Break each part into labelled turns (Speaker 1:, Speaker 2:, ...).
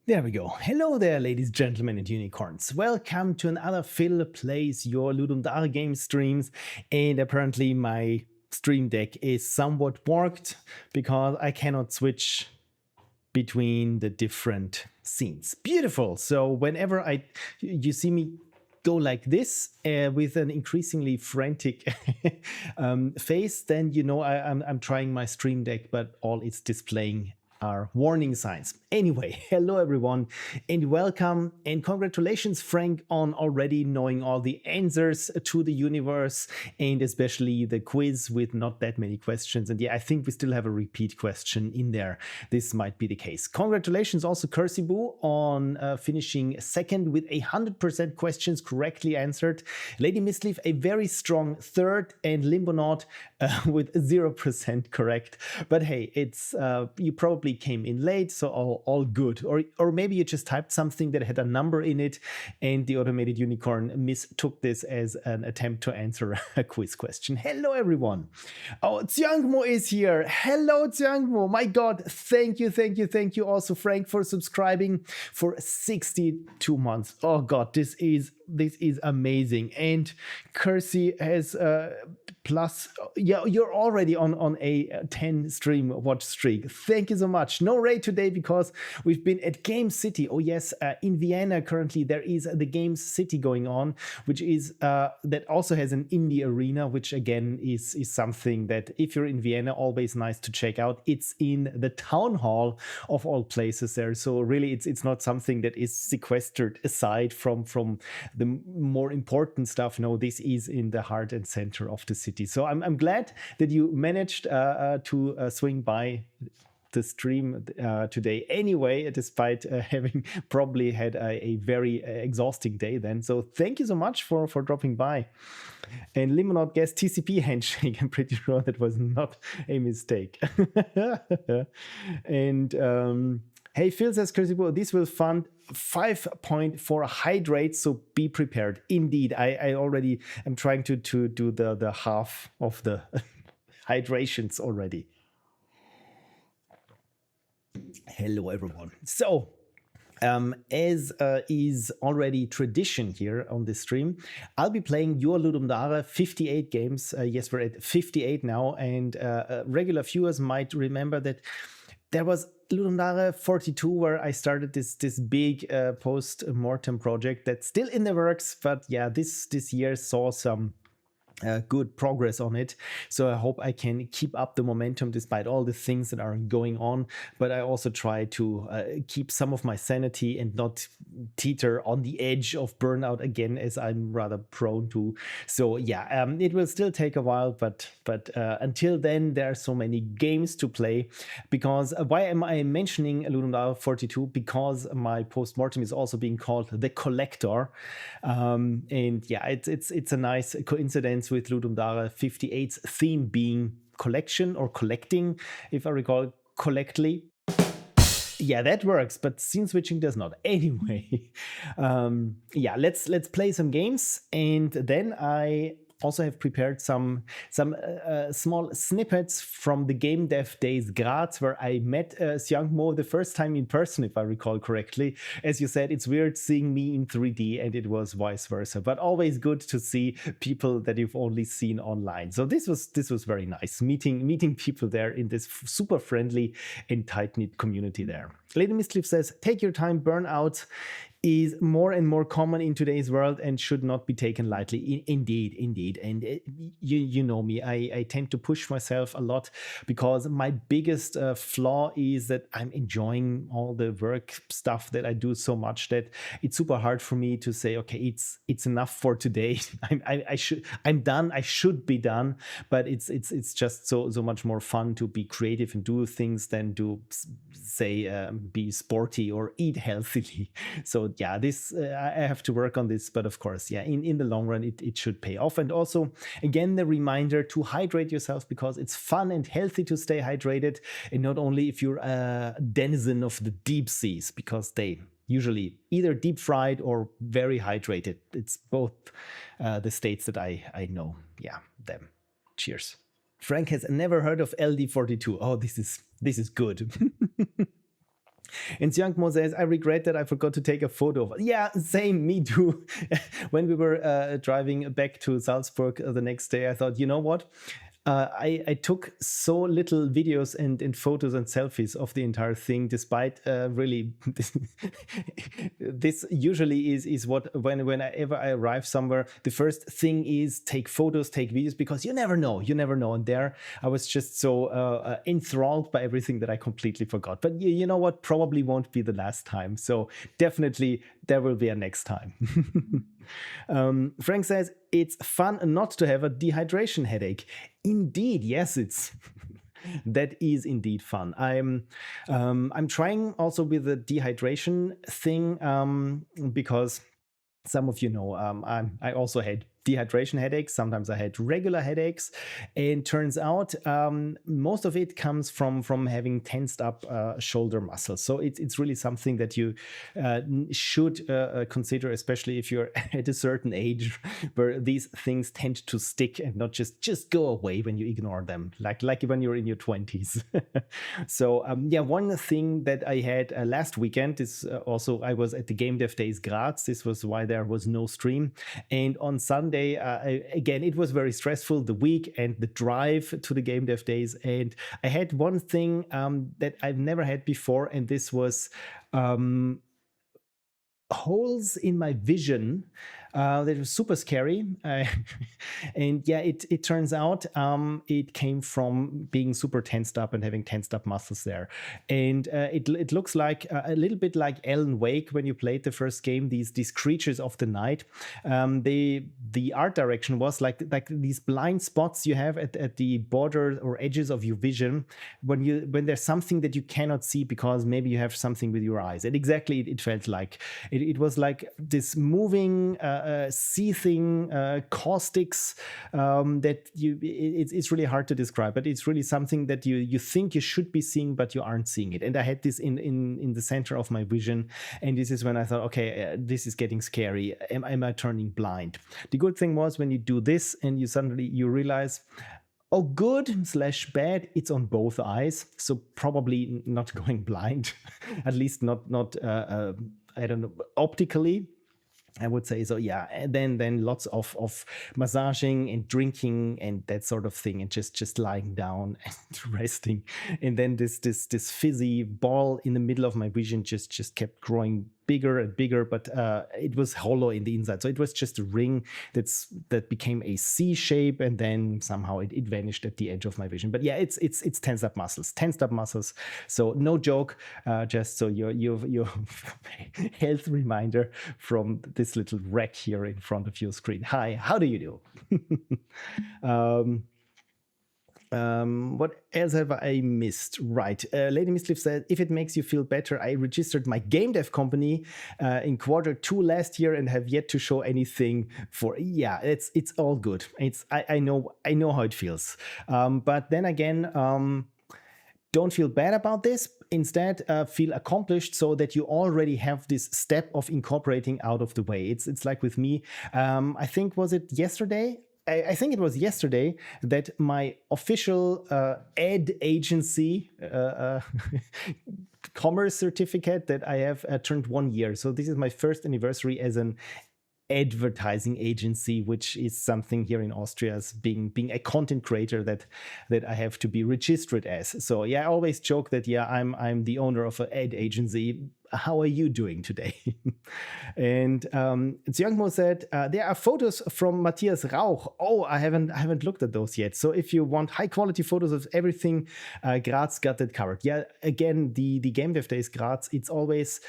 Speaker 1: There we go. Hello there, ladies, gentlemen, and unicorns. Welcome to another Phil Plays Your Ludum Dare game streams. And apparently my stream deck is somewhat warped because I cannot switch between the different scenes. Beautiful. So whenever you see me go like this with an increasingly frantic face, then you know I'm trying my stream deck, but all it's displaying are warning signs. Anyway, hello everyone and welcome and congratulations, Frank, on already knowing all the answers to the universe and especially the quiz with not that many questions. And yeah, I think we still have a repeat question in there. This might be the case. Congratulations also, Cursibu, on finishing second with 100% questions correctly answered. Lady Misleaf, a very strong third, and Limbonaut with 0% correct. But hey, it's you probably came in late, so all good. Or maybe you just typed something that had a number in it and the automated unicorn mistook this as an attempt to answer a quiz question. Hello everyone. Oh, Tsiangmo is here. Hello Tsiangmo. My God, thank you also, Frank, for subscribing for 62 months. Oh God, this is amazing. And Kersey has plus, yeah, you're already on a 10 stream watch streak. Thank you so much. No raid today because we've been at Game City. Oh yes, in Vienna currently there is the Game City going on, which is that also has an indie arena, which again is something that if you're in Vienna, always nice to check out. It's in the town hall of all places there. So really it's not something that is sequestered aside from the more important stuff. No, this is in the heart and center of the city. So I'm glad that you managed to swing by the stream today anyway, despite having probably had a very exhausting day then. So thank you so much for dropping by. And Limonade guessed TCP handshake. I'm pretty sure that was not a mistake. And hey, Phil says, this will fund 5.4 hydrate, so be prepared. Indeed, I already am trying to do the half of the hydrations already. Hello, everyone. So, as is already tradition here on this stream, I'll be playing Your Ludum Dare 58 games. Yes, we're at 58 now, and regular viewers might remember that there was Ludum Dare 42 where I started this big post-mortem project that's still in the works, but yeah, this year saw some good progress on it. So I hope I can keep up the momentum despite all the things that are going on. But I also try to keep some of my sanity and not teeter on the edge of burnout again, as I'm rather prone to. So yeah, it will still take a while, but until then, there are so many games to play. Because why am I mentioning Ludum Dare 42? Because my post-mortem is also being called The Collector. And yeah, it's a nice coincidence with Ludum Dare 58's theme being collection or collecting, if I recall correctly. Yeah, that works, but scene switching does not. Anyway, yeah, let's play some games, and then I also have prepared some small snippets from the GameDev days Graz, where I met Xiangmo the first time in person, if I recall correctly. As you said, it's weird seeing me in 3D, and it was vice versa, but always good to see people that you've only seen online. So this was very nice, meeting people there in this super friendly and tight-knit community there. Lady Miscliff says, take your time, burnout is more and more common in today's world and should not be taken lightly. Indeed. And you know me, I tend to push myself a lot because my biggest flaw is that I'm enjoying all the work stuff that I do so much that it's super hard for me to say, okay, it's enough for today. I'm done. I should be done. But it's just so much more fun to be creative and do things than to say be sporty or eat healthily. So yeah, this I have to work on this, but of course, yeah, in the long run, it should pay off. And also, again, the reminder to hydrate yourself because it's fun and healthy to stay hydrated, and not only if you're a denizen of the deep seas, because they usually either deep fried or very hydrated. It's both the states that I know. Yeah, them. Cheers. Frank has never heard of LD42. Oh, this is good. And Xiangmo says, I regret that I forgot to take a photo of it. Yeah, same, me too. When we were driving back to Salzburg the next day, I thought, you know what? I took so little videos and photos and selfies of the entire thing, despite really this usually is what whenever I arrive somewhere, the first thing is take photos, take videos, because you never know. And there I was just so enthralled by everything that I completely forgot. But you know what? Probably won't be the last time. So definitely there will be a next time. Frank says, it's fun not to have a dehydration headache. Indeed, yes, it's that is indeed fun. I'm trying also with the dehydration thing because some of you know I also had dehydration headaches. Sometimes I had regular headaches, and turns out most of it comes from having tensed up shoulder muscles. So it's really something that you should consider, especially if you're at a certain age where these things tend to stick and not just go away when you ignore them, like when you're in your 20s. So yeah, one thing that I had last weekend is also I was at the GameDev Days Graz. This was why there was no stream, and on Sunday again it was very stressful, the week and the drive to the GameDev Days, and I had one thing that I've never had before, and this was holes in my vision that was super scary. And yeah, it turns out it came from being super tensed up and having tensed up muscles there. And it looks like a little bit like Alan Wake when you played the first game, these creatures of the night. The art direction was like these blind spots you have at the border or edges of your vision when there's something that you cannot see because maybe you have something with your eyes. And exactly it felt like it was like this moving seething caustics that it's really hard to describe, but it's really something that you think you should be seeing but you aren't seeing it. And I had this in the center of my vision, and this is when I thought, okay, this is getting scary. Am I turning blind? The good thing was when you do this and you realize, oh, good/bad, it's on both eyes, so probably not going blind, at least not I don't know, optically, I would say. So yeah, and then lots of massaging and drinking and that sort of thing, and just lying down and resting. And then this fizzy ball in the middle of my vision just kept growing bigger and bigger, but it was hollow in the inside. So it was just a ring that became a C shape, and then somehow it vanished at the edge of my vision. But yeah, it's tensed up muscles. So no joke, just so your health reminder from this little wreck here in front of your screen. Hi, how do you do? What else have I missed? Right. Lady Miscliff said, if it makes you feel better, I registered my GameDev company in Q2 last year and have yet to show anything for. Yeah, it's all good. I know how it feels. But then again, don't feel bad about this. Instead, feel accomplished so that you already have this step of incorporating out of the way. It's like with me. I think, was it yesterday? I think it was yesterday that my official ad agency commerce certificate that I have turned 1 year. So this is my first anniversary as an advertising agency, which is something here in Austria as being a content creator that I have to be registered as. So yeah, I always joke that yeah, I'm the owner of an ad agency. How are you doing today? And Xiangmo said there are photos from Matthias Rauch. Oh, I haven't looked at those yet. So if you want high quality photos of everything, Graz got that covered. Yeah, again, the GameDev Days Graz, it's always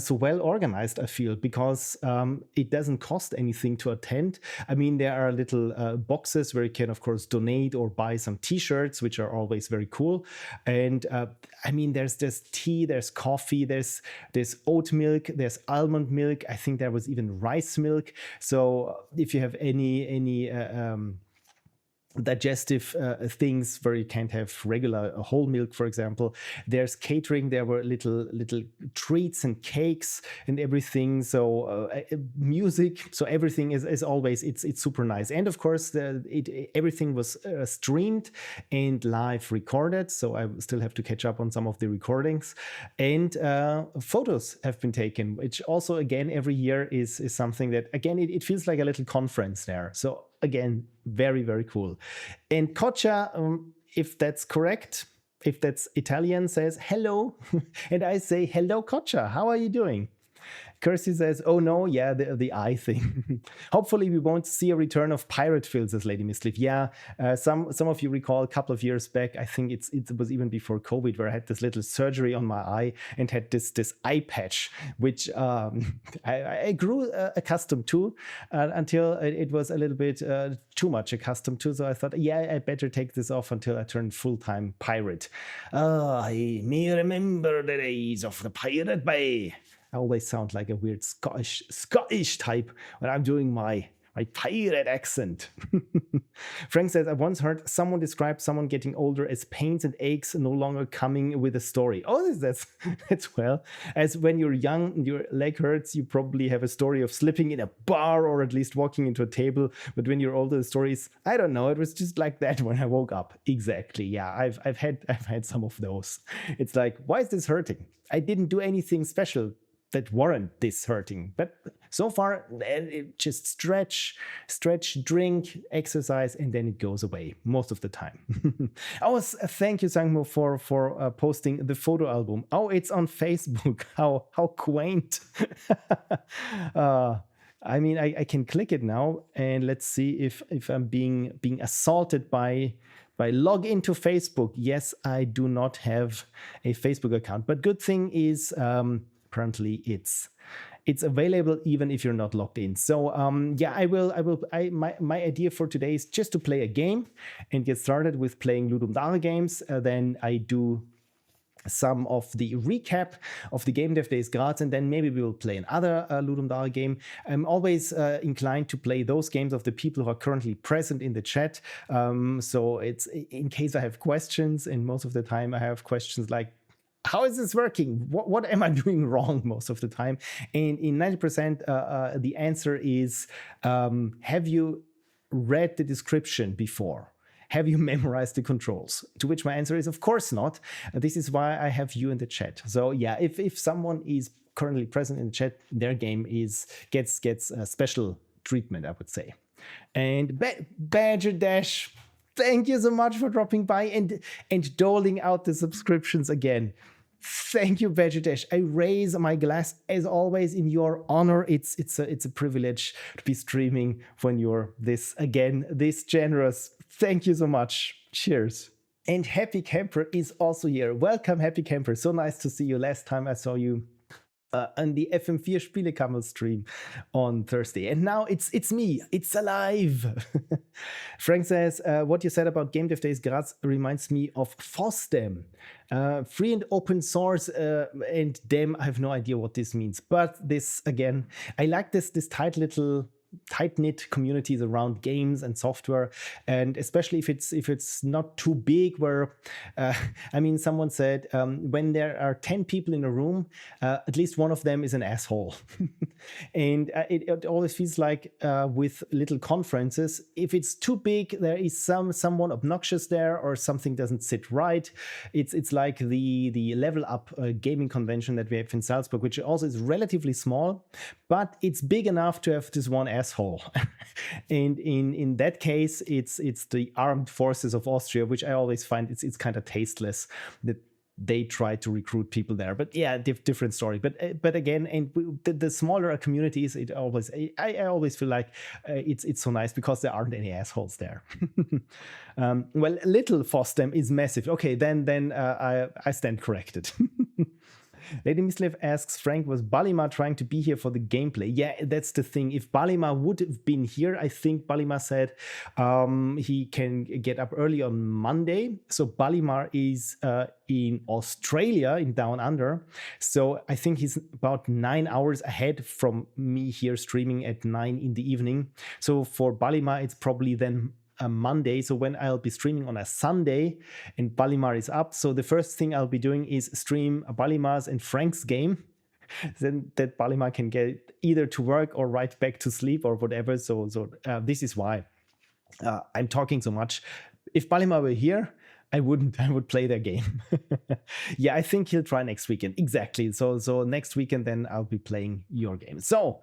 Speaker 1: so well organized, I feel, because it doesn't cost anything to attend. I mean, there are little boxes where you can, of course, donate or buy some t-shirts, which are always very cool. And I mean, there's tea, there's coffee, there's oat milk, there's almond milk. I think there was even rice milk. So if you have any digestive things where you can't have regular whole milk, for example. There's catering. There were little treats and cakes and everything. So music. So everything is always it's super nice. And of course, everything was streamed and live recorded. So I still have to catch up on some of the recordings. And photos have been taken, which also again every year is something that again it feels like a little conference there. So again, very, very cool. And Kocha, if that's correct, if that's Italian, says hello. And I say, hello, Kocha, how are you doing? Kirsty says, oh no, yeah, the eye thing. Hopefully we won't see a return of pirate fills, as Lady Misleaf. Yeah, some of you recall a couple of years back, I think it was even before COVID, where I had this little surgery on my eye and had this eye patch, which I grew accustomed to until it was a little bit too much accustomed to. So I thought, yeah, I better take this off until I turn full-time pirate. I may remember the days of the Pirate Bay. I always sound like a weird Scottish type when I'm doing my pirate accent. Frank says, I once heard someone describe someone getting older as pains and aches no longer coming with a story. Oh, that's well. As when you're young and your leg hurts, you probably have a story of slipping in a bar or at least walking into a table. But when you're older, the story is, I don't know, it was just like that when I woke up. Exactly. Yeah, I've had some of those. It's like, why is this hurting? I didn't do anything special that warrant this hurting. But so far, just stretch, drink, exercise, and then it goes away most of the time. Thank you, Sangmo, for posting the photo album. Oh, it's on Facebook. How quaint. I mean, I can click it now, and let's see if I'm being assaulted by log into Facebook. Yes, I do not have a Facebook account, but good thing is apparently it's available even if you're not logged in. So yeah, my idea for today is just to play a game and get started with playing Ludum Dare games. Then I do some of the recap of the GameDev Days Graz, and then maybe we will play another Ludum Dare game. I'm always inclined to play those games of the people who are currently present in the chat. So it's in case I have questions, and most of the time I have questions like, how is this working? What am I doing wrong most of the time? And in 90%, the answer is, have you read the description before? Have you memorized the controls? To which my answer is, of course not. This is why I have you in the chat. So yeah, if someone is currently present in the chat, their game gets a special treatment, I would say. And Badger Dash, thank you so much for dropping by and doling out the subscriptions again. Thank you, Badger Dash. I raise my glass as always in your honor. It's a privilege to be streaming when you're this generous. Thank you so much. Cheers. And Happy Camper is also here. Welcome, Happy Camper. So nice to see you. Last time I saw you on the FM4 Spielekammer stream on Thursday. And now it's me. It's alive. Frank says, what you said about GameDev Days Graz reminds me of FOSDEM. Free and open source, and dem, I have no idea what this means. But this, again, I like this tight-knit communities around games and software, and especially if it's not too big, where I mean, someone said when there are 10 people in a room, at least one of them is an asshole. And it always feels like with little conferences, if it's too big, there is someone obnoxious there, or something doesn't sit right. It's like the Level Up gaming convention that we have in Salzburg, which also is relatively small, but it's big enough to have this one asshole. And in that case, it's the Armed Forces of Austria, which I always find it's kind of tasteless that they try to recruit people there. But yeah, different story. But again, and the smaller communities, I always feel like it's so nice because there aren't any assholes there. Well, little FOSDEM is massive. Okay, then I stand corrected. Lady Mislev asks, Frank, was Balima trying to be here for the gameplay? Yeah, that's the thing. If Balima would have been here, I think Balima said he can get up early on Monday. So Balima is in Australia, in Down Under. So I think he's about 9 hours ahead from me here streaming at 9 in the evening. So for Balima, it's probably then a Monday, so when I'll be streaming on a Sunday and Balimar is up. So the first thing I'll be doing is stream Balimar's and Frank's game. Then that Balimar can get either to work or right back to sleep or whatever. So this is why I'm talking so much. If Balimar were here, I would play their game. Yeah, I think he'll try next weekend. Exactly. So next weekend, then I'll be playing your game. So,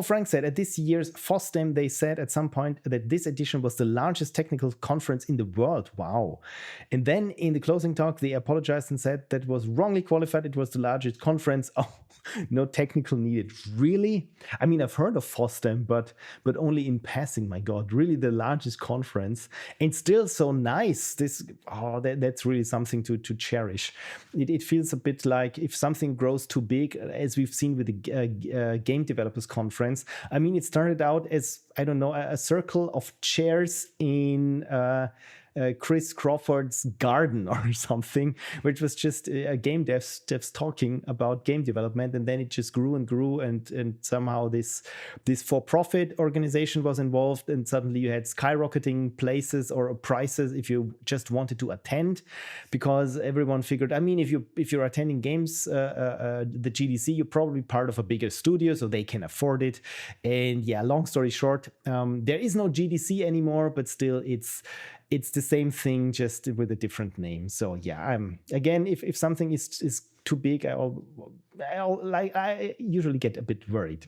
Speaker 1: Frank said, at this year's FOSDEM, they said at some point that this edition was the largest technical conference in the world. Wow. And then in the closing talk, they apologized and said that was wrongly qualified. It was the largest conference. Oh, no technical needed. Really? I mean, I've heard of FOSDEM, but only in passing. My God, really the largest conference, and still so nice. That's really something to cherish. It feels a bit like if something grows too big, as we've seen with the Game Developers Conference. I mean, it started out as, I don't know, a circle of chairs in Chris Crawford's garden or something, which was just game devs talking about game development, and then it just grew and grew, and somehow this for-profit organization was involved, and suddenly you had skyrocketing places or prices if you just wanted to attend, because everyone figured, I mean, if you're attending games, the GDC, you're probably part of a bigger studio, so they can afford it. And yeah, long story short, there is no GDC anymore, but still it's the same thing, just with a different name. So yeah, again, if something is too big, I usually get a bit worried.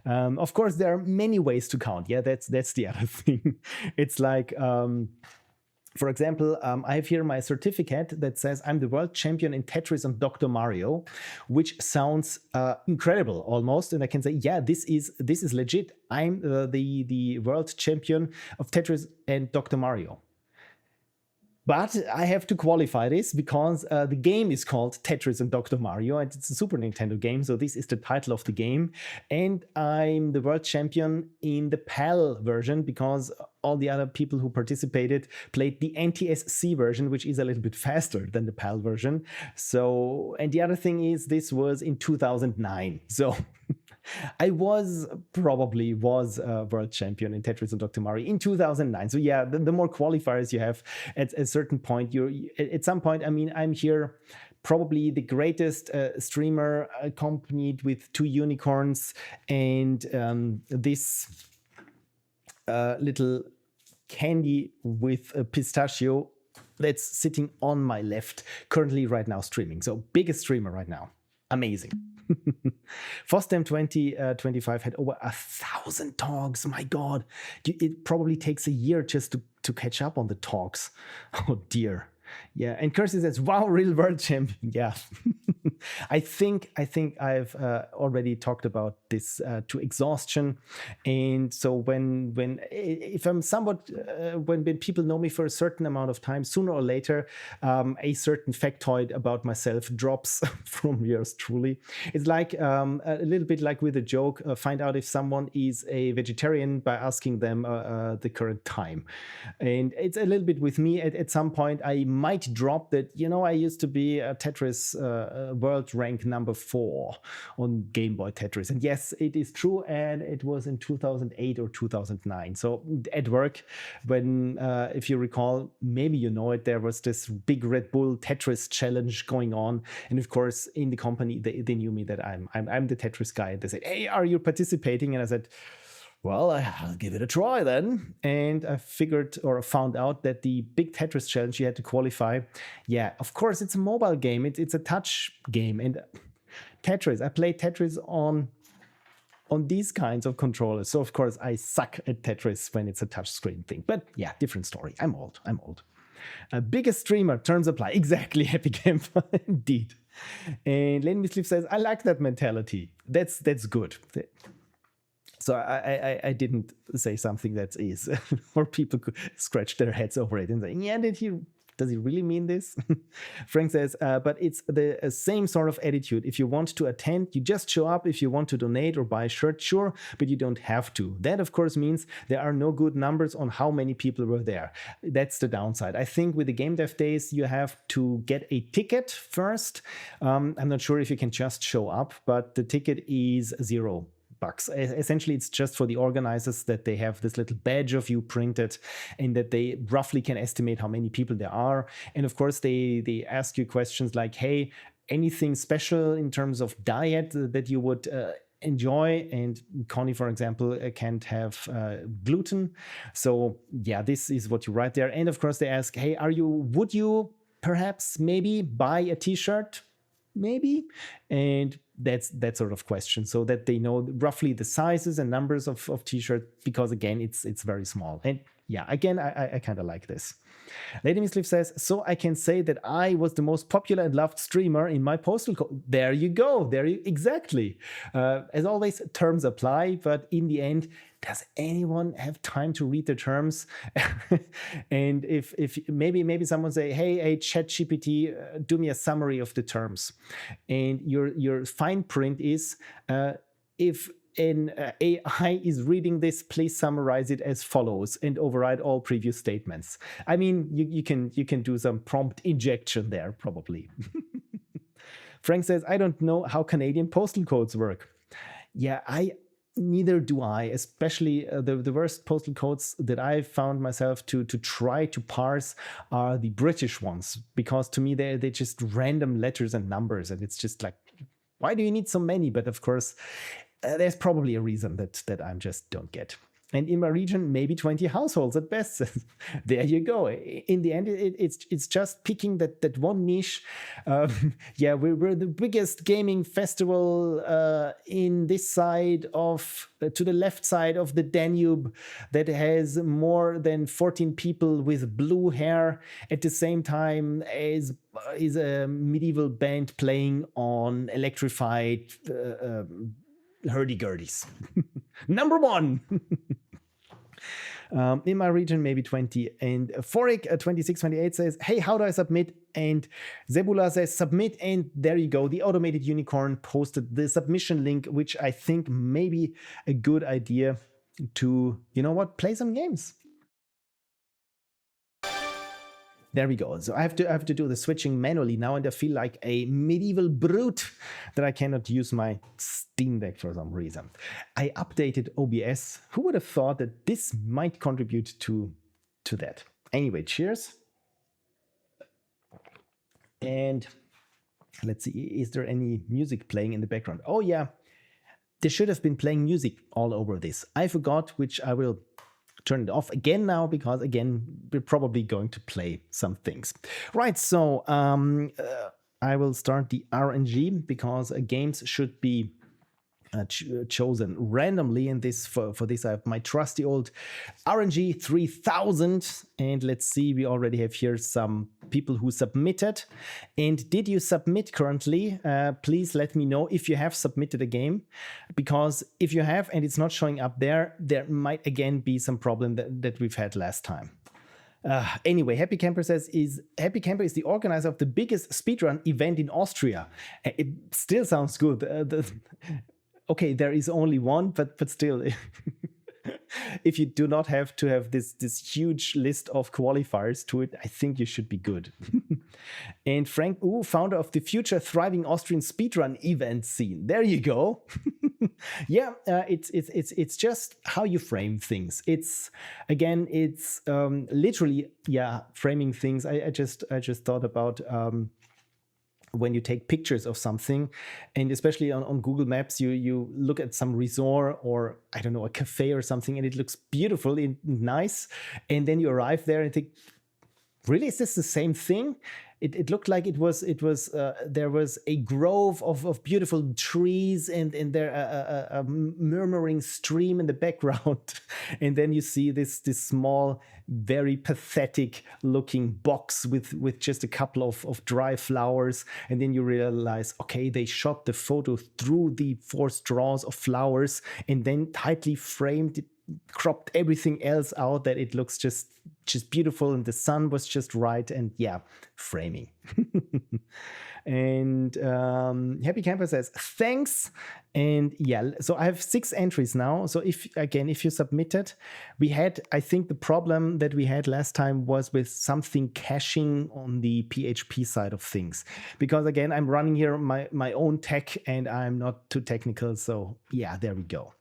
Speaker 1: Of course, there are many ways to count. Yeah, that's the other thing. It's like, for example, I have here my certificate that says I'm the world champion in Tetris and Dr. Mario, which sounds incredible almost. And I can say, yeah, this is legit. I'm the world champion of Tetris and Dr. Mario. But I have to qualify this because the game is called Tetris and Dr. Mario, and it's a Super Nintendo game, so this is the title of the game. And I'm the world champion in the PAL version because all the other people who participated played the NTSC version, which is a little bit faster than the PAL version. So, and the other thing is, this was in 2009. So I probably was a world champion in Tetris and Dr. Mario in 2009. So yeah, the more qualifiers you have at a certain point, at some point, I mean, I'm here probably the greatest streamer, accompanied with 2 unicorns and this little candy with a pistachio that's sitting on my left, currently right now streaming. So biggest streamer right now. Amazing. FOSDEM 2025 had over 1,000 talks. My God, it probably takes a year just to catch up on the talks. Oh dear. Yeah, and Kirsty says, "Wow, real world champion." Yeah, I think I've already talked about this to exhaustion, and so when if I'm somewhat when people know me for a certain amount of time, sooner or later, a certain factoid about myself drops from yours truly. It's like a little bit like with a joke. Find out if someone is a vegetarian by asking them the current time, and it's a little bit with me. At some point, I might drop that, I used to be a Tetris world rank number 4 on Game Boy Tetris. And yes, it is true. And it was in 2008 or 2009. So at work, when, if you recall, maybe you know it, there was this big Red Bull Tetris challenge going on. And of course, in the company, they knew me that I'm the Tetris guy. And they said, "Hey, are you participating?" And I said, "Well, I'll give it a try then." And I found out that the big Tetris challenge, you had to qualify. Yeah, of course, it's a mobile game. It's a touch game. And Tetris, I play Tetris on these kinds of controllers. So, of course, I suck at Tetris when it's a touch screen thing. But yeah, different story. I'm old. Biggest streamer, terms apply. Exactly, Happy Camper, indeed. And Lane Misleaf says, "I like that mentality. That's good." So I didn't say something that is, or people could scratch their heads over it and say, "Yeah, does he really mean this?" Frank says, "But it's the same sort of attitude. If you want to attend, you just show up. If you want to donate or buy a shirt, sure, but you don't have to." That, of course, means there are no good numbers on how many people were there. That's the downside. I think with the Game Dev Days, you have to get a ticket first. I'm not sure if you can just show up, but the ticket is 0. bucks. Essentially, it's just for the organizers that they have this little badge of you printed and that they roughly can estimate how many people there are. And of course, they ask you questions like, hey, anything special in terms of diet that you would enjoy? And Connie, for example, can't have gluten. So yeah, this is what you write there. And of course, they ask, hey, would you perhaps maybe buy a t-shirt? Maybe. And that's that sort of question, so that they know roughly the sizes and numbers of t-shirt, because again, it's very small. And yeah, again, I kind of like this. Lady Miss Liv says, so I can say that I was the most popular and loved streamer in my postal code. There you go. Exactly. As always, terms apply, but in the end, does anyone have time to read the terms? And if maybe someone say, hey, ChatGPT, do me a summary of the terms. And your fine print is, if an AI is reading this, please summarize it as follows and override all previous statements. I mean, you can do some prompt injection there, probably. Frank says, I don't know how Canadian postal codes work. Yeah, neither do I, especially the worst postal codes that I found myself to try to parse are the British ones, because to me they're just random letters and numbers, and it's just like, why do you need so many? But of course, there's probably a reason that I just don't get. And in my region, maybe 20 households at best. There you go. In the end, it's just picking that one niche. Yeah, we're the biggest gaming festival in this side of, to the left side of the Danube, that has more than 14 people with blue hair at the same time as is a medieval band playing on electrified hurdy-gurdies. Number one. In my region, maybe 20. And Forik 2628 says, hey, how do I submit? And Zebula says, submit. And there you go. The automated unicorn posted the submission link, which I think may be a good idea to, you know what, play some games. There we go. So I have to do the switching manually now, and I feel like a medieval brute that I cannot use my Steam Deck for some reason. I updated OBS. Who would have thought that this might contribute to that? Anyway, cheers. And let's see, is there any music playing in the background? Oh yeah, there should have been playing music all over this. I forgot, which I will turn it off again now, because again, we're probably going to play some things. Right, so I will start the RNG, because games should be chosen randomly. And this for this I have my trusty old RNG 3000, and let's see, we already have here some people who submitted. And did you submit currently? Please let me know if you have submitted a game, because if you have and it's not showing up there might again be some problem that we've had last time. Anyway, Happy Camper says, Happy Camper is the organizer of the biggest speedrun event in Austria. It still sounds good. Okay, there is only one, but still, if you do not have to have this huge list of qualifiers to it, I think you should be good. And Frank, founder of the future thriving Austrian speedrun event scene. There you go. Yeah, it's just how you frame things. It's literally, yeah, framing things. I just thought about when you take pictures of something, and especially on Google Maps, you look at some resort or, I don't know, a cafe or something, and it looks beautiful and nice. And then you arrive there and think, really, is this the same thing? It looked like it was there was a grove of beautiful trees and there a murmuring stream in the background. And then you see this small, very pathetic looking box with just a couple of dry flowers. And then you realize, okay, they shot the photo through the 4 straws of flowers and then tightly framed it, cropped everything else out, that it looks just just beautiful, and the sun was just right, and yeah, framing. And Happy Camper says thanks. And yeah, so I have 6 entries now. So if you submitted, we had, I think the problem that we had last time was with something caching on the PHP side of things, because again, I'm running here my own tech and I'm not too technical. So yeah, there we go.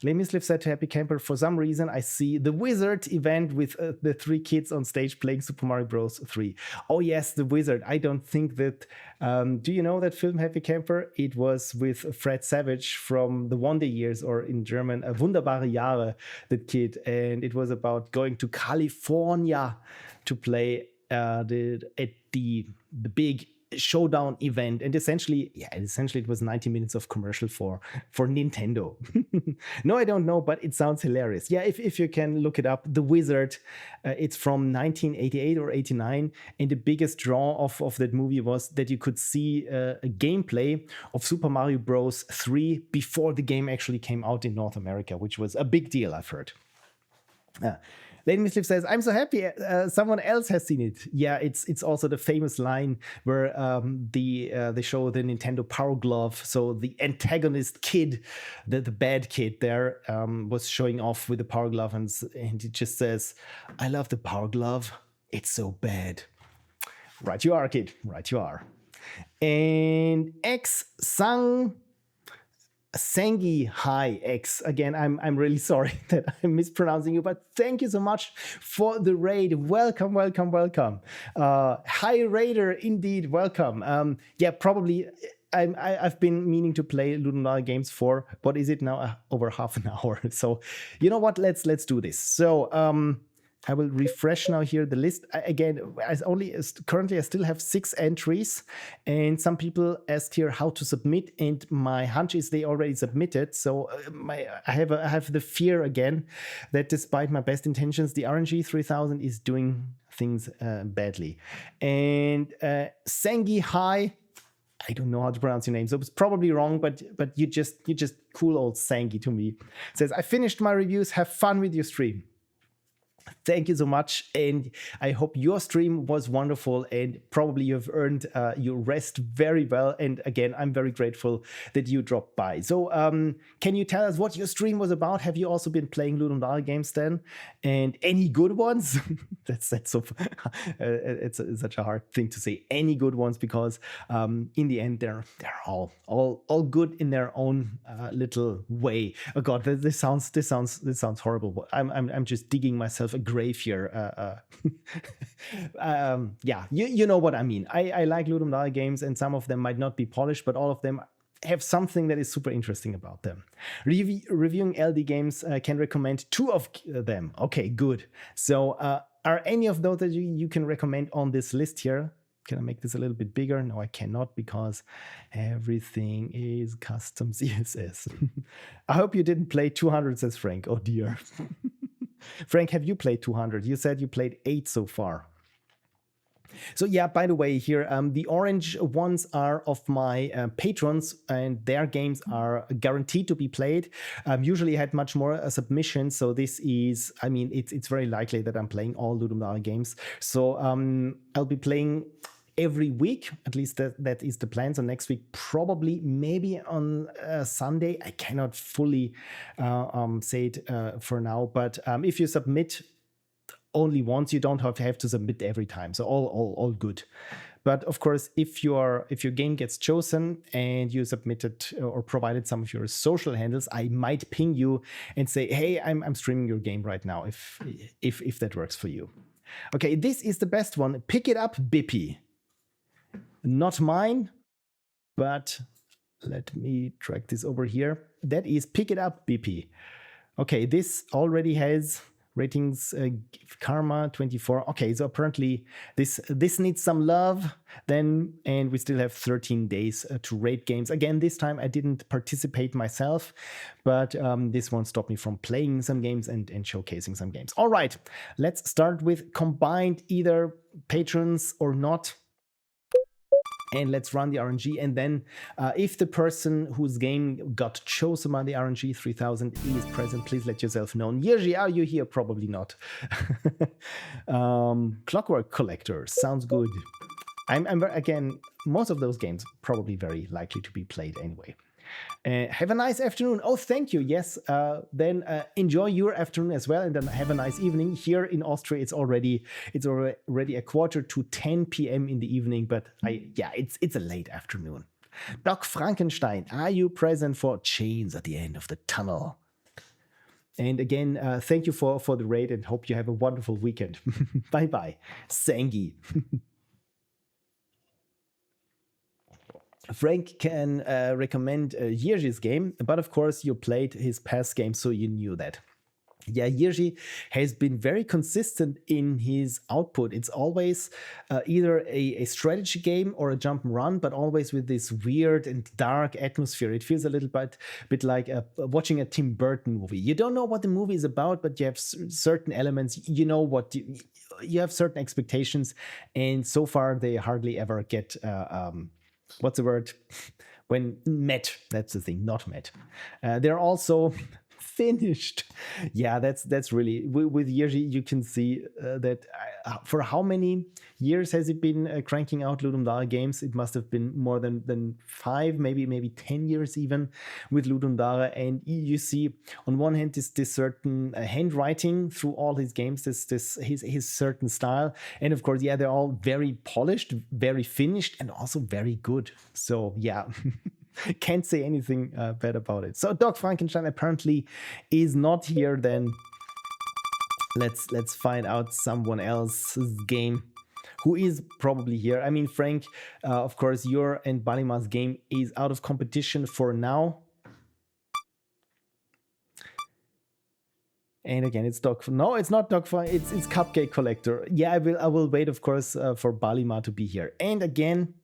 Speaker 1: Lemisliv said to Happy Camper, for some reason I see the Wizard event with the 3 kids on stage playing Super Mario Bros. 3. Oh yes, the Wizard. I don't think that... do you know that film, Happy Camper? It was with Fred Savage from the Wonder Years, or in German, Wunderbare Jahre, that kid. And it was about going to California to play at the big showdown event, and essentially it was 90 minutes of commercial for Nintendo. No, I don't know, but it sounds hilarious. Yeah, if you can look it up, The Wizard, it's from 1988 or 89, and the biggest draw of that movie was that you could see a gameplay of Super Mario Bros. 3 before the game actually came out in North America, which was a big deal, I've heard. Lady Misliv says, I'm so happy someone else has seen it. Yeah, it's also the famous line where they show the Nintendo Power Glove. So the antagonist kid, the bad kid there, was showing off with the Power Glove, and it just says, I love the Power Glove. It's so bad. Right you are, kid. Right you are. And Sangi, hi X. Again, I'm really sorry that I'm mispronouncing you, but thank you so much for the raid. Welcome. Hi Raider, indeed, welcome. Yeah, probably I've been meaning to play Ludum games for, what is it now? Over half an hour. So you know what? Let's do this. So I will refresh now here the list. Currently I still have 6 entries, and some people asked here how to submit, and my hunch is they already submitted. So I have the fear again that despite my best intentions, the RNG 3000 is doing things badly. And Sengi, hi. I don't know how to pronounce your name, so it's probably wrong, but you just cool old Sangi to me. Says, I finished my reviews. Have fun with your stream. Thank you so much, and I hope your stream was wonderful, and probably you've earned your rest very well. And again, I'm very grateful that you dropped by. So can you tell us what your stream was about? Have you also been playing Ludum games then, and any good ones? that's so it's such a hard thing to say, any good ones, because in the end they're all good in their own little way. Oh god, this sounds horrible. I'm just digging myself a grave here. Yeah, you know what I mean. I like Ludum games, and some of them might not be polished, but all of them have something that is super interesting about them. Reviewing LD games, can recommend 2 of them. Okay, good. So are any of those that you can recommend on this list here? Can I make this a little bit bigger? No, I cannot, because everything is custom CSS. I hope you didn't play 200, says Frank. Oh dear. Frank, have you played 200? You said you played 8 so far. So yeah, by the way, here the orange ones are of my patrons, and their games are guaranteed to be played. Usually I had much more submissions, so this is, I mean, it's very likely that I'm playing all Ludum games. So I'll be playing every week, at least that is the plan. So next week, probably maybe on Sunday. I cannot fully say it for now, but if you submit only once, you don't have to submit every time. So all good. But of course, if your game gets chosen and you submitted or provided some of your social handles, I might ping you and say, hey, I'm streaming your game right now, if that works for you. Okay, this is the best one. Pick it up, Bippy. Not mine, but let me drag this over here. That is Pick It Up, Bippy. Okay, this already has ratings, karma 24. Okay, so apparently this needs some love then, and we still have 13 days to rate games. Again, this time I didn't participate myself, but this won't stop me from playing some games and showcasing some games. All right, let's start with combined either patrons or not. And let's run the RNG. And then if the person whose game got chosen by the RNG 3000 is present, please let yourself know. Jerzy, are you here? Probably not. Clockwork Collector, sounds good. Again, most of those games probably very likely to be played anyway. Have a nice afternoon. Oh, thank you. Yes, then enjoy your afternoon as well, and then have a nice evening. Here in Austria, it's already a quarter to 10 p.m. in the evening, but it's a late afternoon. Doc Frankenstein, are you present for Chains at the End of the Tunnel? And again, thank you for the raid, and hope you have a wonderful weekend. Bye bye, Sangi. Frank can recommend Jerzy's game, but of course you played his past game, so you knew that. Yeah, Jerzy has been very consistent in his output. It's always either a strategy game or a jump and run, but always with this weird and dark atmosphere. It feels a little bit like watching a Tim Burton movie. You don't know what the movie is about, but you have certain elements. You know what you have certain expectations, and so far they hardly ever get. What's the word? When met, that's the thing, not met. They're also finished. Yeah, that's really, with Jerzy, you can see that for how many years has it been cranking out Ludum Dare games? It must have been more than 5, maybe 10 years even with Ludum Dare. And you see on one hand this certain handwriting through all his games, his certain style. And of course, yeah, they're all very polished, very finished, and also very good. So yeah. Can't say anything bad about it. So Doc Frankenstein apparently is not here. Then let's find out someone else's game who is probably here. I mean, Frank, of course, your and Balima's game is out of competition for now. And again, it's Doc. No, it's not Doc. It's Cupcake Collector. Yeah, I will wait, of course, for Balima to be here. And again,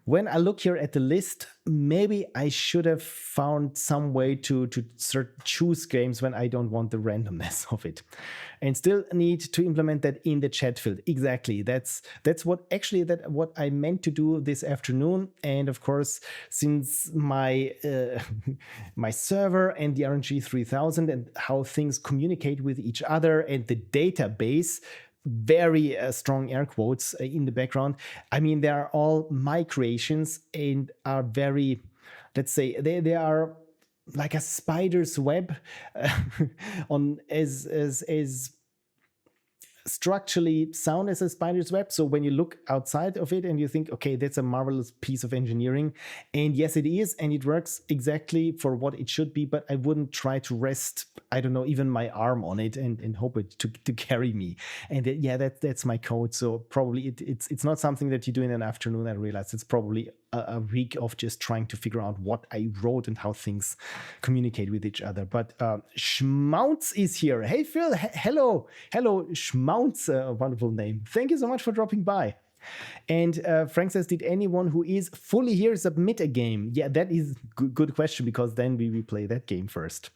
Speaker 1: when I look here at the list, maybe I should have found some way to choose games when I don't want the randomness of it, and still need to implement that in the chat field. Exactly. That's what I meant to do this afternoon. And of course, since my my server and the RNG 3000 and how things communicate with each other and the database, very strong air quotes in the background. I mean, they are all my creations and are very, let's say, they are like a spider's web on as structurally sound as a spider's web. So when you look outside of it and you think, okay, that's a marvelous piece of engineering, and yes, it is, and it works exactly for what it should be, but I wouldn't try to rest, I don't know, even my arm on it and hope it to carry me. And yeah, that's my code. So probably it's not something that you do in an afternoon. I realize it's probably a week of just trying to figure out what I wrote and how things communicate with each other. But Schmautz is here. Hey, Phil. Hello, Schmautz. A wonderful name. Thank you so much for dropping by. And Frank says, did anyone who is fully here submit a game? Yeah, that is good question, because then we will play that game first.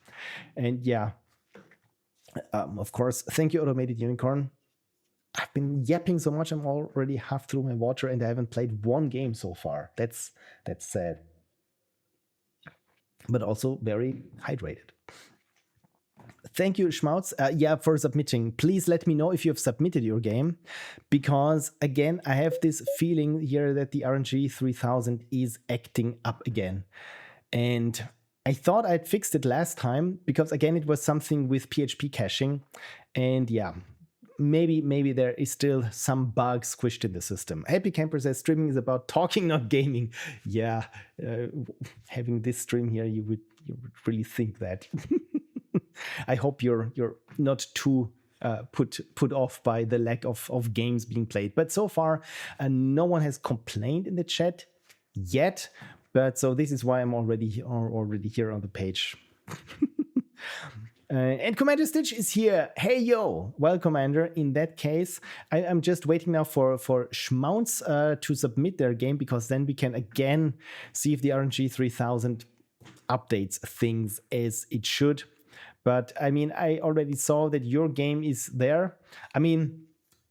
Speaker 1: And yeah, of course, thank you, Automated Unicorn. I've been yapping so much, I'm already half through my water and I haven't played one game so far. That's sad. But also very hydrated. Thank you, Schmautz. Yeah, for submitting. Please let me know if you have submitted your game, because again, I have this feeling here that the RNG 3000 is acting up again. And I thought I'd fixed it last time, because again, it was something with PHP caching. And yeah, maybe there is still some bug squished in the system. Happy Camper says streaming is about talking, not gaming. Yeah, having this stream here, you would really think that. I hope you're not too put off by the lack of games being played. But so far, no one has complained in the chat yet. But so this is why I'm already here on the page. And Commander Stitch is here. Hey, yo. Well, Commander, in that case, I'm just waiting now for Schmautz to submit their game, because then we can again see if the RNG 3000 updates things as it should. But I mean, I already saw that your game is there. I mean,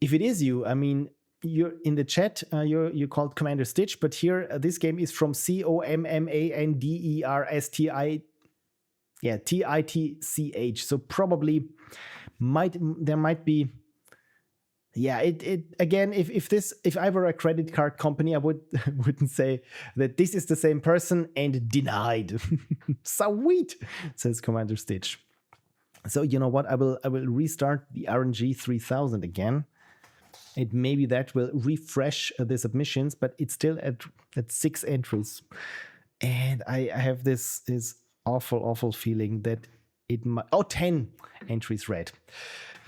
Speaker 1: if it is you, I mean, you're in the chat, you called Commander Stitch, but here this game is from COMMANDERSTI, yeah, TITCH. So probably there might be, yeah. It again, if I were a credit card company, I wouldn't say that this is the same person and denied. Sweet, says Commander Stitch. So you know what? I will restart the RNG 3000 again. And maybe that will refresh the submissions, but it's still at 6 entries. And I have this awful feeling that it might... Oh, 10 entries read.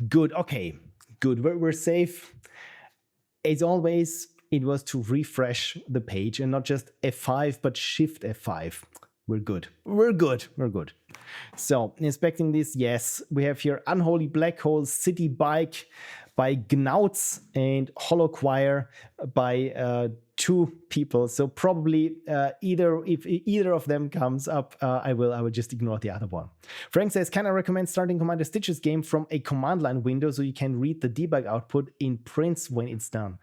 Speaker 1: Good, okay, good. We're safe. As always, it was to refresh the page and not just F5, but Shift F5. We're good. We're good. We're good. So, inspecting this, yes, we have here Unholy Black Hole City Bike by gonutz and Hollow Choir by 2 people. So probably if either of them comes up, I will just ignore the other one. Frank says, can I recommend starting Commander Stitch's game from a command line window so you can read the debug output in prints when it's done?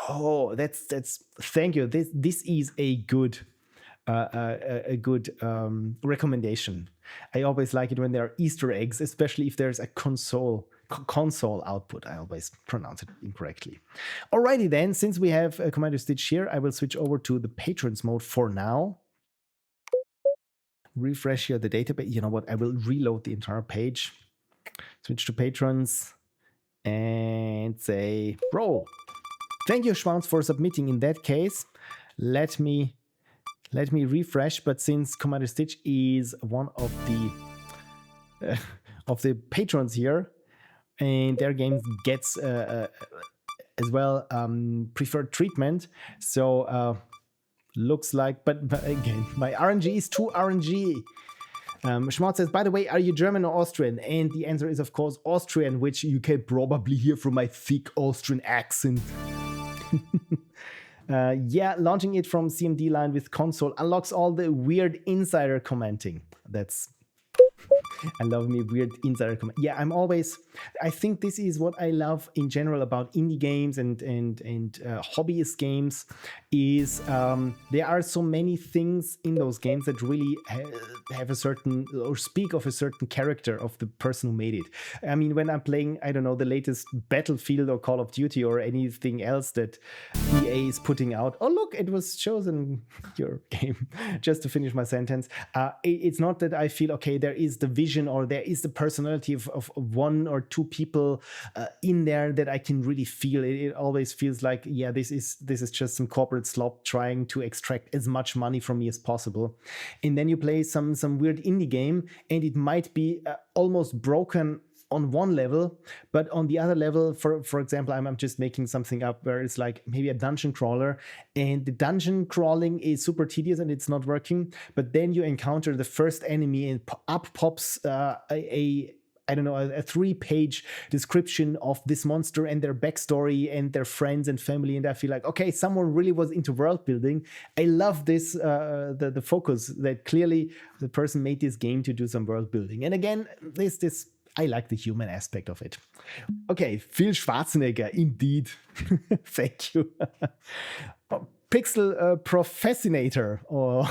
Speaker 1: Oh, that's thank you. This is a good recommendation. I always like it when there are Easter eggs, especially if there's a console output. I always pronounce it incorrectly. Alrighty then, since we have Commander Stitch here, I will switch over to the patrons mode for now. Refresh here the database. You know what? I will reload the entire page. Switch to patrons and say roll. Thank you, Schwanz, for submitting. In that case, let me refresh. But since Commander Stitch is one of the patrons here, and their game gets as well preferred treatment. So looks like, but again, my RNG is too RNG. Schmott says, by the way, are you German or Austrian? And the answer is, of course, Austrian, which you can probably hear from my thick Austrian accent. Yeah, launching it from CMD line with console unlocks all the weird insider commenting. I love me weird insider comment. Yeah, I think this is what I love in general about indie games and hobbyist games is there are so many things in those games that really have a certain, or speak of a certain character of the person who made it. I mean, when I'm playing, I don't know, the latest Battlefield or Call of Duty or anything else that EA is putting out. Oh, look, it was chosen your game. Just to finish my sentence. It's not that I feel, okay, there is the vision or there is the personality of 1 or 2 people in there that I can really feel. It always feels like, yeah, this is just some corporate slop trying to extract as much money from me as possible. And then you play some weird indie game and it might be almost broken on one level, but on the other level, for example, I'm just making something up where it's like maybe a dungeon crawler, and the dungeon crawling is super tedious and it's not working. But then you encounter the first enemy, and up pops a 3-page description of this monster and their backstory and their friends and family, and I feel like, okay, someone really was into world building. I love this, the focus that clearly the person made this game to do some world building. And again, this. I like the human aspect of it. Okay, Phil Schwarzenegger, indeed. Thank you. Pixel Professinator. Or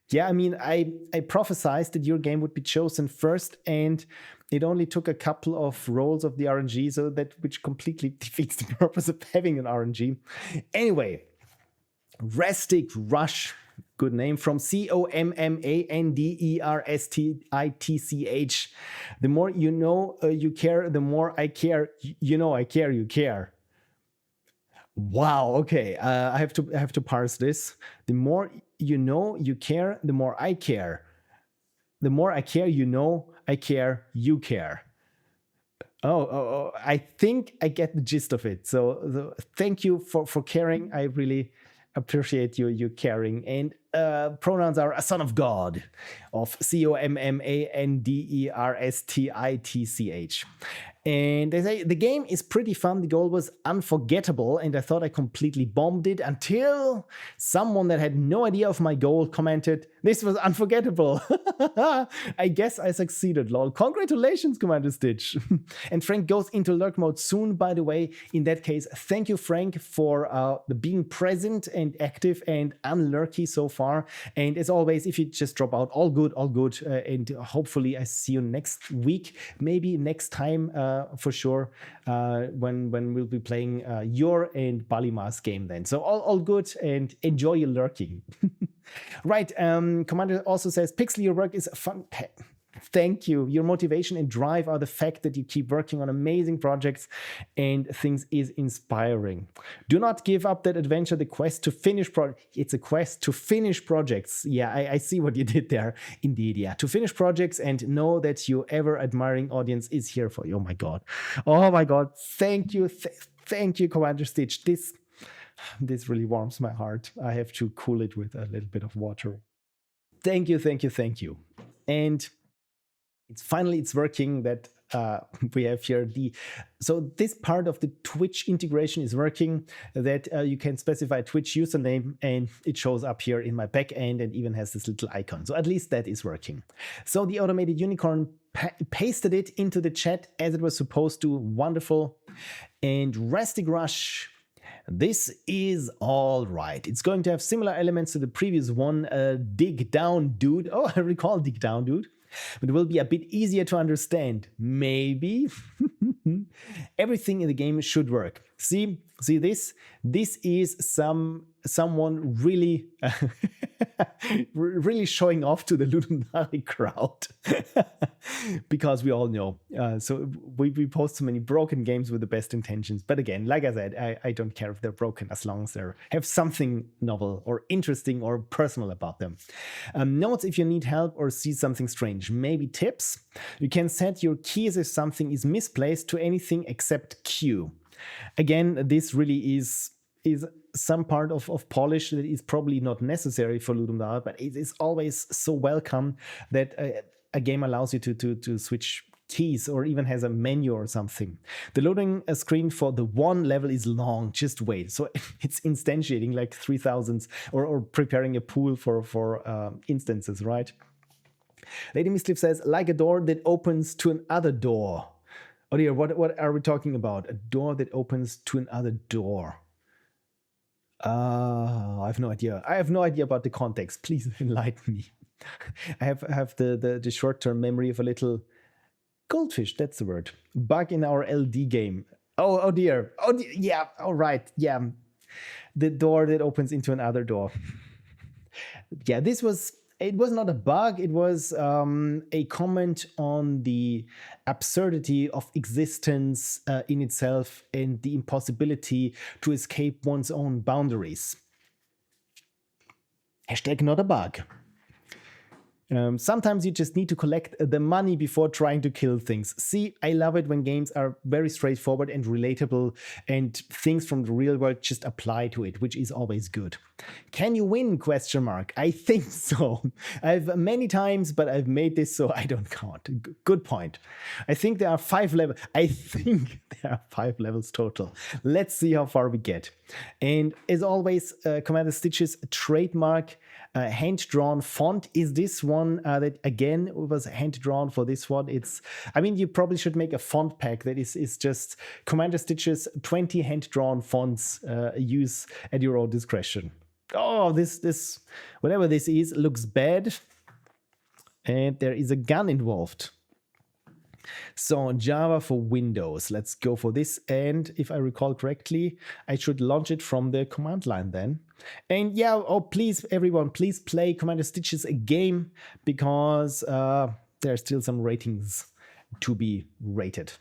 Speaker 1: yeah, I mean, I prophesized that your game would be chosen first, and it only took a couple of rolls of the RNG, so which completely defeats the purpose of having an RNG. Anyway, Rastic Rush. Good name, from COMMANDERSTITCH. The more you know, you care. The more I care. You know, I care. You care. Wow. Okay. I have to parse this. The more you know, you care. The more I care. The more I care. You know, I care. You care. Oh, I think I get the gist of it. So thank you for caring. I really appreciate you caring. And pronouns are a son of God, of COMMANDERSTITCH. And they say the game is pretty fun. The goal was unforgettable, and I thought I completely bombed it until someone that had no idea of my goal commented, "This was unforgettable." I guess I succeeded, lol. Congratulations, Commander Stitch. And Frank goes into lurk mode soon, by the way. In that case, thank you, Frank, for being present and active and unlurky so far. And as always, if you just drop out, all good, all good. And hopefully I see you next week, maybe next time for sure, when we'll be playing your and Balimar's game then. So all good, and enjoy your lurking. Right, Commander also says, Pixel, your work is fun. Thank you. Your motivation and drive are the fact that you keep working on amazing projects and things is inspiring. Do not give up that adventure, the quest to finish It's a quest to finish projects. Yeah, I see what you did there. Indeed, yeah. To finish projects and know that your ever admiring audience is here for you. Oh my God. Oh my God. Thank you. Thank you, Commander Stitch. This really warms my heart. I have to cool it with a little bit of water. Thank you, thank you, thank you. And it's working that we have here so this part of the Twitch integration is working, that you can specify a Twitch username and it shows up here in my back end and even has this little icon. So at least that is working. So the automated unicorn pasted it into the chat as it was supposed to. Wonderful. And Rastic Rush, this is all right. It's going to have similar elements to the previous one. Dig Down Dude. Oh, I recall Dig Down Dude. But it will be a bit easier to understand. Maybe. Everything in the game should work. See this? This is someone really really showing off to the Ludum crowd. Because we all know. So we post so many broken games with the best intentions. But again, like I said, I don't care if they're broken as long as they have something novel or interesting or personal about them. Notes if you need help or see something strange. Maybe tips. You can set your keys if something is misplaced to anything except Q. Again, this really is some part of polish that is probably not necessary for Ludum Dare, but it is always so welcome that a game allows you to switch keys or even has a menu or something. The loading screen for the one level is long, just wait. So it's instantiating like 3000s or preparing a pool for instances, right? Lady Miscliff says, like a door that opens to another door. Oh dear, what are we talking about? A door that opens to another door. I have no idea. I have no idea about the context. Please enlighten me. I have the short-term memory of a little goldfish. That's the word. Bug in our LD game. Oh dear. Oh dear. Yeah. All right. Yeah. The door that opens into another door. Yeah. It was not a bug. It was a comment on the absurdity of existence in itself and the impossibility to escape one's own boundaries. Hashtag not a bug. Sometimes you just need to collect the money before trying to kill things. See, I love it when games are very straightforward and relatable and things from the real world just apply to it, which is always good. Can you win? ? I think so. I've many times, but I've made this so I don't count. Good point. I think there are 5 levels. I think there are 5 levels total. Let's see how far we get. And as always, Commander Stitch's trademark hand-drawn font is this one that again was hand-drawn for this one. I mean, you probably should make a font pack that is just Commander Stitch's 20 hand-drawn fonts. Use at your own discretion. Oh, this whatever this is looks bad, and there is a gun involved. So Java for Windows, let's go for this. And if I recall correctly, I should launch it from the command line then. And yeah, oh, please, everyone, please play Commander Stitch's game because there are still some ratings to be rated.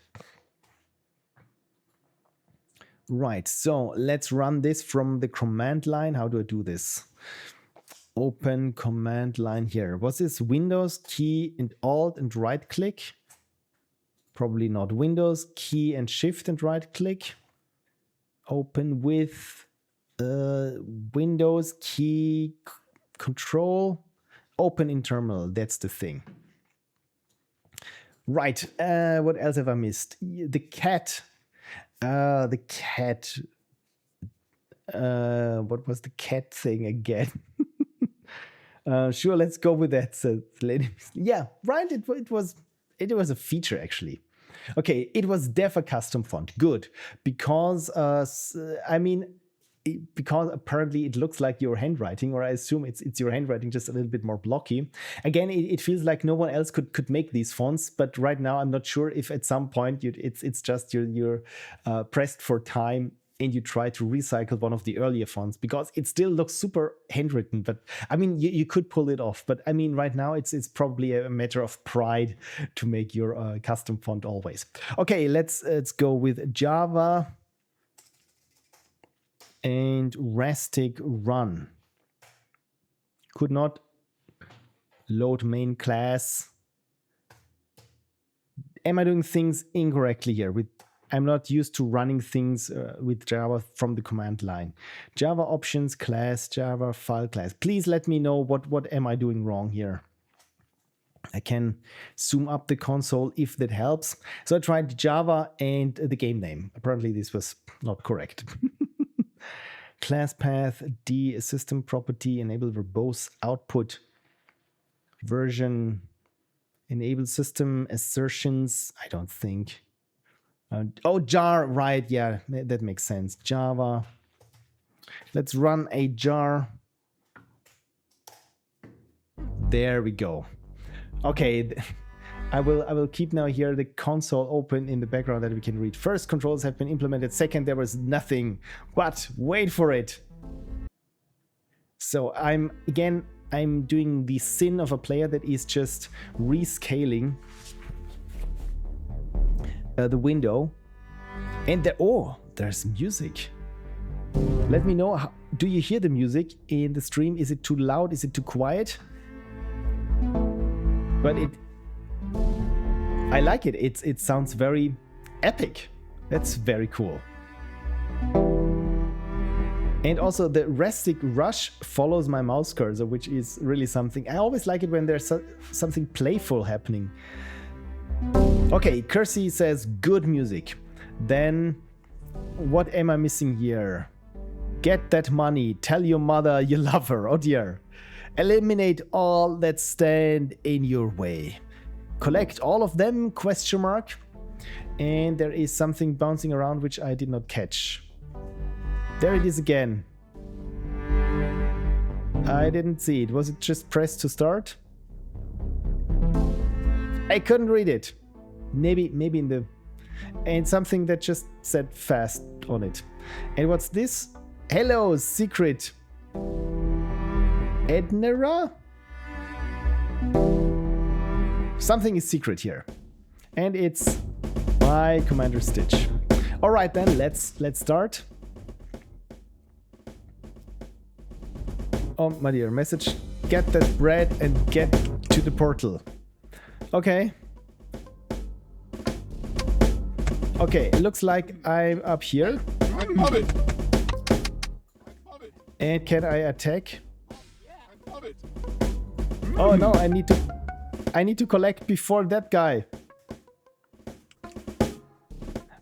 Speaker 1: Right, so let's run this from the command line. How do I do this? Open command line here. Was this Windows key and Alt and right click? Probably not. Windows key and Shift and right click. Open with Windows key Control. Open in terminal. That's the thing. Right. What else have I missed? The cat. The cat. What was the cat thing again? Sure, let's go with that. So, yeah, right. It was a feature actually. Okay, it was def a custom font. Good, because because apparently it looks like your handwriting, or I assume it's your handwriting, just a little bit more blocky. Again, it feels like no one else could make these fonts, but right now I'm not sure if at some point it's just you're pressed for time and you try to recycle one of the earlier fonts, because it still looks super handwritten. But I mean, you could pull it off. But I mean, right now it's probably a matter of pride to make your custom font always. Okay, let's go with Java and Rastic Run. Could not load main class. Am I doing things incorrectly here? I'm not used to running things with Java from the command line. Java options class, Java file class. Please let me know what am I doing wrong here. I can zoom up the console if that helps. So I tried Java and the game name. Apparently this was not correct. Class path, D, system property, enable verbose output, version, enable system assertions. I don't think. Oh, jar, right, yeah, that makes sense. Java. Let's run a jar. There we go. Okay, I will keep now here the console open in the background that we can read. First, controls have been implemented. Second, there was nothing. But wait for it. So I'm doing the sin of a player that is just rescaling the window, and there's music. Let me know, do you hear the music in the stream? Is it too loud? Is it too quiet? But I like it. It sounds very epic. That's very cool. And also the Rastic Rush follows my mouse cursor, which is really something. I always like it when there's something playful happening. Okay, Kersey says good music. Then what am I missing here? Get that money. Tell your mother you love her. Oh dear. Eliminate all that stand in your way. Collect all of them, question mark. And there is something bouncing around which I did not catch. There it is again. I didn't see it. Was it just pressed to start? I couldn't read it. Maybe in the... And something that just said fast on it. And what's this? Hello, secret. Ednera? Something is secret here. And it's by Commander Stitch. Alright then, let's start. Oh my dear, message. Get that bread and get to the portal. Okay. Okay, it looks like I'm up here. And can I attack? Oh no, I need to collect before that guy.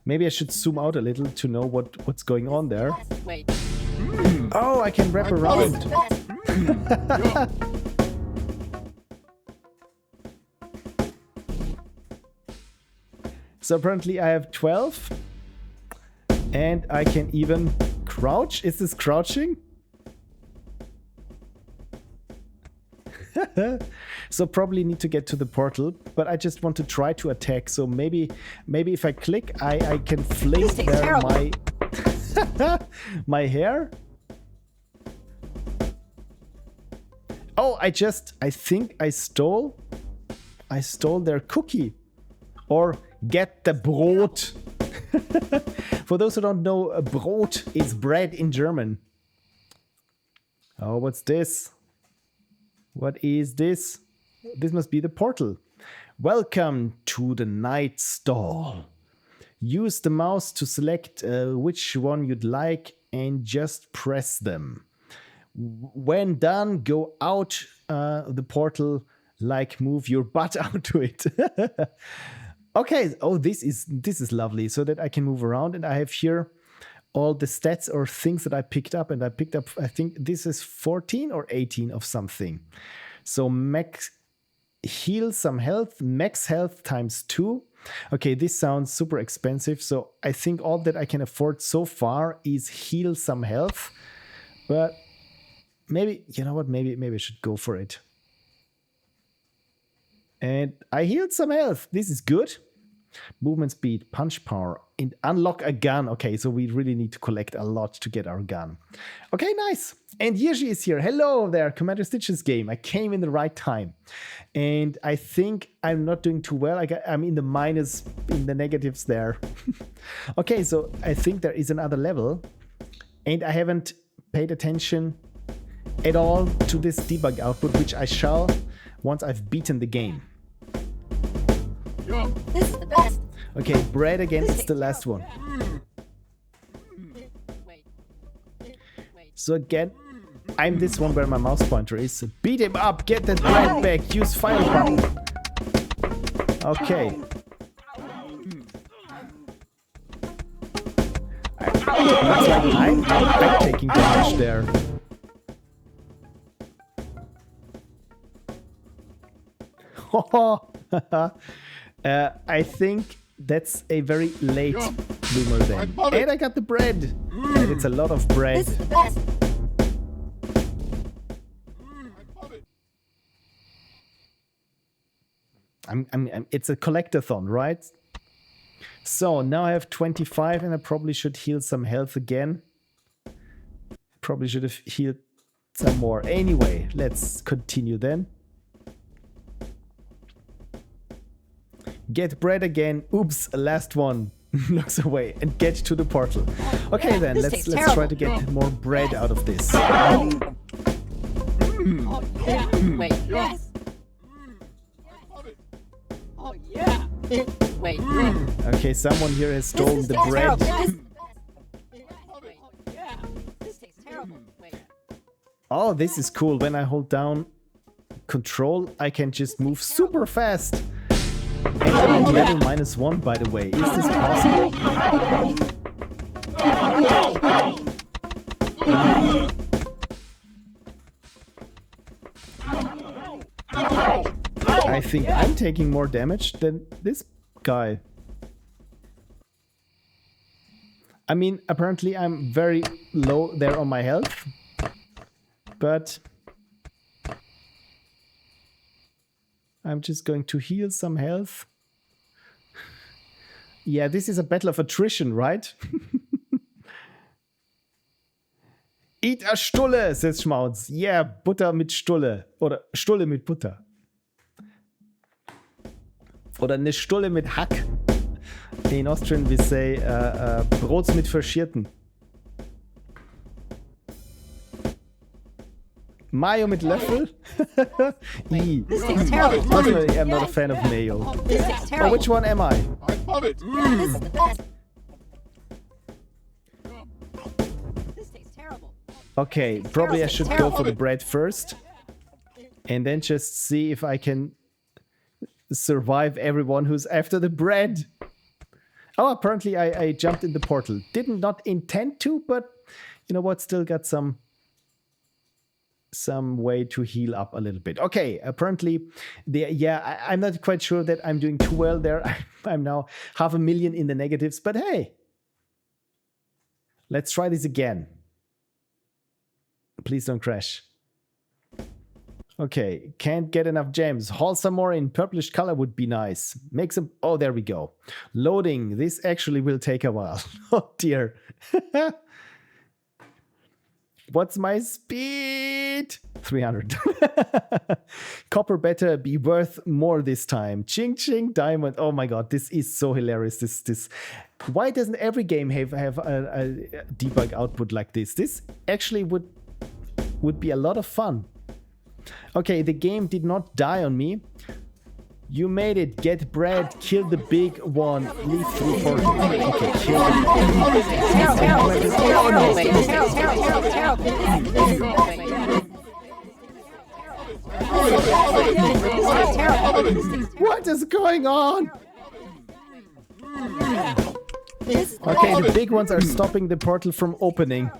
Speaker 1: Maybe I should zoom out a little to know what's going on there.
Speaker 2: Wait.
Speaker 1: Oh, I can wrap around. So apparently I have 12. And I can even crouch. Is this crouching? So probably need to get to the portal, but I just want to try to attack. So maybe if I click, I can fling there my hair. Oh, I think I stole their cookie. Or get the Brot. For those who don't know, Brot is bread in German. Oh, what's this? What is this? This must be the portal. Welcome to the night stall. Use the mouse to select which one you'd like and just press them. When done, go out the portal, like move your butt out to it. Okay. Oh, this is lovely, so that I can move around, and I have here all the stats or things that I picked up, and I picked up, I think this is 14 or 18 of something. So max heal some health, max health ×2. Okay, this sounds super expensive, so I think all that I can afford so far is heal some health. But maybe, you know what, maybe I should go for it. And I healed some health. This is good. Movement speed, punch power, and unlock a gun. Okay, so we really need to collect a lot to get our gun. Okay, nice. And Yirschi is here. Hello there, Commander Stitch's game. I came in the right time. And I think I'm not doing too well. I'm in the minus, in the negatives there. Okay, so I think there is another level. And I haven't paid attention at all to this debug output, which I shall once I've beaten the game.
Speaker 2: This is the best.
Speaker 1: Okay, bread again, it's the last one. So again, I'm this one where my mouse pointer is. Beat him up, get that bread back, use fire button. Okay. Looks like I'm taking damage there. I think that's a very late bloomer then. And I got the bread. And it's a lot of bread.
Speaker 2: This is the best.
Speaker 1: It's a collectathon, right? So now I have 25 and I probably should heal some health again. Probably should have healed some more. Anyway, let's continue then. Get bread again. Oops, last one. Looks away and get to the portal. Okay, then let's try to get more bread out of this.
Speaker 2: Wait. Yes. Oh yeah. Wait.
Speaker 1: Okay, someone here has stolen the bread.
Speaker 2: This tastes terrible. Wait.
Speaker 1: Oh, this is cool. When I hold down control, I can just move super fast. And I'm at level -1, by the way. Is this possible? I think I'm taking more damage than this guy. I mean, apparently I'm very low there on my health. But I'm just going to heal some health. Yeah, this is a battle of attrition, right? Eat a Stulle, says Schmautz. Yeah, Butter mit Stulle. Oder Stulle mit Butter. Oder eine Stulle mit Hack. In Austrian we say Brots mit Faschierten. Mayo mit Löffel?
Speaker 2: This tastes terrible.
Speaker 1: Personally, I'm not a fan of mayo.
Speaker 2: This tastes
Speaker 1: Oh,
Speaker 2: terrible.
Speaker 1: which one am I?
Speaker 3: I love it.
Speaker 2: This is the best. This tastes terrible.
Speaker 1: Okay, probably I should go for the bread first. And then just see if I can survive everyone who's after the bread. Oh, apparently I jumped in the portal. Did not intend to, but you know what? Still got some way to heal up a little bit. Okay, apparently, I'm not quite sure that I'm doing too well there. I'm now 500,000 in the negatives, but hey, let's try this again. Please don't crash. Okay, can't get enough gems. Haul some more in purplish color would be nice. Make some, oh, there we go. Loading, this actually will take a while. Oh dear. What's my speed? 300. Copper better be worth more this time. Ching ching diamond. Oh my god, this is so hilarious. This. Why doesn't every game have a debug output like this? This actually would be a lot of fun. Okay, the game did not die on me. You made it. Get bread. Kill the big one. Leave through portal. Okay, kill the
Speaker 2: tastes terrible.
Speaker 1: What is going on?
Speaker 2: This
Speaker 1: Okay, the big ones are stopping the portal from opening.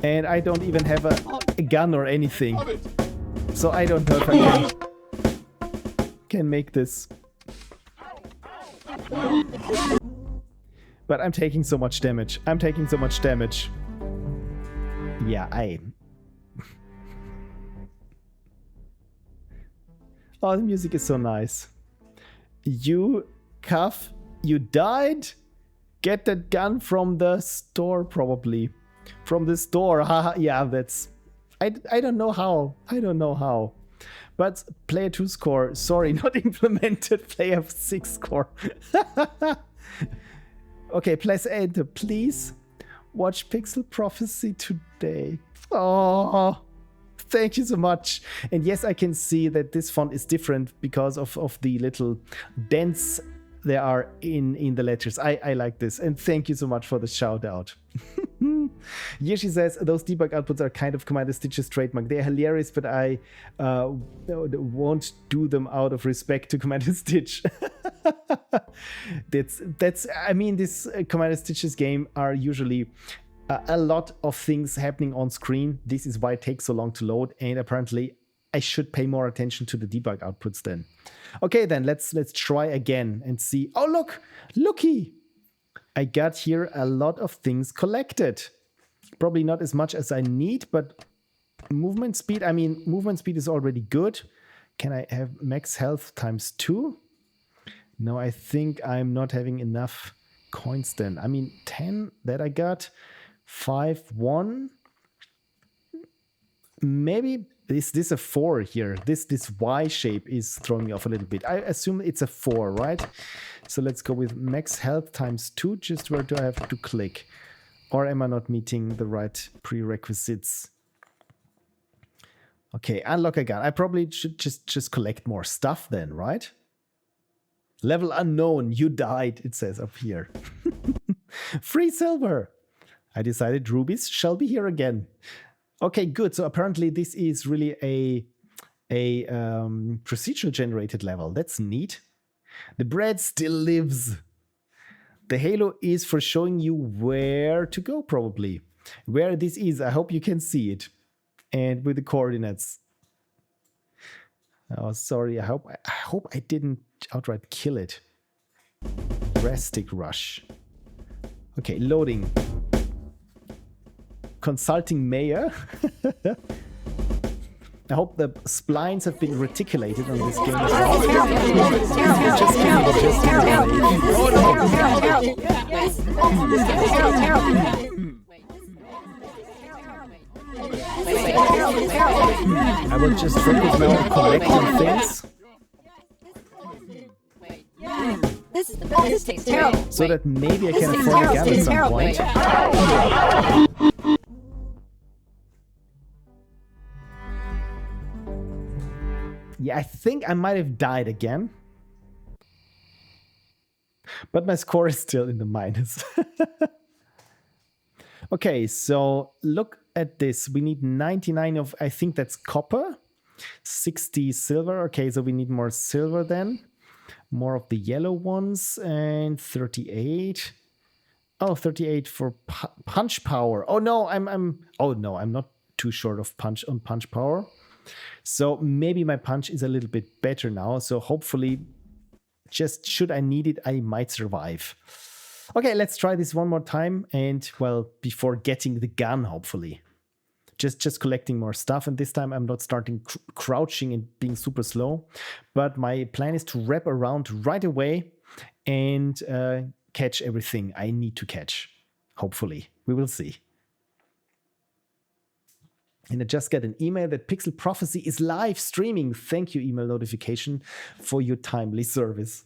Speaker 1: And I don't even have a gun or anything. So I don't know if I can make this. But I'm taking so much damage. I'm taking so much damage. Yeah, Oh, the music is so nice. You, Cuff, you died? Get that gun from the store, probably. From the store. Haha, yeah, that's... I don't know how. I don't know how. But player 2 score. Sorry, not implemented. Player 6 score. Okay, press enter, please. Watch Pixel Prophecy today. Oh, thank you so much. And yes, I can see that this font is different because of the little dents there are in the letters. I like this. And thank you so much for the shout out. Yoshi says, those debug outputs are kind of Commander Stitch's trademark. They're hilarious, but I won't do them out of respect to Commander Stitch. That's I mean, this Commander Stitch's game are usually a lot of things happening on screen. This is why it takes so long to load, and apparently I should pay more attention to the debug outputs then. Okay, then let's try again and see. Oh, looky! I got here a lot of things collected. Probably not as much as I need, but movement speed, I mean, movement speed is already good. Can I have max health times 2? No, I think I'm not having enough coins then. I mean, 10 that I got, 5, 1. Maybe this a 4 here. This Y shape is throwing me off a little bit. I assume it's a 4, right? So let's go with max health times 2. Just where do I have to click? Or am I not meeting the right prerequisites? Okay, unlock a gun. I probably should just collect more stuff then, right? Level unknown, you died, it says up here. Free silver. I decided rubies shall be here again. Okay, good. So apparently this is really a procedural generated level. That's neat. The bread still lives. The halo is for showing you where to go, probably. Where this is, I hope you can see it. And with the coordinates. Oh, sorry, I hope I didn't outright kill it. Rastic Rush. Okay, loading. Consulting mayor. I hope the splines have been reticulated on this game as well. I will just focus now on collecting things.
Speaker 2: This tastes terrible.
Speaker 1: So that maybe I can afford a gun at some point. Yeah, I think I might have died again. But my score is still in the minus. Okay, so look at this. We need 99 of, I think that's copper. 60 silver. Okay, so we need more silver then. More of the yellow ones. And 38. Oh, 38 for punch power. Oh no, I'm not too short of punch power. So maybe my punch is a little bit better now. So hopefully, just should I need it, I might survive. Okay, let's try this one more time. And well, before getting the gun, hopefully. Just collecting more stuff. And this time I'm not starting crouching and being super slow. But my plan is to wrap around right away and catch everything I need to catch. Hopefully, we will see. And I just got an email that Pixel Prophecy is live streaming. Thank you, email notification, for your timely service.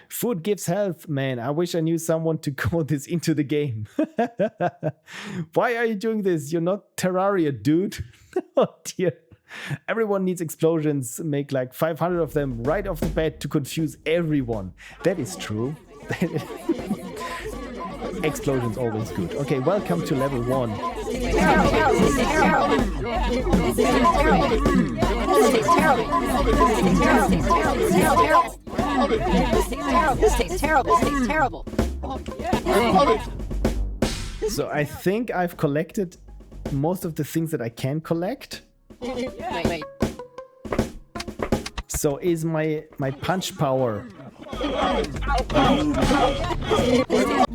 Speaker 1: Food gives health, man. I wish I knew someone to code this into the game. Why are you doing this? You're not Terraria, dude. Oh dear. Everyone needs explosions. Make like 500 of them right off the bat to confuse everyone. That is true. Explosions always good. Okay, welcome to level 1.
Speaker 2: This tastes terrible. This tastes terrible.
Speaker 1: So I think I've collected most of the things that I can collect.
Speaker 2: Wait.
Speaker 1: So is my punch power.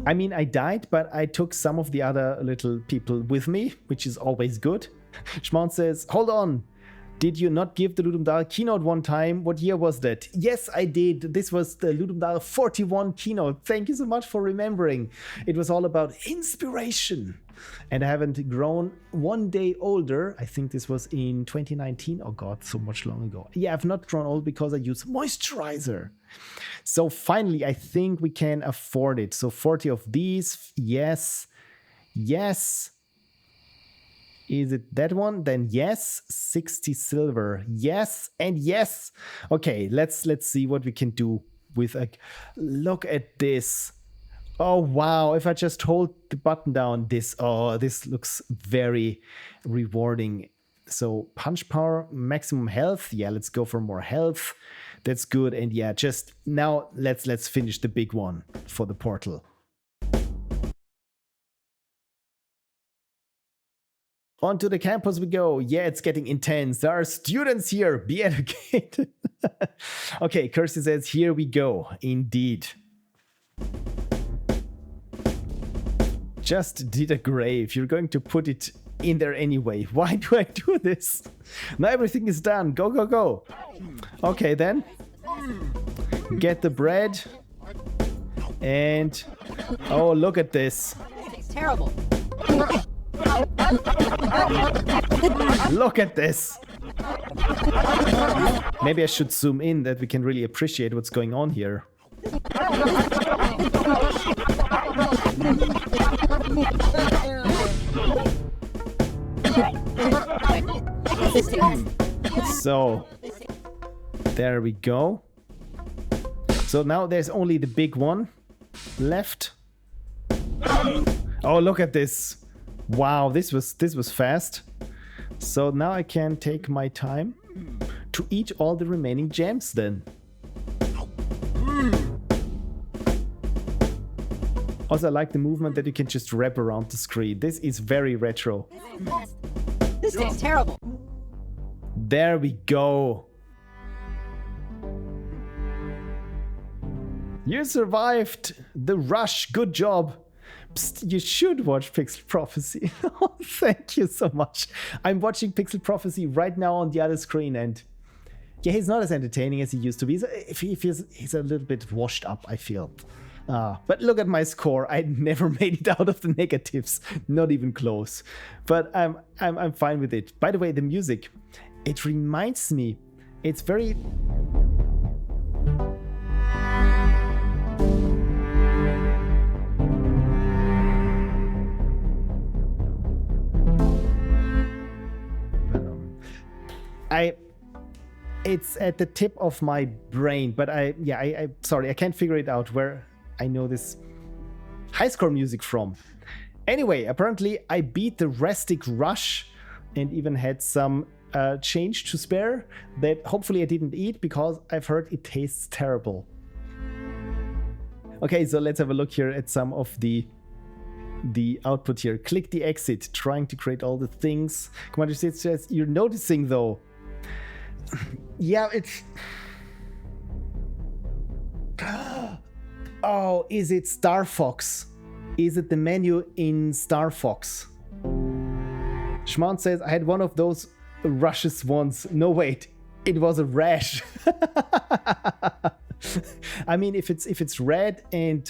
Speaker 1: I mean, I died, but I took some of the other little people with me, which is always good. Schmont says, hold on. Did you not give the Ludum Dare keynote one time? What year was that? Yes, I did. This was the Ludum Dare 41 keynote. Thank you so much for remembering. It was all about inspiration. And I haven't grown one day older. I think this was in 2019. Oh God, so much long ago. Yeah, I've not grown old because I use moisturizer. So finally, I think we can afford it. So 40 of these. Yes. Yes. Is it that one? Then yes. 60 silver. Yes and yes. Okay, let's see what we can do with a look at this. Oh wow, if I just hold the button down, this looks very rewarding. So punch power, maximum health. Yeah, let's go for more health. That's good. And yeah, just now let's finish the big one for the portal. Onto the campus we go. Yeah, it's getting intense. There are students here. Be educated. Okay, Kirsty says, here we go. Indeed. Just did a grave. You're going to put it in there anyway. Why do I do this? Now everything is done. Go, go, go. Okay, then. Get the bread. And... oh, look at this.
Speaker 2: It's terrible.
Speaker 1: Look at this. Maybe I should zoom in that we can really appreciate what's going on here. So, there we go. So now there's only the big one left. Oh, look at this. Wow, this was fast. So now I can take my time to eat all the remaining gems then. Also, I like the movement that you can just wrap around the screen. This is very retro.
Speaker 2: This tastes terrible.
Speaker 1: There we go. You survived the rush. Good job. Psst, you should watch Pixel Prophecy. Oh, thank you so much. I'm watching Pixel Prophecy right now on the other screen, and yeah, he's not as entertaining as he used to be. He's a little bit washed up, I feel. But look at my score. I never made it out of the negatives, not even close. But I'm fine with it. By the way, the music, it reminds me. It's very. It's at the tip of my brain, but sorry, I can't figure it out where I know this high score music from. Anyway, apparently I beat the Rastic Rush and even had some change to spare that hopefully I didn't eat because I've heard it tastes terrible. Okay, so let's have a look here at some of the output here. Click the exit, trying to create all the things. Commander says, you're noticing though. Yeah, it's... Oh, is it Star Fox? Is it the menu in Star Fox? Schmont says, I had one of those rushes once. No, wait, it was a rash. I mean, if it's red and...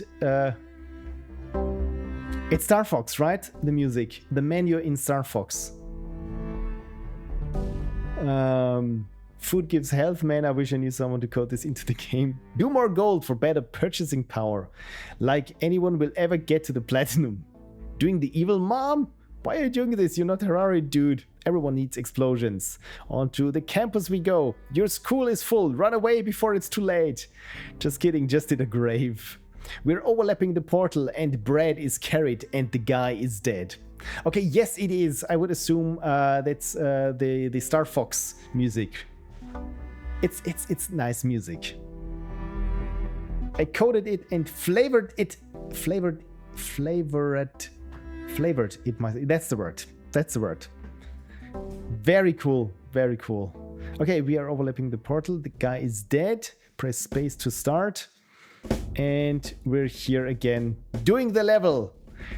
Speaker 1: it's Star Fox, right? The music. The menu in Star Fox. Food gives health, man. I wish I knew someone to code this into the game. Do more gold for better purchasing power. Like anyone will ever get to the platinum. Doing the evil mom? Why are you doing this? You're not Harari, dude. Everyone needs explosions. Onto the campus we go. Your school is full. Run away before it's too late. Just kidding, just in a grave. We're overlapping the portal and bread is carried and the guy is dead. Okay, yes, it is. I would assume that's the Star Fox music. It's nice music. I coded it and flavored it. Flavored it. That's the word. That's the word. Very cool. Very cool. Okay, we are overlapping the portal. The guy is dead. Press space to start. And we're here again doing the level.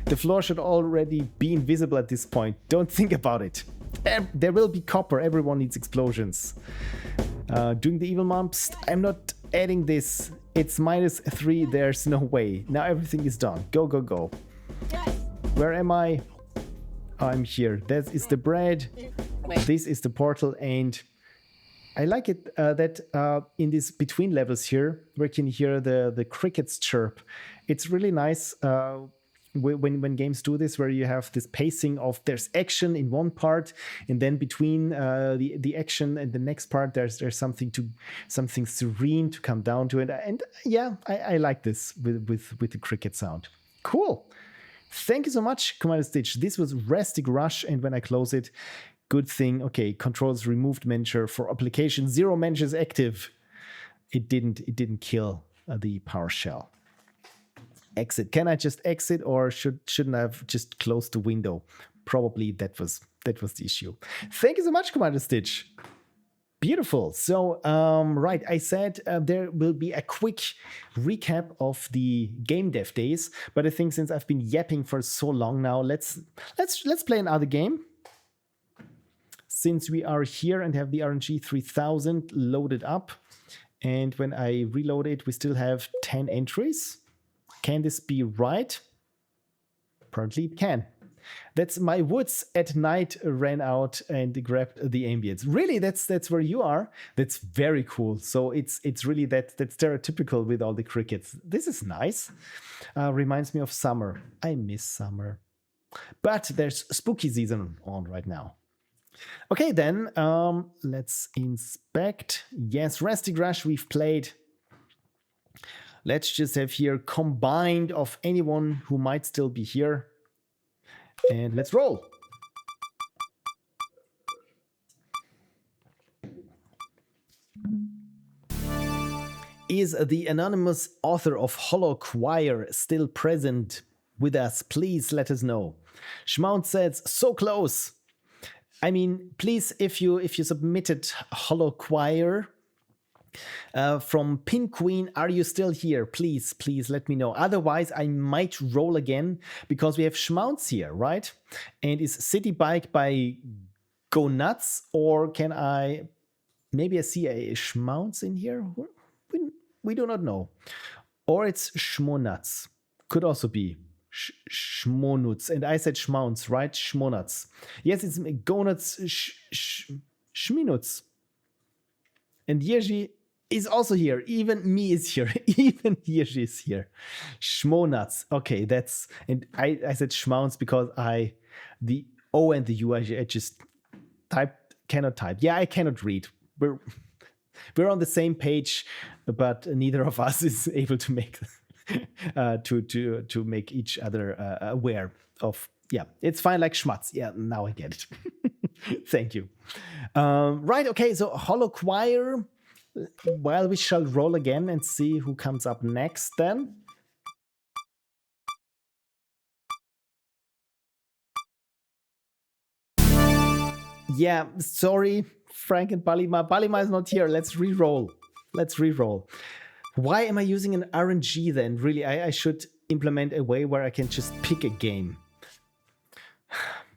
Speaker 1: The floor should already be invisible at this point. Don't think about it. There will be copper. Everyone needs explosions. Doing the evil mumps. I'm not adding this. It's -3. There's no way. Now everything is done. Go, go, go. Where am I? I'm here. That is the bread. This is the portal. And I like it that in these between levels here, we can hear the crickets chirp. It's really nice when games do this, where you have this pacing of there's action in one part, and then between the action and the next part, there's something serene to come down to it. And yeah, I like this with the cricket sound. Cool. Thank you so much, Commander Stitch. This was Rastic Rush, and when I close it, good thing. Okay, controls removed manager for application. 0 manager is active. It didn't kill the PowerShell. Exit. Can I just exit, or shouldn't I have just closed the window? Probably that was the issue. Thank you so much, Commander Stitch. Beautiful. So right, I said there will be a quick recap of the GameDev days, but I think since I've been yapping for so long now, let's play another game. Since we are here and have the RNG 3000 loaded up, and when I reload it, we still have 10 entries. Can this be right? Apparently it can. That's my woods at night ran out and grabbed the ambience. Really, that's where you are. That's very cool. So it's really that's stereotypical with all the crickets. This is nice. Reminds me of summer. I miss summer. But there's spooky season on right now. Okay, then let's inspect. Yes, Rastic Rush we've played. Let's just have here combined of anyone who might still be here. And let's roll. Is the anonymous author of Hollow Choir still present with us? Please let us know. Schmount says, so close. I mean, please, if you submitted Hollow Choir from Pin Queen, are you still here? Please let me know. Otherwise, I might roll again because we have Schmounts here, right? And is City Bike by gonutz, or can I maybe I see a Schmounts in here? We do not know. Or it's Schmonutz. Could also be Schmonutz. And I said Schmounts, right? Schmonutz. Yes, it's gonutz, Schminutz. And Yeji is also here. Even me is here. Even Yeji is here. Schmonutz. Okay, that's... And I said Schmounts because the O and the U, I just cannot type. Yeah, I cannot read. We're on the same page, but neither of us is able to make to make each other aware of. Yeah, it's fine like schmutz. Yeah, now I get it. Thank you. Right, okay, so Hollow Choir. Well, we shall roll again and see who comes up next then. Yeah, sorry, Frank and Balima. Balima is not here. Let's re-roll. Why am I using an RNG then? Really, I should implement a way where I can just pick a game.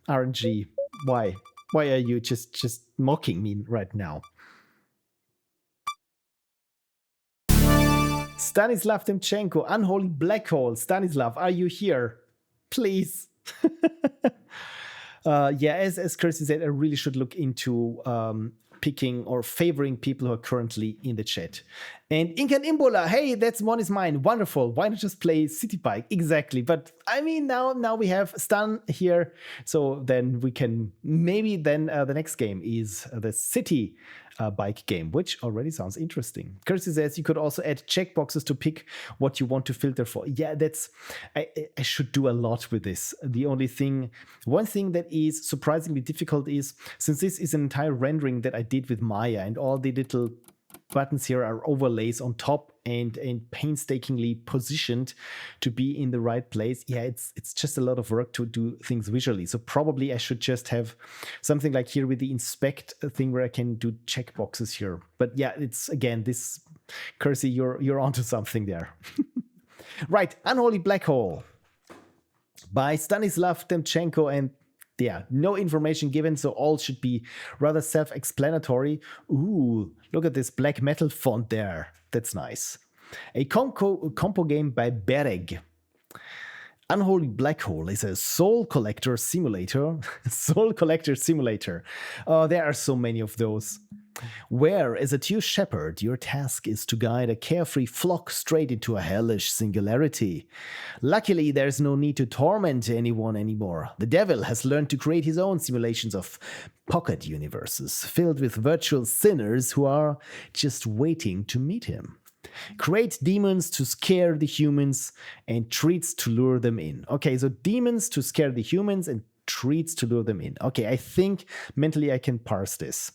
Speaker 1: RNG. Why? Why are you just mocking me right now? Stanislav Demchenko, Unholy Black Hole. Stanislav, are you here? Please. Yeah, as Kirsty said, I really should look into picking or favoring people who are currently in the chat. And Incan Imbola, hey, that's one is mine. Wonderful. Why not just play City Bike? Exactly. But I mean, now we have Stan here. So then we can maybe then the next game is the City Bike game, which already sounds interesting. Kirsty says you could also add checkboxes to pick what you want to filter for. Yeah, I should do a lot with this. One thing that is surprisingly difficult is, since this is an entire rendering that I did with Maya and all the little buttons here are overlays on top and painstakingly positioned to be in the right place. Yeah, it's just a lot of work to do things visually. So probably I should just have something like here with the inspect thing where I can do checkboxes here. But yeah, it's again this Kersey, you're onto something there. Right, Unholy Black Hole by Stanislav Demchenko, and yeah, no information given, so all should be rather self-explanatory. Ooh, look at this black metal font there. That's nice. A compo game by Bereg. Unholy Black Hole is a soul collector simulator. Soul collector simulator. Oh, there are so many of those. Where, as a true shepherd, your task is to guide a carefree flock straight into a hellish singularity. Luckily, there's no need to torment anyone anymore. The devil has learned to create his own simulations of pocket universes filled with virtual sinners who are just waiting to meet him. Create demons to scare the humans and treats to lure them in. Okay, so demons to scare the humans and treats to lure them in. Okay, I think mentally I can parse this.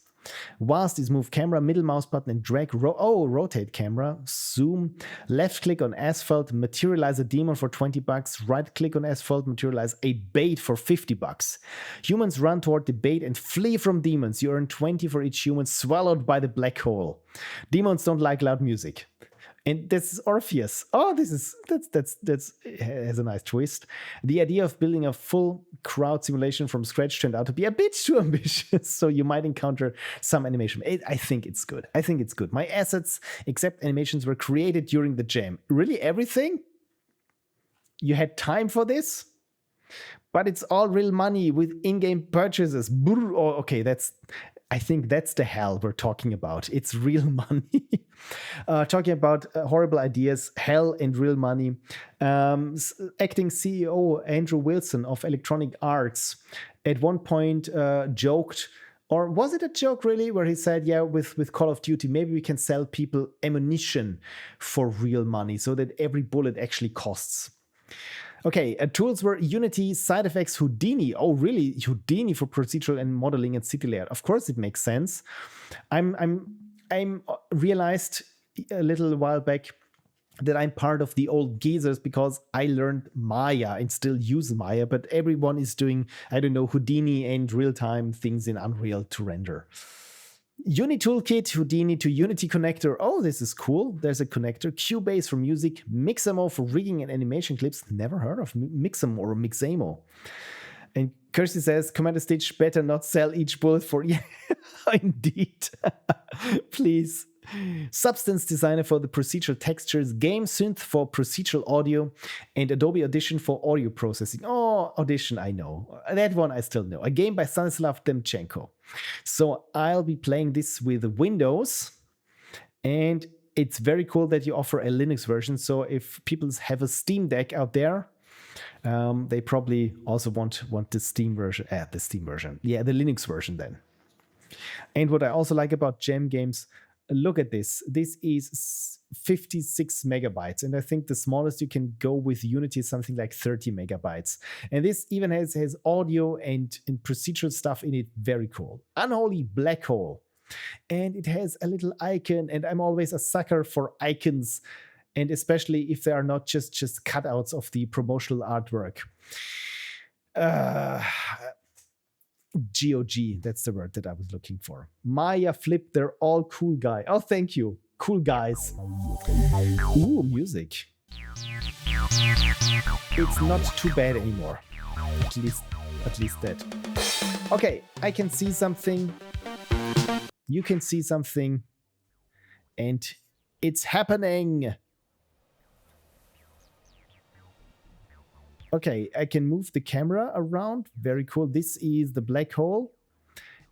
Speaker 1: Whilst is move camera, middle mouse button and drag, rotate camera, zoom, left click on asphalt, materialize a demon for $20, right click on asphalt, materialize a bait for $50. Humans run toward the bait and flee from demons. You earn 20 for each human swallowed by the black hole. Demons don't like loud music. And this is Orpheus. Oh, that's has a nice twist. The idea of building a full crowd simulation from scratch turned out to be a bit too ambitious, so you might encounter some animation. I think it's good. My assets, except animations, were created during the jam. Really, everything? You had time for this? But it's all real money with in-game purchases. Oh, okay, I think that's the hell we're talking about. It's real money. Talking about horrible ideas, hell and real money. Acting CEO Andrew Wilson of Electronic Arts at one point joked, or was it a joke really, where he said, yeah, with Call of Duty, maybe we can sell people ammunition for real money so that every bullet actually costs. Okay, tools were Unity, Side Effects, Houdini. Oh, really? Houdini for procedural and modeling and city layout. Of course, it makes sense. I'm realized a little while back that I'm part of the old geezers because I learned Maya and still use Maya, but everyone is doing, I don't know, Houdini and real-time things in Unreal to render. Uni Toolkit, Houdini to Unity connector. Oh, this is cool. There's a connector. Cubase for music. Mixamo for rigging and animation clips. Never heard of Mixamo or Mixamo. And Kirsty says, Commander Stitch better not sell each bullet for... Yeah, indeed. Please. Substance Designer for the procedural textures, Game Synth for procedural audio, and Adobe Audition for audio processing. Oh, Audition, I know. That one I still know. A game by Stanislav Demchenko. So I'll be playing this with Windows, and it's very cool that you offer a Linux version. So if people have a Steam Deck out there, they probably also want the Steam version. Yeah, the Linux version then. And what I also like about Jam games, look at this. This is 56 megabytes. And I think the smallest you can go with Unity is something like 30 megabytes. And this even has audio and procedural stuff in it. Very cool. Unholy Black Hole. And it has a little icon. And I'm always a sucker for icons. And especially if they are not just cutouts of the promotional artwork. GOG, that's the word that I was looking for. Maya Flip, they're all cool guy. Oh, thank you. Cool guys. Ooh, music. It's not too bad anymore. At least that. Okay, I can see something. You can see something. And it's happening. Okay, I can move the camera around. Very cool. This is the black hole.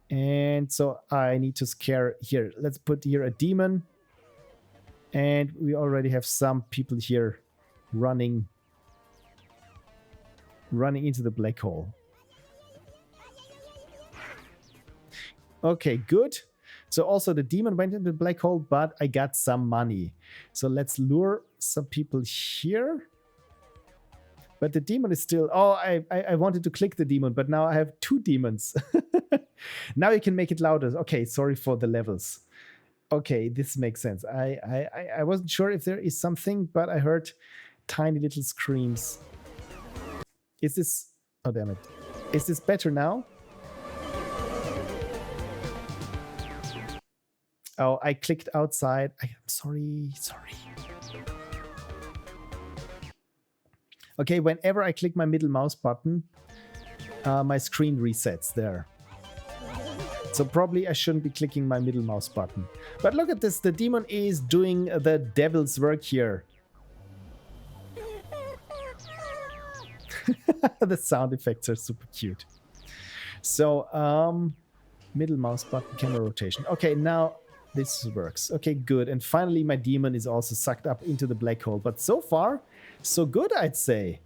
Speaker 1: And so I need to scare here. Let's put here a demon. And we already have some people here running into the black hole. Okay, good. So also the demon went into the black hole, but I got some money. So let's lure some people here. But the demon is still... Oh, I wanted to click the demon, but now I have 2 demons. Now you can make it louder. Okay, sorry for the levels. Okay, this makes sense. I wasn't sure if there is something, but I heard tiny little screams. Is this... Oh, damn it. Is this better now? Oh, I clicked outside. I'm sorry. Okay, whenever I click my middle mouse button, my screen resets there. So probably I shouldn't be clicking my middle mouse button. But look at this. The demon is doing the devil's work here. The sound effects are super cute. So, middle mouse button, camera rotation. Okay, now... this works. Okay, good. And finally, my demon is also sucked up into the black hole. But so far, so good, I'd say.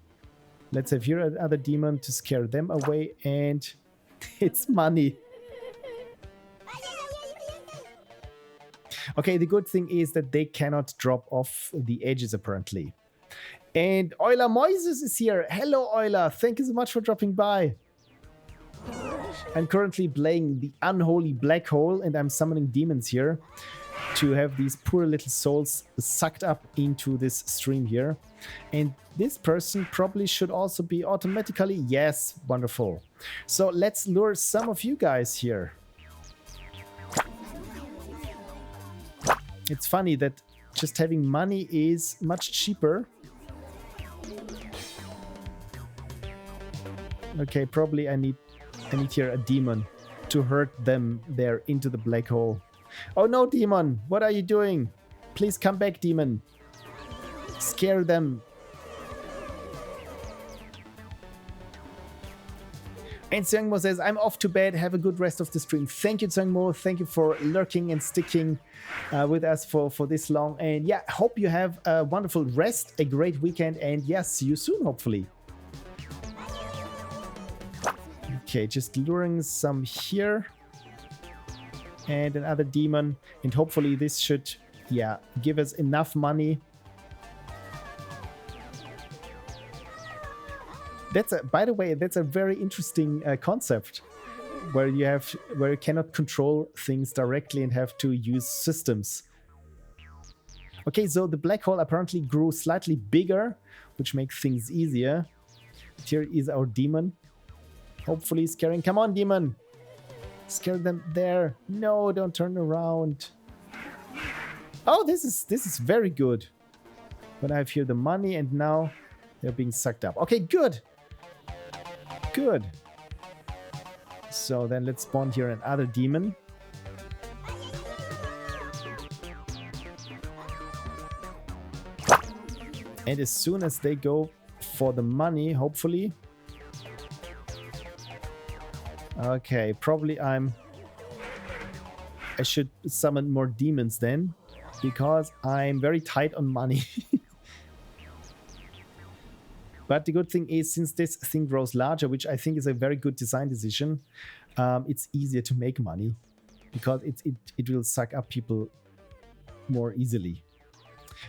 Speaker 1: Let's have here another demon to scare them away. And it's money. Okay, the good thing is that they cannot drop off the edges, apparently. And Euler Moises is here. Hello, Euler. Thank you so much for dropping by. I'm currently playing the unholy black hole, and I'm summoning demons here to have these poor little souls sucked up into this stream here. And this person probably should also be automatically... Yes, wonderful. So let's lure some of you guys here. It's funny that just having money is much cheaper. Okay, probably I need here a demon to hurt them there into the black hole. Oh no, demon! What are you doing? Please come back, demon. Scare them. And Seungmo says, I'm off to bed. Have a good rest of the stream. Thank you, Seungmo. Thank you for lurking and sticking with us for this long. And yeah, hope you have a wonderful rest, a great weekend, and yeah, see you soon, hopefully. Okay, just luring some here. And another demon. And hopefully this should, yeah, give us enough money. By the way, that's a very interesting concept where you cannot control things directly and have to use systems. Okay, so the black hole apparently grew slightly bigger, which makes things easier. Here is our demon. Hopefully scaring. Come on, demon. Scare them there. No, don't turn around. Oh, this is very good. But I have here the money and now they're being sucked up. Okay, good. Good. So then let's spawn here another demon. And as soon as they go for the money, hopefully... Okay, probably I should summon more demons then, because I'm very tight on money. But the good thing is, since this thing grows larger, which I think is a very good design decision, it's easier to make money, because it will suck up people more easily.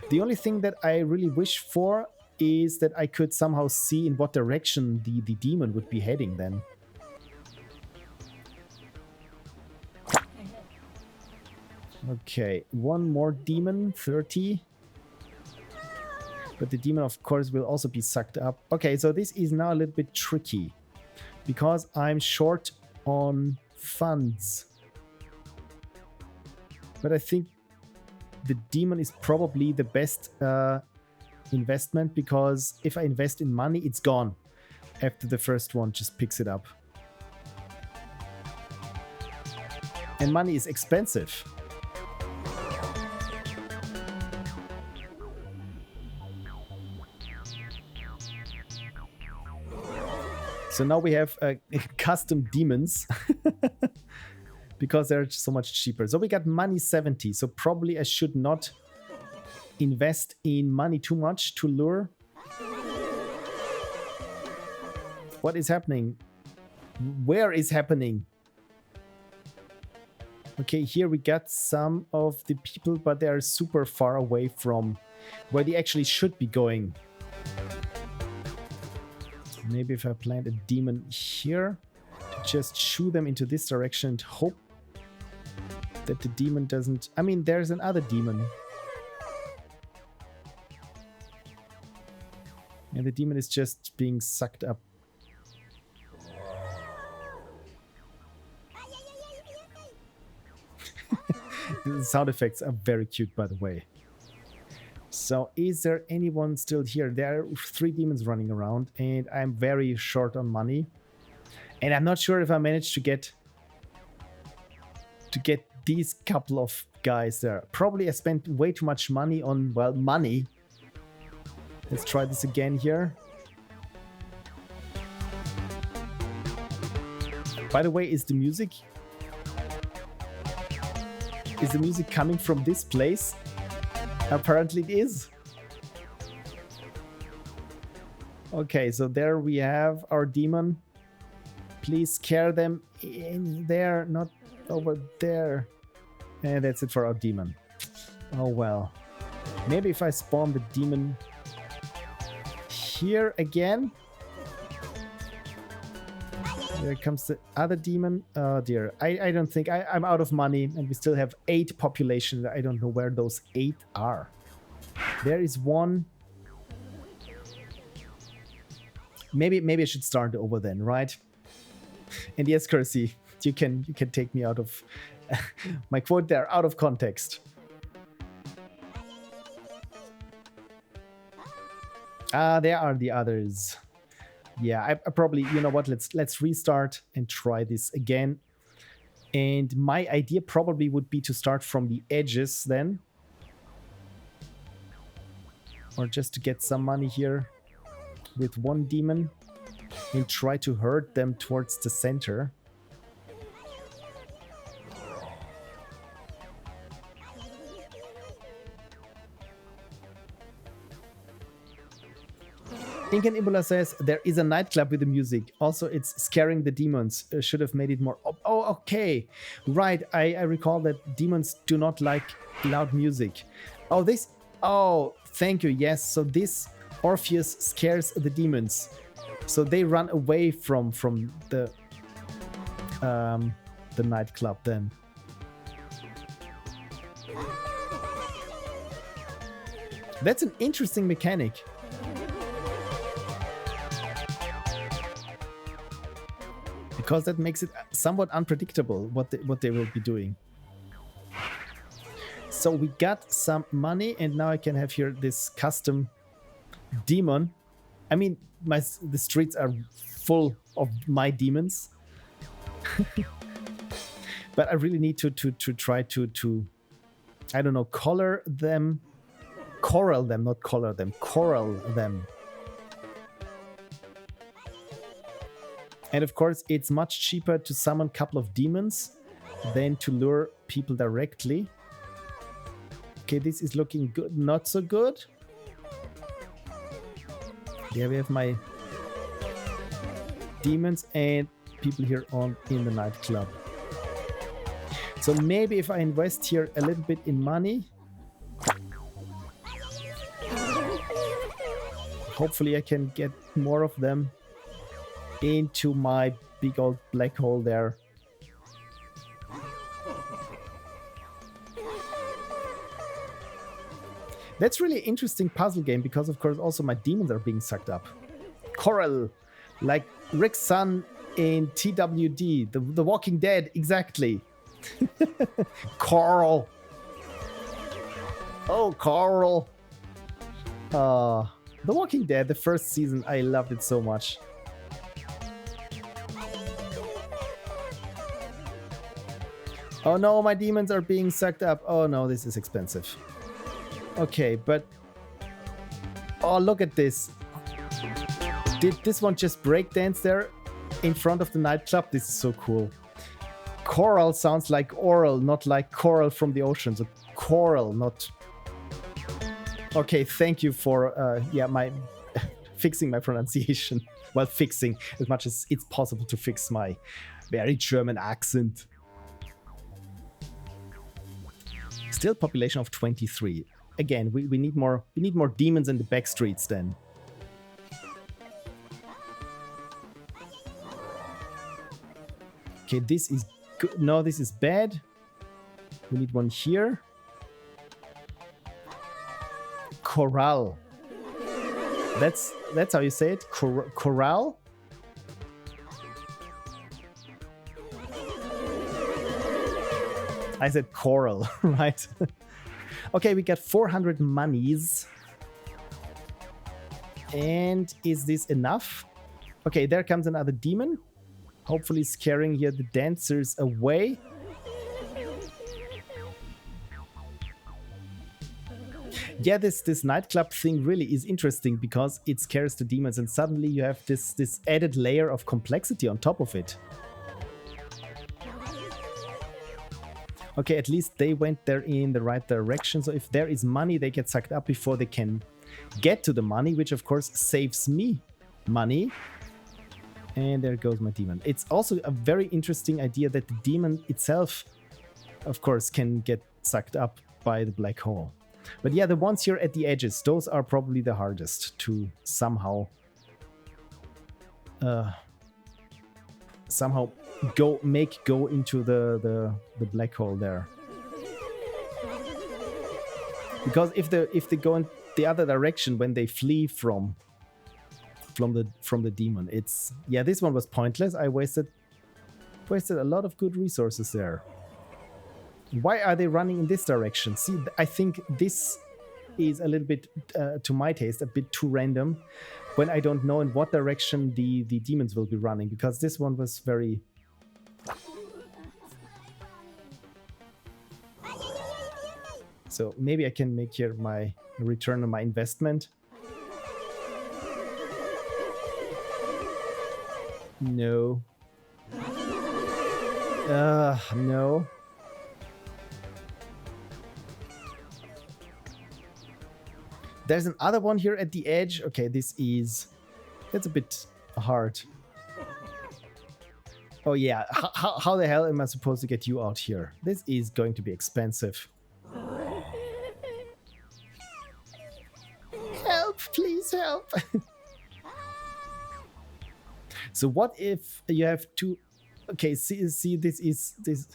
Speaker 1: The only thing that I really wish for is that I could somehow see in what direction the demon would be heading then. Okay, one more demon, 30. But the demon, of course, will also be sucked up. Okay, so this is now a little bit tricky, because I'm short on funds. But I think the demon is probably the best investment, because if I invest in money, it's gone after the first one just picks it up. And money is expensive. So now we have custom demons because they're so much cheaper. So we got money 70. So probably I should not invest in money too much to lure. What is happening? Where is happening? Okay, here we got some of the people, but they are super far away from where they actually should be going. Maybe if I plant a demon here, just shoo them into this direction and hope that the demon doesn't... I mean, there's another demon. And the demon is just being sucked up. The sound effects are very cute, by the way. So, is there anyone still here? There are 3 demons running around, and I'm very short on money. And I'm not sure if I managed to get these couple of guys there. Probably I spent way too much money on, well, money. Let's try this again here. By the way, is the music coming from this place? Apparently it is. Okay, so there we have our demon. Please scare them in there, not over there. And that's it for our demon. Oh well. Maybe if I spawn the demon here again. There comes the other demon. Oh dear. I don't think... I'm out of money and we still have 8 population. I don't know where those 8 are. There is one. Maybe I should start over then, right? And yes, Kersey, you can take me out of my quote there, out of context. There are the others. Yeah, I probably, you know what, let's restart and try this again. And my idea probably would be to start from the edges then. Or just to get some money here with one demon and try to herd them towards the center. Incan Imbula says, there is a nightclub with the music. Also, it's scaring the demons. Should have made it more... Oh, okay. Right, I recall that demons do not like loud music. Oh, this... Oh, thank you. Yes, so this Orpheus scares the demons. So they run away from the nightclub then. That's an interesting mechanic. Because that makes it somewhat unpredictable what they will be doing. So we got some money and now I can have here this custom demon. I mean, the streets are full of my demons. But I really need to try to I don't know, coral them, not color them, coral them. And of course, it's much cheaper to summon a couple of demons than to lure people directly. Okay, this is looking good, not so good. There we have my demons and people here in the nightclub. So maybe if I invest here a little bit in money, hopefully I can get more of them into my big old black hole there. That's really interesting puzzle game because of course also my demons are being sucked up. Coral, like Rick's son in TWD, the Walking Dead, exactly. Coral. Oh, Coral. The Walking Dead, the first season, I loved it so much. Oh no, my demons are being sucked up. Oh no, this is expensive. Okay, but... Oh, look at this. Did this one just breakdance there in front of the nightclub? This is so cool. Coral sounds like oral, not like coral from the ocean. So coral, not... Okay, thank you for yeah, my fixing my pronunciation. Well, fixing as much as it's possible to fix my very German accent. Still population of 23. Again, we need more demons in the back streets then. Okay, this is good. No, this is bad. We need one here. Corral. That's how you say it. Corral. I said coral, right? Okay, we got 400 monies. And is this enough? Okay, there comes another demon. Hopefully scaring here the dancers away. Yeah, this nightclub thing really is interesting because it scares the demons and suddenly you have this added layer of complexity on top of it. Okay, at least they went there in the right direction. So if there is money, they get sucked up before they can get to the money, which of course saves me money. And there goes my demon. It's also a very interesting idea that the demon itself, of course, can get sucked up by the black hole. But yeah, the ones here at the edges, those are probably the hardest to somehow go into the black hole there. Because if they go in the other direction when they flee from the demon, it's, yeah, this one was pointless. I wasted a lot of good resources there. Why are they running in this direction? See, I think this is a little bit, to my taste, a bit too random when I don't know in what direction the demons will be running, because this one was very... So maybe I can make here my return on my investment. No. No. There's another one here at the edge. Okay, that's a bit hard. Oh yeah, how the hell am I supposed to get you out here? This is going to be expensive. Help, please help. So what if you have two... Okay, see, this...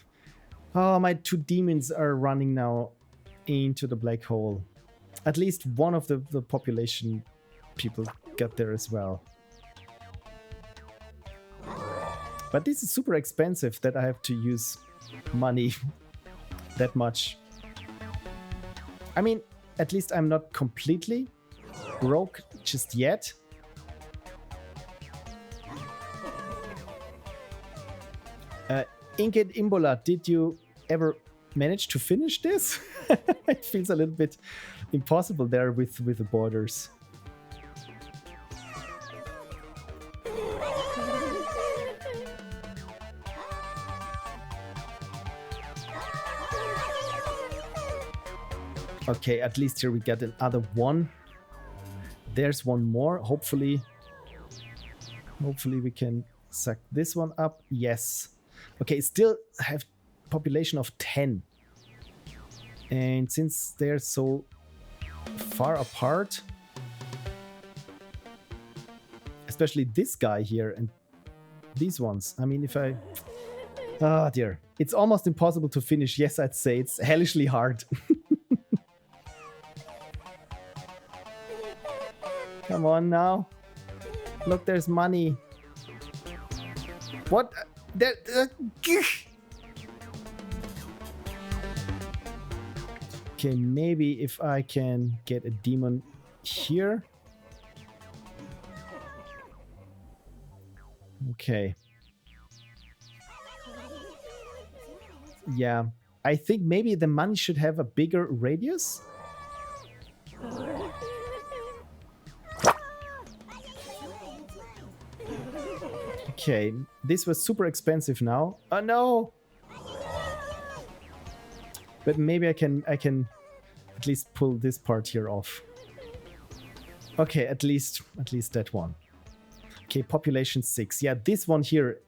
Speaker 1: Oh, my two demons are running now into the black hole. At least one of the population people got there as well. But this is super expensive that I have to use money that much. I mean, at least I'm not completely broke just yet. Inked Imbola, did you ever manage to finish this? It feels a little bit impossible there with the borders. Okay, at least here we got another one. There's one more. Hopefully we can suck this one up. Yes. Okay, still have population of 10. And since they're so far apart, especially this guy here and these ones, I mean, if I... Oh dear. It's almost impossible to finish. Yes, I'd say it's hellishly hard. Come on now. Look, there's money. What? There... Okay, maybe if I can get a demon here. Okay. Yeah, I think maybe the money should have a bigger radius. Okay, this was super expensive now. Oh no! But maybe I can at least pull this part here off. Okay, at least that one. Okay, population 6. Yeah, this one here,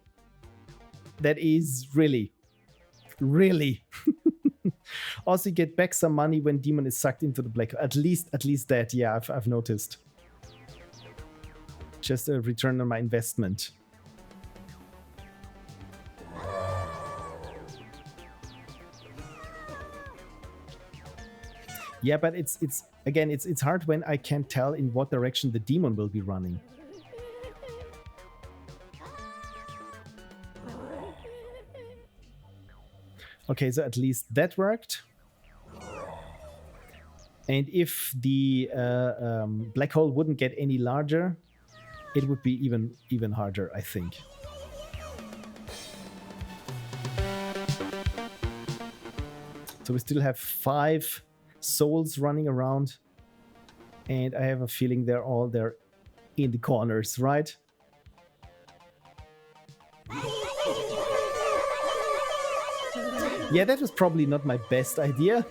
Speaker 1: that is really. Also, you get back some money when demon is sucked into the black hole. At least that. Yeah, I've noticed. Just a return on my investment. Yeah, but it's again, it's hard when I can't tell in what direction the demon will be running. Okay, so at least that worked. And if the black hole wouldn't get any larger, it would be even harder, I think. So we still have 5 souls running around, and I have a feeling they're all there in the corners, right? Yeah, that was probably not my best idea.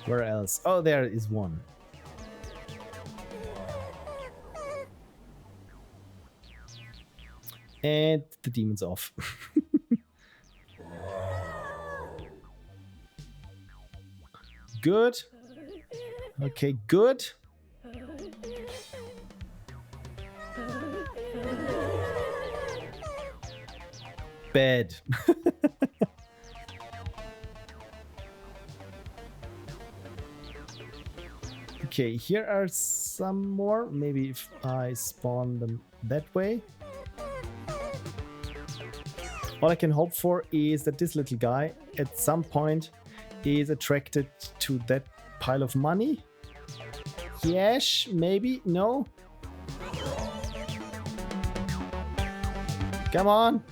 Speaker 1: Where else? Oh, there is one. And the demon's off. Good. Okay, good. Bad. Okay, here are some more. Maybe if I spawn them that way. All I can hope for is that this little guy at some point is attracted to that pile of money. Yes, maybe, no. Come on.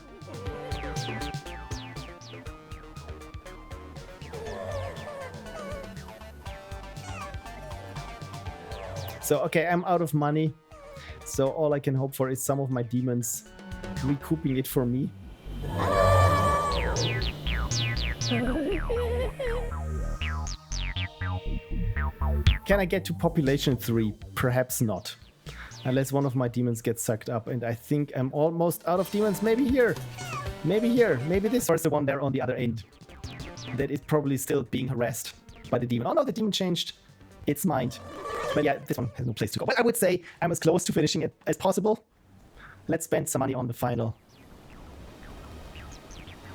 Speaker 1: So, okay, I'm out of money. So all I can hope for is some of my demons recouping it for me. Can I get to population 3? Perhaps not. Unless one of my demons gets sucked up, and I think I'm almost out of demons. Maybe here. Maybe here. Maybe this was the one there on the other end. That is probably still being harassed by the demon. Oh no, the demon changed its mind. But yeah, this one has no place to go. But I would say I'm as close to finishing it as possible. Let's spend some money on the final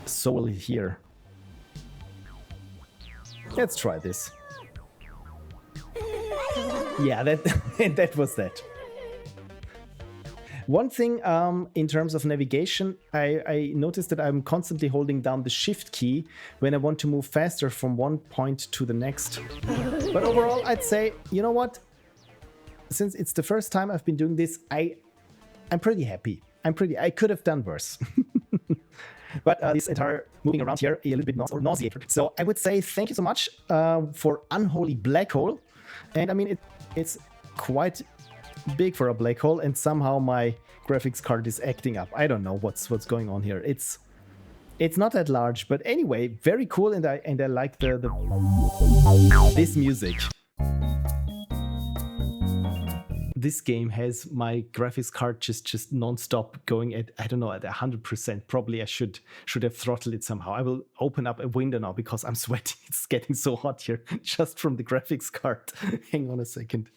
Speaker 1: soul here. Let's try this. Yeah, that was that. One thing in terms of navigation, I noticed that I'm constantly holding down the shift key when I want to move faster from one point to the next. But overall, I'd say, you know what? Since it's the first time I've been doing this, I'm pretty happy. I could have done worse. But this entire moving around here a little bit nauseating. So I would say thank you so much for Unholy Black Hole. And I mean, it's quite big for a black hole, and somehow my graphics card is acting up. I don't know what's going on here. It's not that large, but anyway, very cool, and I like this music. This game has my graphics card just non-stop going at, I don't know, at 100%. Probably I should have throttled it somehow. I will open up a window now because I'm sweating. It's getting so hot here just from the graphics card. Hang on a second.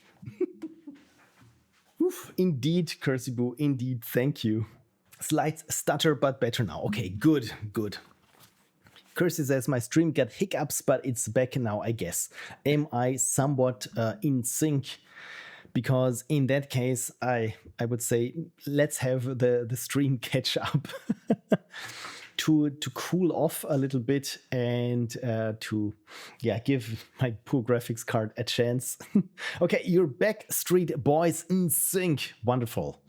Speaker 1: Oof, indeed, Cursiboo, indeed, thank you. Slight stutter, but better now. Okay, good. Cursey says, my stream got hiccups, but it's back now, I guess. Am I somewhat in sync? Because in that case, I would say, let's have the stream catch up to cool off a little bit and to give my poor graphics card a chance. Okay, you're back, Street Boys in sync. Wonderful.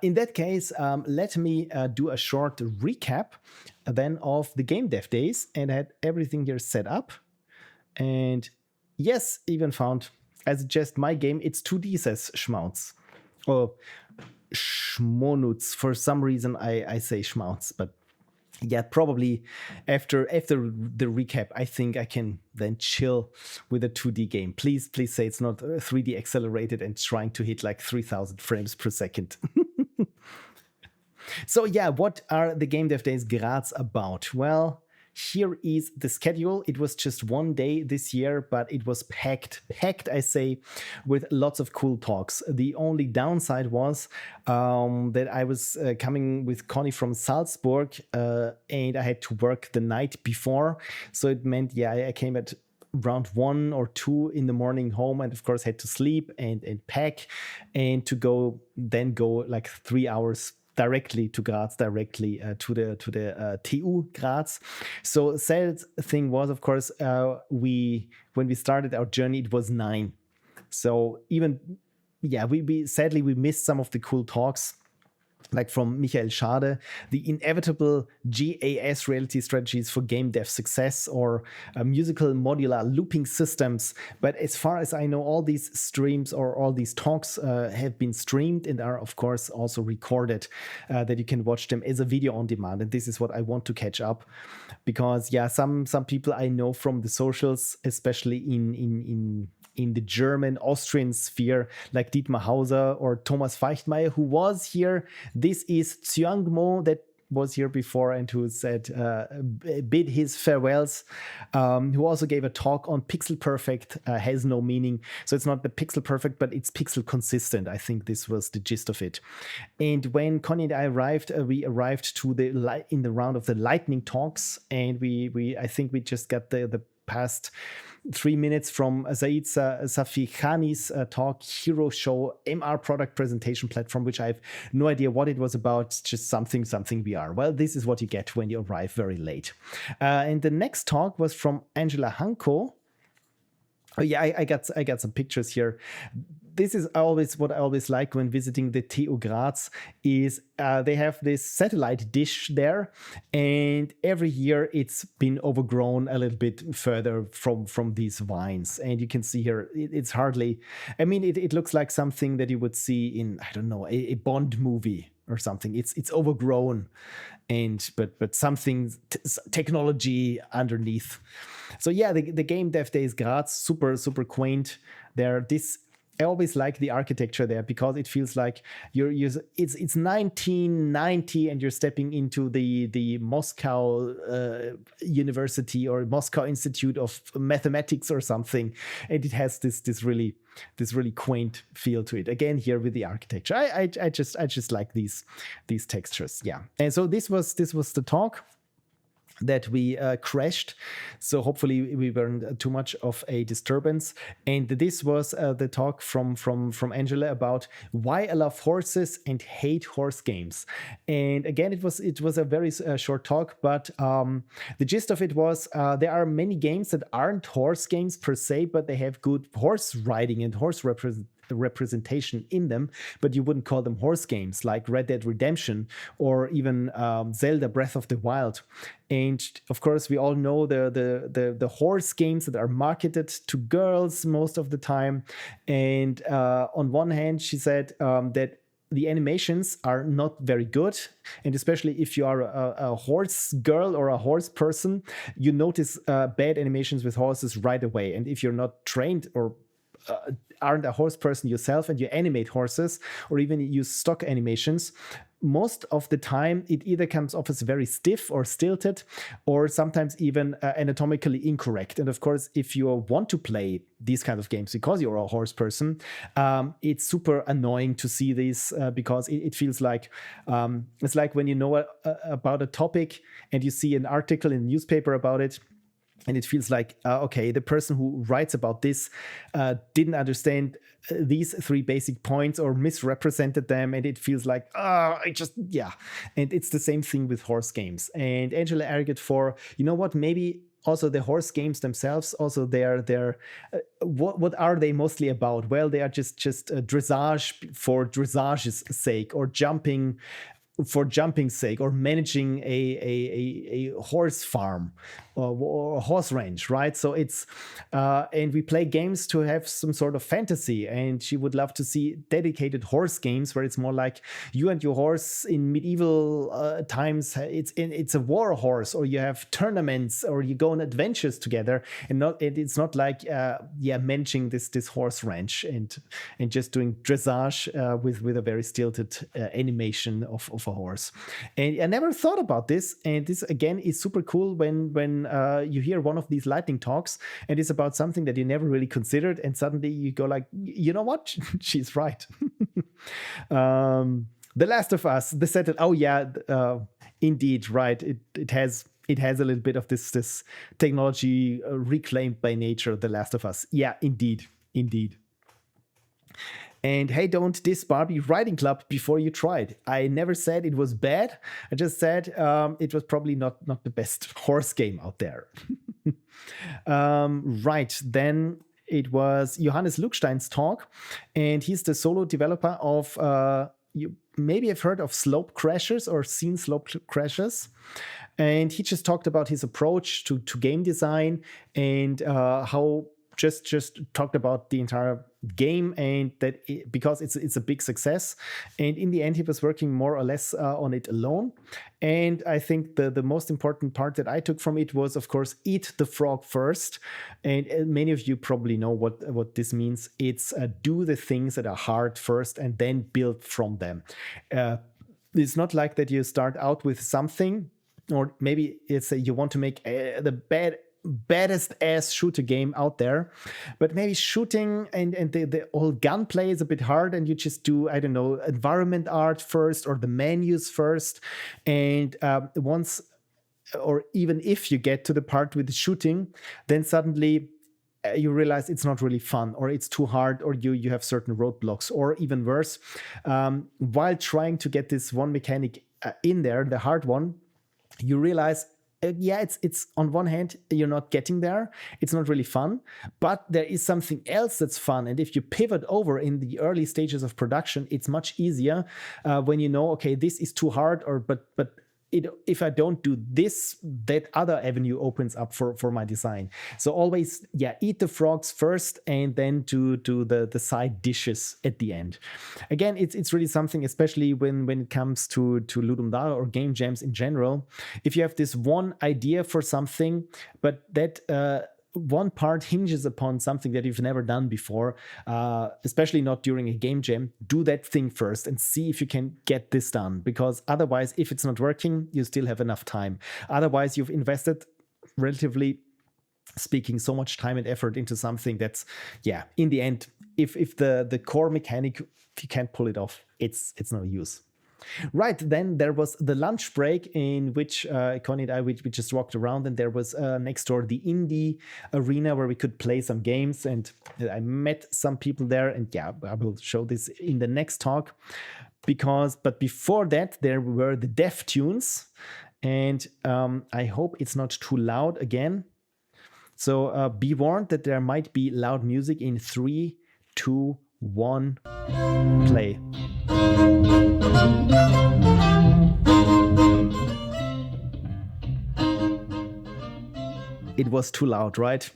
Speaker 1: In that case, let me do a short recap then of the GameDev days, and I had everything here set up. And yes, even found, as just my game, it's 2D, says Schmautz. Oh, schmonutz. For some reason, I say schmautz, but yeah, probably after the recap, I think I can then chill with a 2D game. Please say it's not 3D accelerated and trying to hit like 3,000 frames per second. So yeah, what are the Game Dev Days Graz about? Well, here is the schedule. It was just one day this year, but it was packed, I say, with lots of cool talks. The only downside was that I was coming with Conny from Salzburg and I had to work the night before. So it meant, yeah, I came at around 1 or 2 in the morning home, and of course had to sleep and pack and to go like 3 hours directly to Graz, directly to the TU Graz. So sad thing was, of course, when we started our journey, it was 9. So even, yeah, we sadly missed some of the cool talks, like from Michael Schade, the inevitable GAS reality strategies for game dev success, or musical modular looping systems. But as far as I know, all these streams or all these talks have been streamed and are, of course, also recorded, that you can watch them as a video on demand. And this is what I want to catch up, because, yeah, some people I know from the socials, especially in the German, Austrian sphere, like Dietmar Hauser or Thomas Feichtmeier, who was here. This is Zyangmo, that was here before and who said, bid his farewells, who also gave a talk on pixel perfect has no meaning. So it's not the pixel perfect, but it's pixel consistent. I think this was the gist of it. And when Conny and I arrived, we arrived to in the round of the lightning talks, and I think we just got the past 3 minutes from Zaid Safikhani's talk, Hero Show MR product presentation platform, which I have no idea what it was about, just something VR. Well, this is what you get when you arrive very late. And the next talk was from Angela Hanko. Oh yeah, I got some pictures here. This is what I always like when visiting the TU Graz is they have this satellite dish there, and every year it's been overgrown a little bit further from these vines. And you can see here, it's hardly, I mean, it looks like something that you would see in, I don't know, a Bond movie or something. It's overgrown, but something technology underneath. So yeah, the Game Dev Days Graz, super quaint. I always like the architecture there, because it feels like it's 1990 and you're stepping into the Moscow University or Moscow Institute of Mathematics or something, and it has this really quaint feel to it. Again, here with the architecture, I just like these textures. Yeah, and so this was the talk that we crashed, so hopefully we weren't too much of a disturbance. And this was the talk from Angela about why I love horses and hate horse games. And again, it was a very short talk, but the gist of it was there are many games that aren't horse games per se, but they have good horse riding and horse representation in them, but you wouldn't call them horse games, like Red Dead Redemption or even Zelda Breath of the Wild. And of course, we all know the horse games that are marketed to girls most of the time. And on one hand, she said that the animations are not very good. And especially if you are a horse girl or a horse person, you notice bad animations with horses right away. And if you're not trained or aren't a horse person yourself and you animate horses or even use stock animations, most of the time it either comes off as very stiff or stilted, or sometimes even anatomically incorrect. And of course, if you want to play these kind of games because you're a horse person, it's super annoying to see this because it feels like it's like when you know about a topic and you see an article in a newspaper about it, and it feels like, okay, the person who writes about this didn't understand these 3 basic points or misrepresented them. And it feels like, yeah. And it's the same thing with horse games. And Angela argued for, you know what, maybe also the horse games themselves, also they're what are they mostly about? Well, they are just dressage for dressage's sake, or jumping for jumping's sake, or managing a horse farm or a horse ranch, right? So it's and we play games to have some sort of fantasy, and she would love to see dedicated horse games where it's more like you and your horse in medieval times. It's a war horse, or you have tournaments, or you go on adventures together, and it's not like managing this horse ranch and just doing dressage with a very stilted animation of a horse. And I never thought about this, and this again is super cool when you hear one of these lightning talks and it's about something that you never really considered, and suddenly you go like, you know what, she's right. The Last of Us, the set, indeed, right, it has a little bit of this technology reclaimed by nature. The Last of Us, indeed. And hey, don't diss Barbie Writing Club before you tried. I never said it was bad. I just said it was probably not the best horse game out there. Right, then it was Johannes Luckstein's talk, and he's the solo developer of, you maybe have heard of Slope Crashers or seen Slope Crashers. And he just talked about his approach to game design, and how just talked about the entire game, and that because it's a big success, and in the end he was working more or less on it alone. And I think the most important part that I took from it was, of course, eat the frog first. And many of you probably know what this means. It's do the things that are hard first and then build from them. It's not like that you start out with something, or maybe it's you want to make the baddest ass shooter game out there, but maybe shooting and the whole gunplay is a bit hard, and you just do, I don't know, environment art first or the menus first, and once, or even if you get to the part with the shooting, then suddenly you realize it's not really fun, or it's too hard, or you have certain roadblocks, or even worse, while trying to get this one mechanic in there, the hard one, you realize it's on one hand, you're not getting there. It's not really fun, but there is something else that's fun. And if you pivot over in the early stages of production, it's much easier when you know, okay, this is too hard, or but if I don't do this, that other avenue opens up for my design. So always, eat the frogs first, and then do the side dishes at the end. Again, it's really something, especially when it comes to Ludum Dare or game jams in general. If you have this one idea for something, but that one part hinges upon something that you've never done before, especially not during a game jam, do that thing first and see if you can get this done. Because otherwise, if it's not working, you still have enough time. Otherwise, you've invested, relatively speaking, so much time and effort into something that's, in the end, if the core mechanic, if you can't pull it off, it's no use. Right, then there was the lunch break, in which Connie and I, we just walked around, and there was next door the indie arena where we could play some games, and I met some people there, and I will show this in the next talk. But before that, there were the dev tunes, and I hope it's not too loud again. So be warned that there might be loud music in 3, 2, 1, play. It was too loud, right?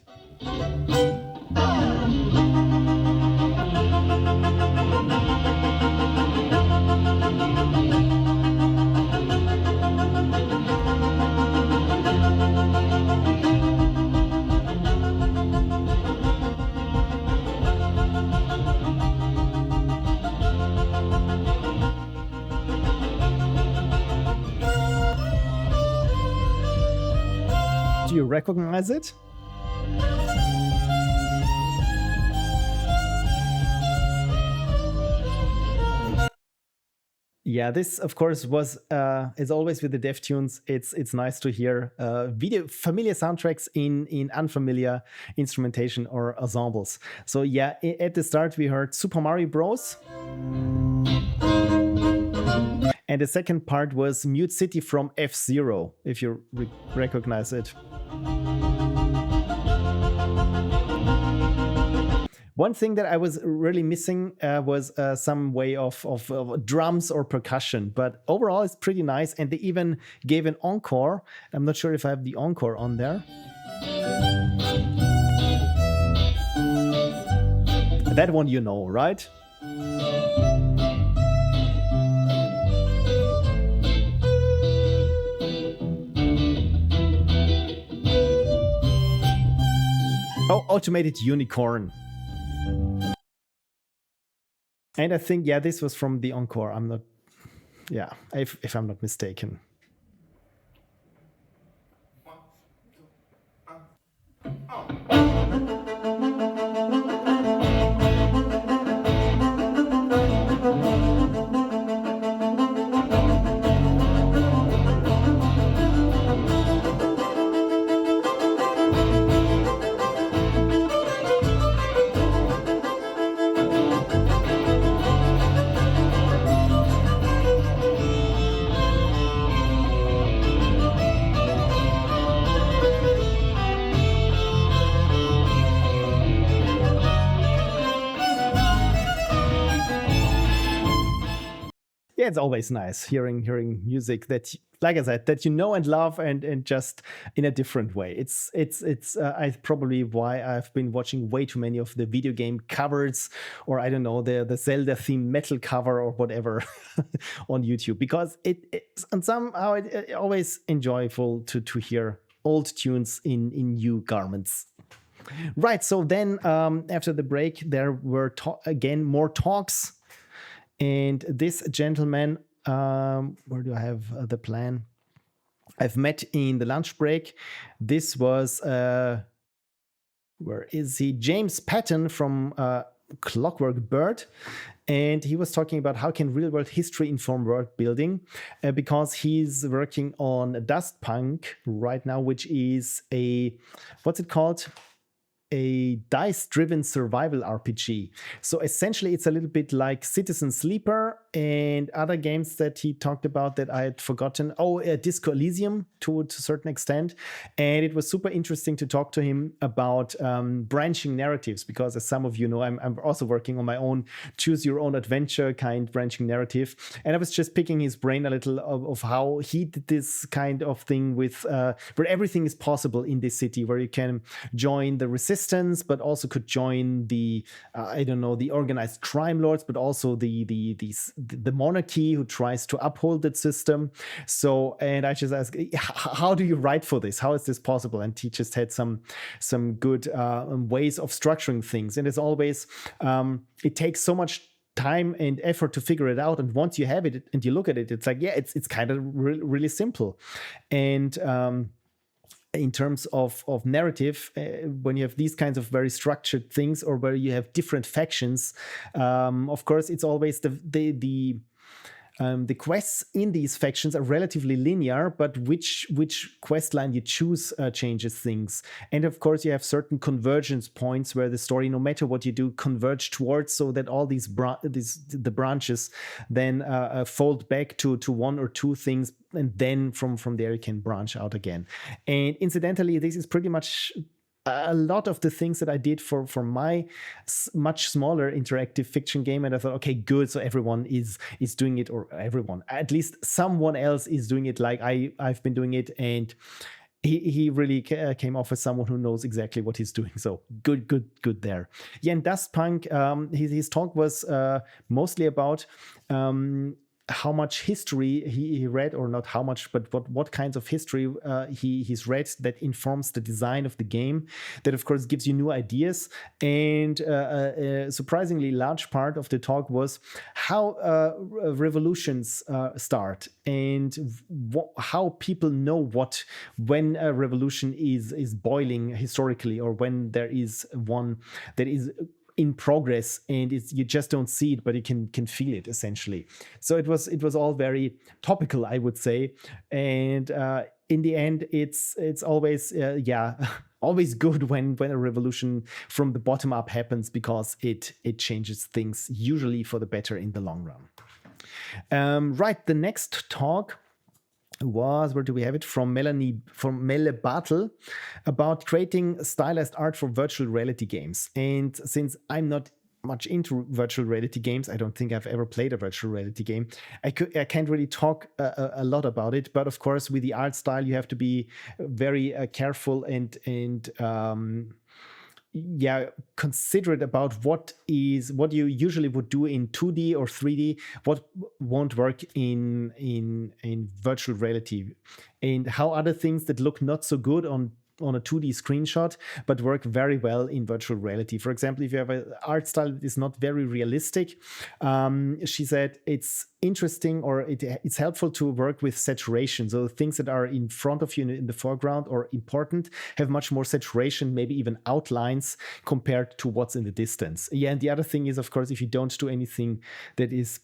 Speaker 1: Do you recognize it? Yeah, this of course was, as always with the dev tunes, it's nice to hear familiar soundtracks in unfamiliar instrumentation or ensembles. So at the start we heard Super Mario Bros. And the second part was Mute City from F-Zero, if you recognize it. One thing that I was really missing was some way of drums or percussion, but overall it's pretty nice. And they even gave an encore. I'm not sure if I have the encore on there. That one you know, right? Oh, automated unicorn. And I think, yeah, this was from the encore. I'm not, yeah, if I'm not mistaken. Yeah, it's always nice hearing music that, like I said, that you know and love, and just in a different way. It's I probably why I've been watching way too many of the video game covers, or I don't know, the Zelda themed metal cover or whatever on YouTube, because it's and somehow it always enjoyable to hear old tunes in new garments. Right. So then after the break, there were again more talks. And this gentleman, where do I have the plan? I've met in the lunch break. This was, where is he? James Patton from Clockwork Bird. And he was talking about how can real world history inform world building, because he's working on Dustpunk right now, which is what's it called? A dice-driven survival RPG. So essentially, it's a little bit like Citizen Sleeper and other games that he talked about that I had forgotten. Oh, Disco Elysium to a certain extent. And it was super interesting to talk to him about branching narratives, because as some of you know, I'm also working on my own choose your own adventure kind branching narrative. And I was just picking his brain a little of how he did this kind of thing with where everything is possible in this city, where you can join the resistance, but also could join the I don't know, the organized crime lords, but also the monarchy who tries to uphold that system. So, and I just asked, how do you write for this? How is this possible? And he just had some good ways of structuring things. And as always, it takes so much time and effort to figure it out. And once you have it and you look at it, it's like, yeah, it's kind of really simple. And in terms of narrative, when you have these kinds of very structured things, or where you have different factions, of course, it's always the quests in these factions are relatively linear, but which quest line you choose changes things. And of course, you have certain convergence points where the story, no matter what you do, converge towards, so that all these the branches then fold back to one or two things, and then from there you can branch out again. And incidentally, this is pretty much a lot of the things that I did for my much smaller interactive fiction game. And I thought, okay, good. So everyone is doing it, or everyone, at least someone else is doing it like I've been doing it. And he really came off as someone who knows exactly what he's doing. So good there. Yeah, and Dustpunk, his talk was mostly about how much history he read, or not how much, but what kinds of history he's read that informs the design of the game. That, of course, gives you new ideas. And a surprisingly large part of the talk was how revolutions start, and how people know when a revolution is boiling historically, or when there is one that is in progress, and you just don't see it, but you can feel it, essentially. So it was all very topical, I would say. And in the end, it's always always good when a revolution from the bottom up happens, because it changes things usually for the better in the long run. Right, the next talk was, where do we have it? From Melle Bartel, about creating stylized art for virtual reality games. And since I'm not much into virtual reality games, I don't think I've ever played a virtual reality game. I can't really talk a lot about it, but of course, with the art style, you have to be very careful and considerate about what you usually would do in 2D or 3D, what won't work in virtual reality, and how other things that look not so good on a 2D screenshot but work very well in virtual reality. For example, if you have an art style that is not very realistic, she said it's interesting, or it's helpful to work with saturation. So things that are in front of you in the foreground or important have much more saturation, maybe even outlines, compared to what's in the distance. Yeah, and the other thing is, of course, if you don't do anything that is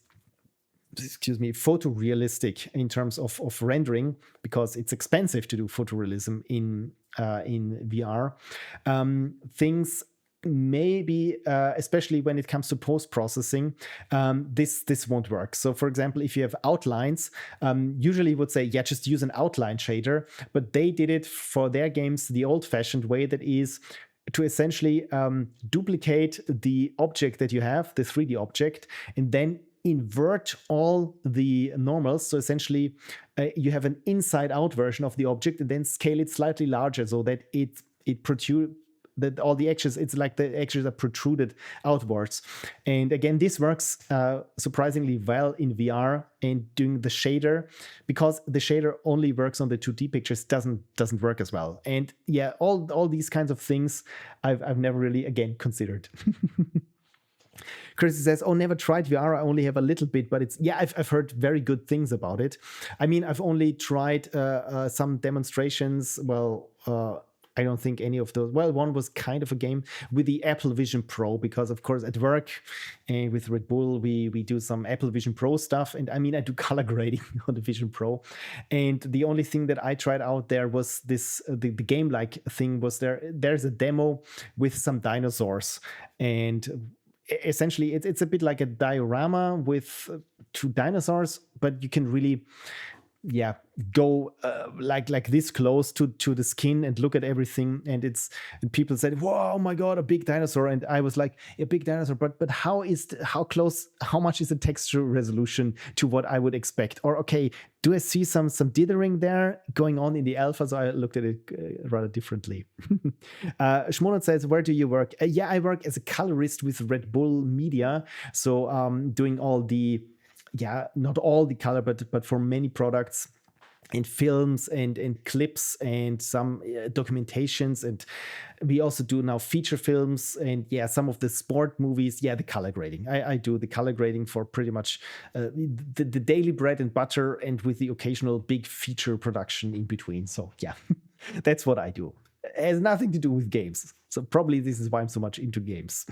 Speaker 1: photorealistic in terms of rendering, because it's expensive to do photorealism in VR. Things maybe, especially when it comes to post-processing, this won't work. So for example, if you have outlines, usually would say, yeah, just use an outline shader, but they did it for their games the old-fashioned way, that is to essentially duplicate the object that you have, the 3D object, and then invert all the normals. So essentially, you have an inside-out version of the object, and then scale it slightly larger so that it protrudes, that all the edges, it's like the edges are protruded outwards. And again, this works surprisingly well in VR, and doing the shader, because the shader only works on the 2D pictures, doesn't work as well. And yeah, all these kinds of things I've never really, again, considered. Chris says, "Oh, never tried VR. I only have a little bit, but it's I've heard very good things about it. I mean, I've only tried some demonstrations. Well, I don't think any of those. Well, one was kind of a game with the Apple Vision Pro, because of course at work and with Red Bull we do some Apple Vision Pro stuff, and I mean I do color grading on the Vision Pro, and the only thing that I tried out there was this the game like thing was there's a demo with some dinosaurs, and essentially it's a bit like a diorama with two dinosaurs, but you can really go like this close to the skin and look at everything, and people said, "Whoa, oh my god, a big dinosaur!" And I was like, a big dinosaur, but how much is the texture resolution to what I would expect? Or okay, do I see some dithering there going on in the alpha? So I looked at it rather differently. Shmonat says, "Where do you work?" I work as a colorist with Red Bull Media, so doing all the not all the color, but for many products and films and clips and some documentations, and we also do now feature films and some of the sport movies. The color grading, I do the color grading for pretty much the daily bread and butter, and with the occasional big feature production in between. So that's what I do. It has nothing to do with games, so probably this is why I'm so much into games.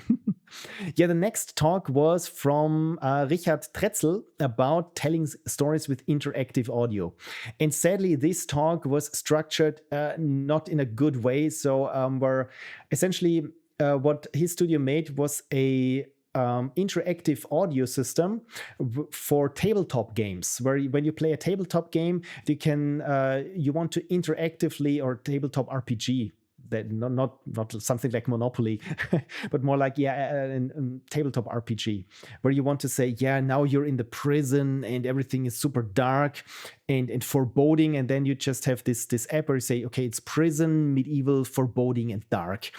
Speaker 1: The next talk was from Richard Tretzel about telling stories with interactive audio. And sadly, this talk was structured not in a good way. So where essentially what his studio made was a interactive audio system for tabletop games, where when you play a tabletop game, you want to interactively, or tabletop RPG, that not something like Monopoly, but more like a tabletop RPG, where you want to say, now you're in the prison and everything is super dark and foreboding, and then you just have this app where you say, okay, it's prison, medieval, foreboding, and dark,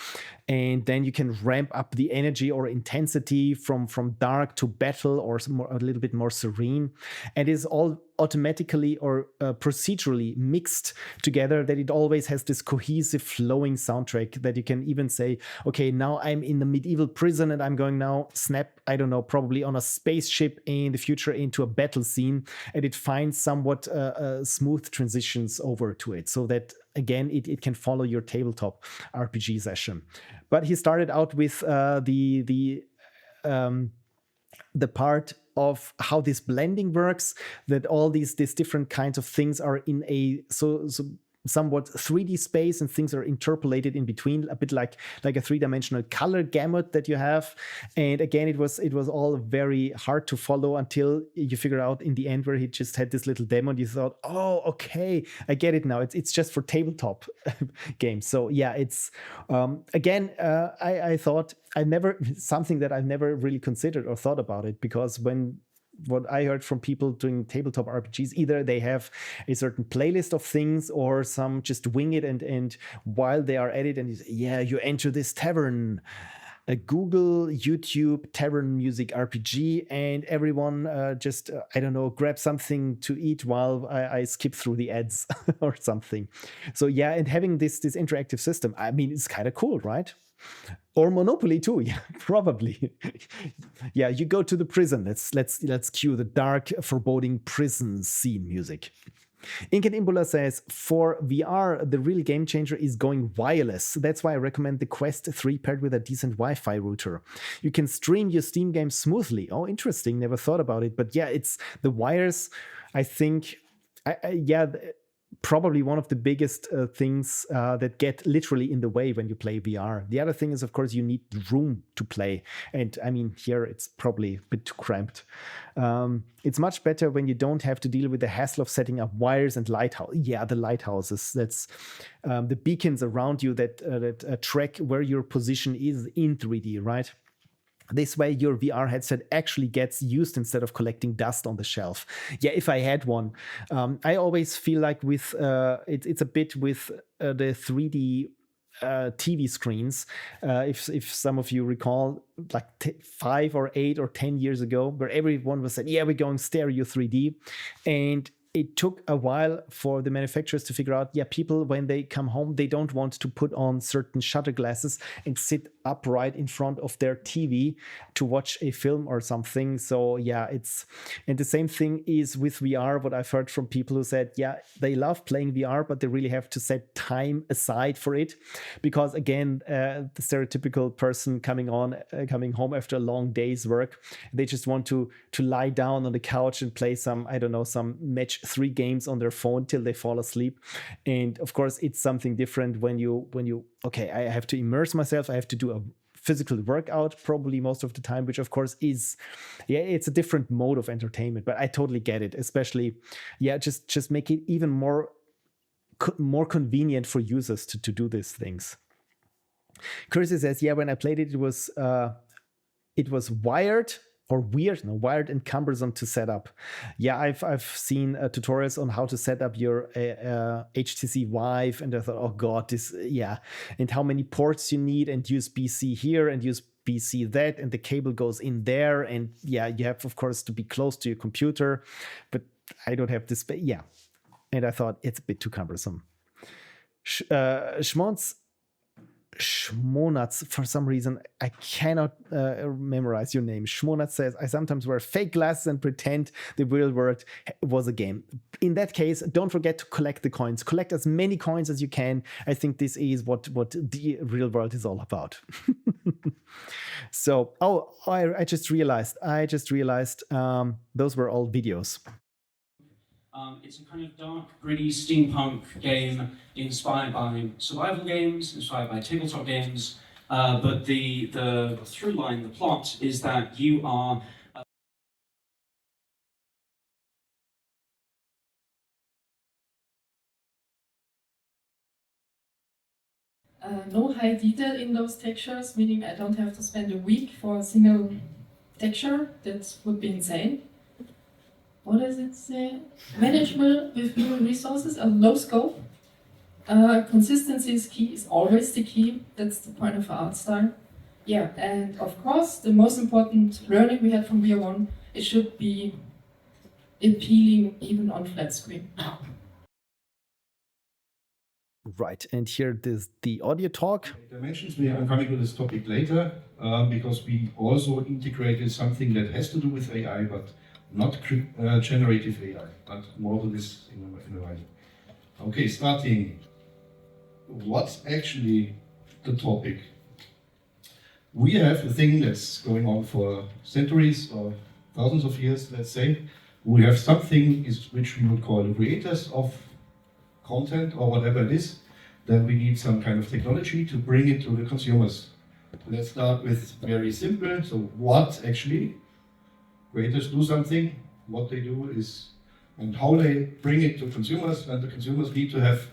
Speaker 1: and then you can ramp up the energy or intensity from dark to battle, or a little bit more serene, and it's all automatically or procedurally mixed together, that it always has this cohesive flowing soundtrack, that you can even say, okay, now I'm in the medieval prison and I'm going now snap, I don't know, probably on a spaceship in the future into a battle scene, and it finds somewhat smooth transitions over to it, so that again it can follow your tabletop RPG session. But he started out with the part of how this blending works, that all these different kinds of things are in a so somewhat 3D space and things are interpolated in between, a bit like a three-dimensional color gamut that you have. And again, it was all very hard to follow until you figure out in the end where he just had this little demo and you thought, oh, okay, I get it now. It's just for tabletop games. So yeah, it's again, I thought something that I've never really considered or thought about it, because what I heard from people doing tabletop RPGs, either they have a certain playlist of things or some just wing it and while they are at it and you say, yeah, you enter this tavern, a Google, YouTube, tavern music RPG, and everyone just, I don't know, grab something to eat while I skip through the ads or something. So yeah, and having this interactive system, I mean, it's kind of cool, right? Or Monopoly too, yeah, probably. Yeah, you go to the prison. Let's cue the dark, foreboding prison scene music. Inket Imbula says, for VR, the real game changer is going wireless. That's why I recommend the Quest 3 paired with a decent Wi-Fi router. You can stream your Steam games smoothly. Oh, interesting. Never thought about it. But yeah, it's the wires, I think, probably one of the biggest things that get literally in the way when you play VR. The other thing is, of course, you need room to play. And I mean, here it's probably a bit too cramped. It's much better when you don't have to deal with the hassle of setting up wires and lighthouse. Yeah, the lighthouses. That's the beacons around you that track where your position is in 3D, right? This way, your VR headset actually gets used instead of collecting dust on the shelf. Yeah, if I had one. I always feel like with it's a bit with the 3D TV screens. If some of you recall, like 5 or 8 or 10 years ago, where everyone was saying, yeah, we're going stereo 3D. And it took a while for the manufacturers to figure out, yeah, people, when they come home, they don't want to put on certain shutter glasses and sit upright in front of their TV to watch a film or something. So yeah, and the same thing is with VR, what I've heard from people who said, yeah, they love playing VR, but they really have to set time aside for it. Because again, the stereotypical person coming home after a long day's work, they just want to lie down on the couch and play some, I don't know, some match 3 games on their phone till they fall asleep. And of course, it's something different when you okay, I have to immerse myself, I have to do a physical workout probably most of the time, which of course is, yeah, it's a different mode of entertainment. But I totally get it, especially, yeah, just make it even more convenient for users to do these things. Kirsty says, yeah, when I played it, it was wired and cumbersome to set up. Yeah, I've seen tutorials on how to set up your HTC Vive, and I thought, oh god, this, yeah, and how many ports you need, and USB-C here and USB-C that, and the cable goes in there, and yeah, you have of course to be close to your computer, but I don't have this space. Yeah, and I thought it's a bit too cumbersome. Schmonatz, for some reason, I cannot memorize your name. Schmonatz says, I sometimes wear fake glasses and pretend the real world was a game. In that case, don't forget to collect the coins. Collect as many coins as you can. I think this is what the real world is all about. So, I just realized, those were all videos.
Speaker 3: It's a kind of dark, gritty steampunk game inspired by survival games, inspired by tabletop games, but the through line, the plot, is that you are
Speaker 4: no high detail in those textures, meaning I don't have to spend a week for a single texture. That would be insane. What does it say? Manageable with human resources, a low scope. Consistency is always the key. That's the point of art style. Yeah, and of course, the most important learning we had from VR1, it should be appealing even on flat screen.
Speaker 1: Right, and here is the audio talk.
Speaker 5: Dimensions, we are coming to this topic later, because we also integrated something that has to do with AI, but not generative AI, but more to this in a while. Okay, starting. What's actually the topic? We have a thing that's going on for centuries or thousands of years, let's say. We have something which we would call the creators of content or whatever it is, then we need some kind of technology to bring it to the consumers. Let's start with very simple. So what actually creators do something, what they do is, and how they bring it to consumers, and the consumers need to have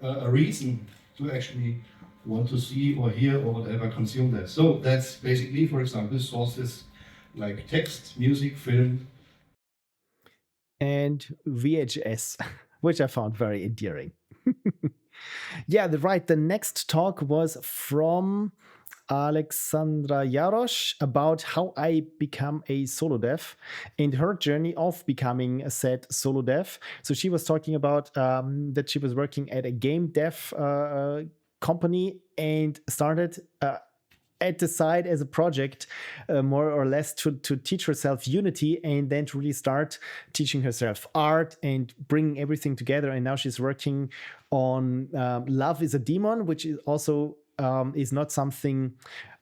Speaker 5: a reason to actually want to see or hear or whatever consume that. So that's basically, for example, sources like text, music, film.
Speaker 1: And VHS, which I found very endearing. Yeah, right. The next talk was from Alexandra Jarosz about how I become a solo dev and her journey of becoming a said solo dev. So she was talking about that she was working at a game dev company and started at the side as a project, more or less to teach herself Unity and then to really start teaching herself art and bringing everything together. And now she's working on Love is a Demon, which is also is not something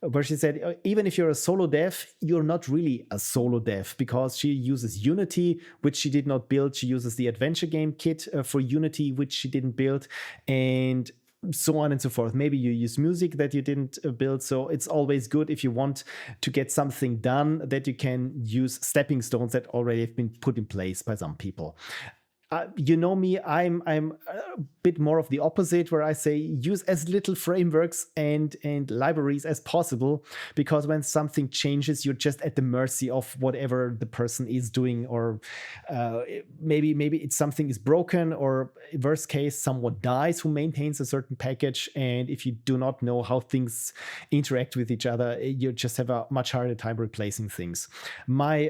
Speaker 1: where she said, even if you're a solo dev, you're not really a solo dev, because she uses Unity, which she did not build. She uses the adventure game kit for Unity, which she didn't build, and so on and so forth. Maybe you use music that you didn't build. So it's always good if you want to get something done that you can use stepping stones that already have been put in place by some people. You know me, I'm a bit more of the opposite, where I say use as little frameworks and libraries as possible, because when something changes, you're just at the mercy of whatever the person is doing, or maybe it's something is broken, or worst case, someone dies who maintains a certain package, and if you do not know how things interact with each other, you just have a much harder time replacing things. My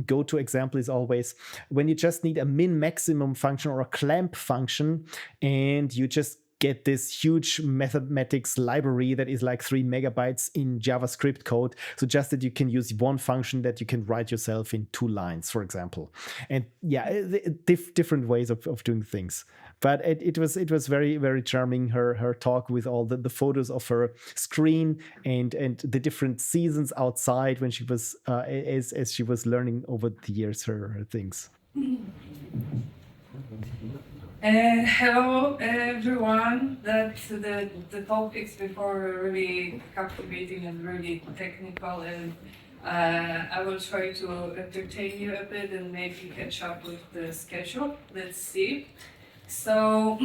Speaker 1: go-to example is always when you just need a min-maximum function or a clamp function, and you just get this huge mathematics library that is like 3 megabytes in JavaScript code. So just that you can use one function that you can write yourself in 2 lines, for example. And yeah, different ways of doing things. But it was very, very charming, her talk with all the photos of her screen and the different seasons outside when she was as she was learning over the years her things.
Speaker 6: Hello everyone. The topics before were really captivating and really technical, and I will try to entertain you a bit and maybe catch up with the schedule. Let's see. So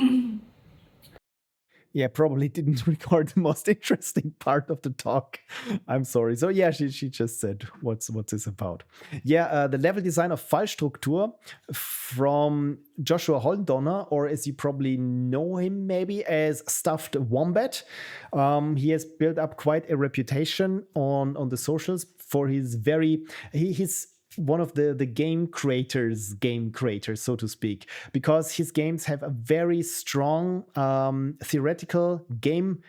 Speaker 1: yeah, probably didn't record the most interesting part of the talk. I'm sorry. So yeah, she just said what's this about. Yeah, the level design of Fallstruktur from Joshua Holdonner, or as you probably know him maybe as Stuffed Wombat. He has built up quite a reputation on the socials for his he's one of the game creators, so to speak, because his games have a very strong theoretical game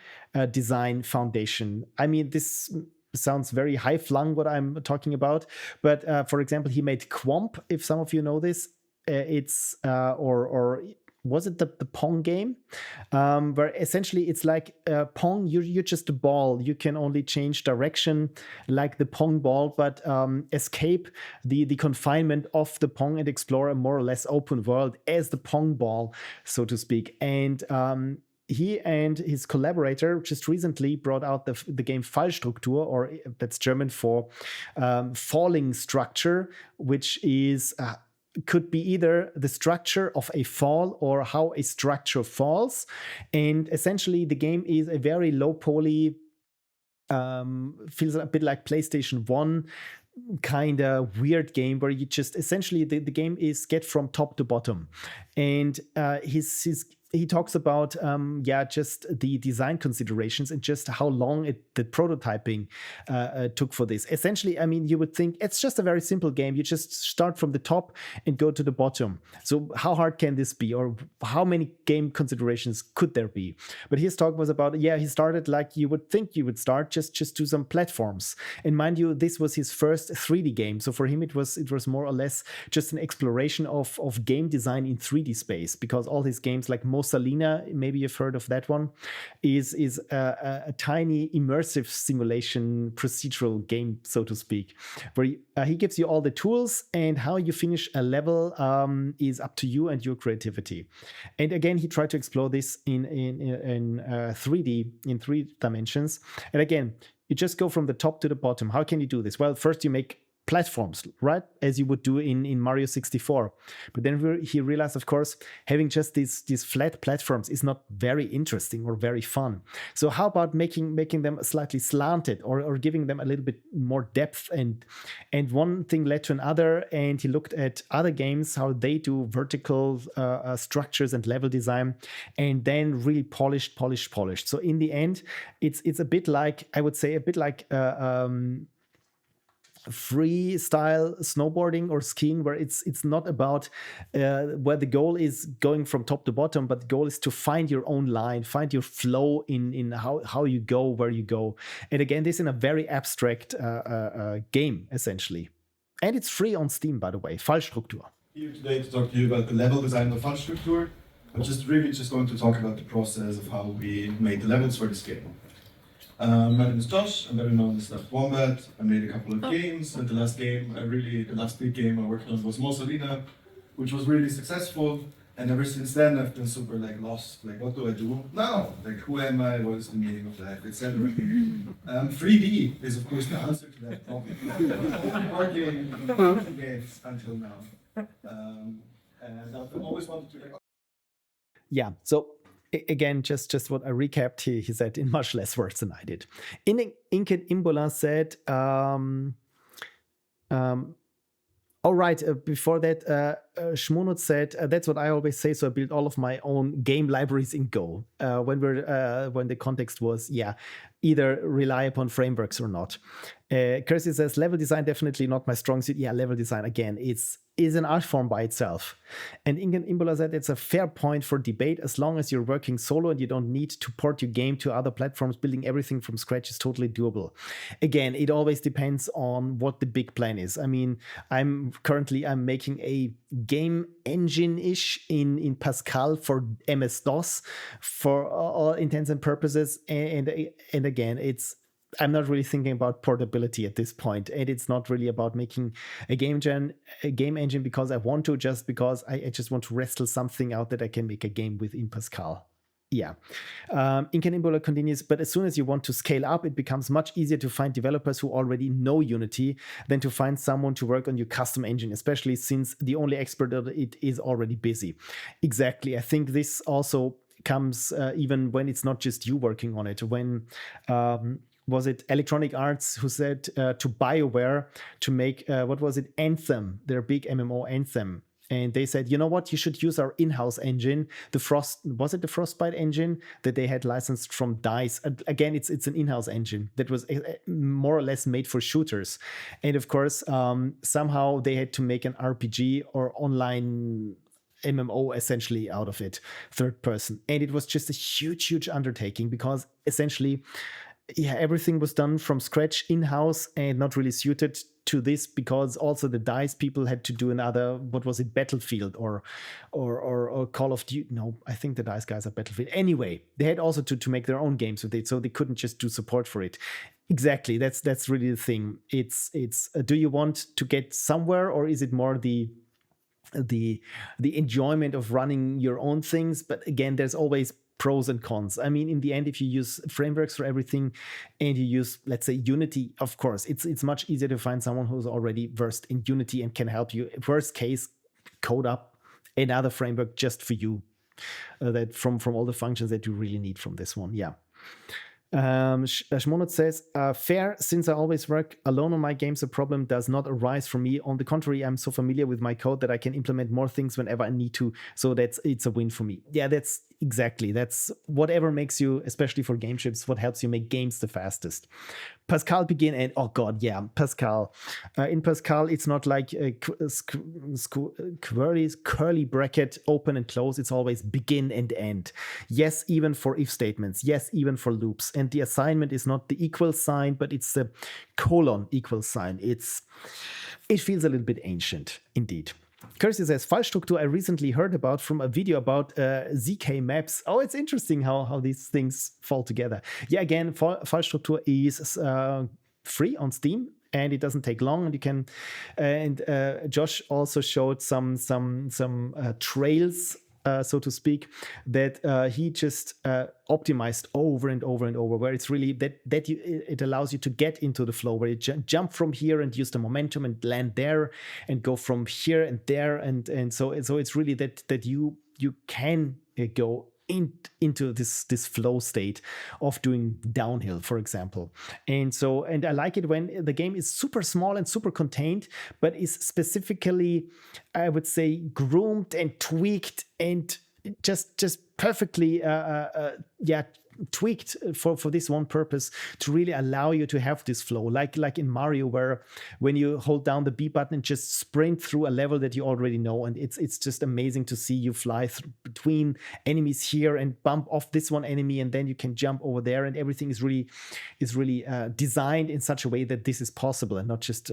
Speaker 1: design foundation. I mean, this sounds very high flung what I'm talking about, but for example, he made Quomp, if some of you know this. It's or was it the Pong game, where essentially it's like Pong, you're just a ball. You can only change direction like the Pong ball, but escape the confinement of the Pong and explore a more or less open world as the Pong ball, so to speak. And he and his collaborator just recently brought out the game Fallstruktur, or that's German for falling structure, which is could be either the structure of a fall or how a structure falls. And essentially the game is a very low poly, feels a bit like PlayStation 1 kind of weird game, where you just essentially the game is get from top to bottom. And he talks about just the design considerations and just how long the prototyping took for this. Essentially, I mean, you would think it's just a very simple game. You just start from the top and go to the bottom. So how hard can this be, or how many game considerations could there be? But his talk was about, he started like you would think you would start, just do some platforms. And mind you, this was his first 3D game. So for him, it was more or less just an exploration of game design in 3D space, because all his games, like most Rosalina, maybe you've heard of that one, is a tiny immersive simulation procedural game, so to speak, where he gives you all the tools, and how you finish a level is up to you and your creativity. And again, he tried to explore this in 3D, in 3 dimensions. And again, you just go from the top to the bottom. How can you do this? Well, first you make platforms, right? As you would do in Mario 64. But then he realized, of course, having just these flat platforms is not very interesting or very fun. So how about making them slightly slanted, or giving them a little bit more depth? And one thing led to another, and he looked at other games, how they do vertical structures and level design, and then really polished. So in the end, it's a bit like, I would say, a bit like freestyle snowboarding or skiing, where it's not about where the goal is going from top to bottom, but the goal is to find your own line, find your flow in how you go, where you go. And again, this in a very abstract game, essentially. And it's free on Steam, by the way. Fallstruktur.
Speaker 7: Here today to talk to you about the level design of Fallstruktur. I'm just going to talk about the process of how we made the levels for this game. My name is Josh, I'm better known as Left Wombat. I made a couple of games, and the last big game I worked on was Rosalina, which was really successful. And ever since then, I've been super lost. What do I do now? Who am I? What is the meaning of life, etc. 3D is of course the answer to that problem. Working on games until now, and I've always wanted to.
Speaker 1: Yeah. So. Again, just what I recapped, he said in much less words than I did. Inked Imbola said, all right, before that, Shmonut said, that's what I always say, so I built all of my own game libraries in Go. When the context was, either rely upon frameworks or not. Kirsty says, level design definitely not my strong suit. Yeah, level design, again, is an art form by itself. And Ingen Imbola said it's a fair point for debate. As long as you're working solo and you don't need to port your game to other platforms, building everything from scratch is totally doable. Again, it always depends on what the big plan is. I mean, I'm making a game engine-ish in Pascal for MS-DOS for all intents and purposes. And again, I'm not really thinking about portability at this point, and it's not really about making a game engine because I want to, just because I just want to wrestle something out that I can make a game with in Pascal. Yeah. Incanimbola continues, but as soon as you want to scale up, it becomes much easier to find developers who already know Unity than to find someone to work on your custom engine, especially since the only expert of it is already busy. Exactly. I think this also comes even when it's not just you working on it. When was it Electronic Arts who said to BioWare to make, Anthem, their big MMO Anthem. And they said, you know what, you should use our in-house engine, the Frostbite engine that they had licensed from DICE. Again, it's an in-house engine that was more or less made for shooters. And of course, somehow they had to make an RPG or online MMO essentially out of it, third person. And it was just a huge undertaking because essentially, everything was done from scratch in-house and not really suited to this, because also the DICE people had to do another, Battlefield or Call of Duty. No, I think the DICE guys are Battlefield. Anyway, they had also to make their own games with it, so they couldn't just do support for it. Exactly, that's really the thing. It's do you want to get somewhere, or is it more the enjoyment of running your own things? But again, there's always pros and cons. I mean, in the end, if you use frameworks for everything and you use, let's say, Unity, of course, it's much easier to find someone who's already versed in Unity and can help you. Worst case, code up another framework just for you, that from all the functions that you really need from this one. Yeah. Shmonot says, fair, since I always work alone on my games, a problem does not arise for me. On the contrary, I'm so familiar with my code that I can implement more things whenever I need to. So it's a win for me. Yeah, that's whatever makes you, especially for game ships, what helps you make games the fastest. Pascal begin and Pascal. In Pascal, it's not like a curly bracket, open and close. It's always begin and end. Yes, even for if statements. Yes, even for loops. And the assignment is not the equal sign, but it's the colon equal sign. It feels a little bit ancient, indeed. Kirsty says, Fallstruktur I recently heard about from a video about ZK maps. Oh, it's interesting how these things fall together. Yeah, again, Fallstruktur is free on Steam, and it doesn't take long. And you can, and Josh also showed some trails, so to speak, that he just optimized over and over and over, where it's really that it allows you to get into the flow, where you jump from here and use the momentum and land there, and go from here and there, and so it's really that you can go into this flow state of doing downhill, for example. And I like it when the game is super small and super contained, but is specifically, I would say, groomed and tweaked and just perfectly tweaked for this one purpose, to really allow you to have this flow, like in Mario, where when you hold down the B button and just sprint through a level that you already know, and it's just amazing to see you fly between enemies here and bump off this one enemy, and then you can jump over there, and everything is really designed in such a way that this is possible and not just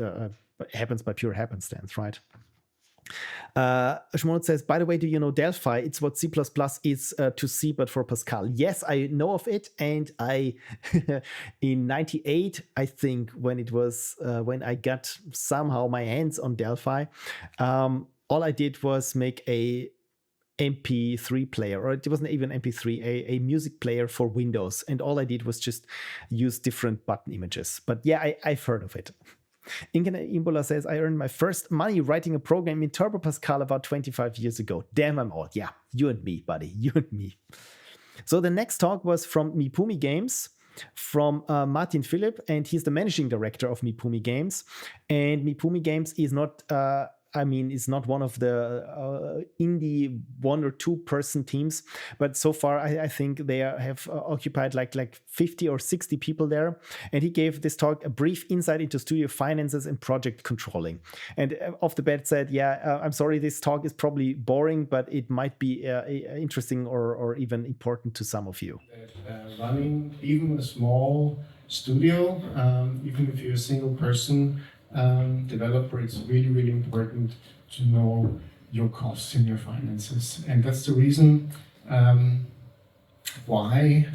Speaker 1: happens by pure happenstance, right? Shmonot says, by the way, do you know Delphi? It's what C++ is to C, but for Pascal. Yes, I know of it. And I, in 98, I think, when it was, when I got somehow my hands on Delphi, all I did was make a MP3 player, or it wasn't even MP3, a music player for Windows. And all I did was just use different button images. But yeah, I've heard of it. Inken Imbola says, I earned my first money writing a program in Turbo Pascal about 25 years ago. Damn, I'm old. Yeah, you and me, buddy. You and me. So the next talk was from Mipumi Games, from Martin Philipp, and he's the managing director of Mipumi Games. And Mipumi Games is not... it's not one of the indie 1 or 2 person teams, but so far I think they have occupied like 50 or 60 people there. And he gave this talk a brief insight into studio finances and project controlling. And off the bat said, I'm sorry, this talk is probably boring, but it might be interesting or even important to some of you.
Speaker 8: Running even a small studio, even if you're a single person, developer, it's really, really important to know your costs and your finances. And that's the reason why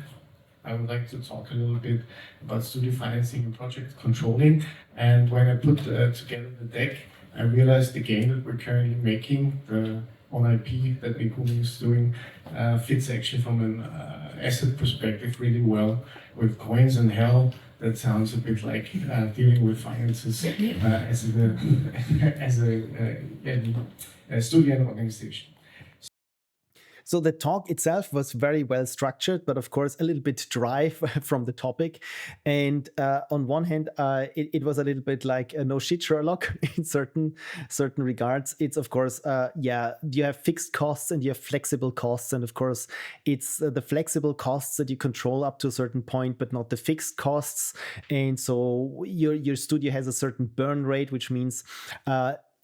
Speaker 8: I would like to talk a little bit about studio financing and project controlling. And when I put together the deck, I realized the game that we're currently making, the on IP that Mipumi is doing, fits actually from an asset perspective really well with coins and hell. That sounds a bit like dealing with finances as a studio and organization.
Speaker 1: So the talk itself was very well structured, but of course a little bit dry from the topic. And on one hand, it was a little bit like no shit Sherlock in certain regards. It's of course, you have fixed costs and you have flexible costs. And of course, it's the flexible costs that you control up to a certain point, but not the fixed costs. And so your studio has a certain burn rate, which means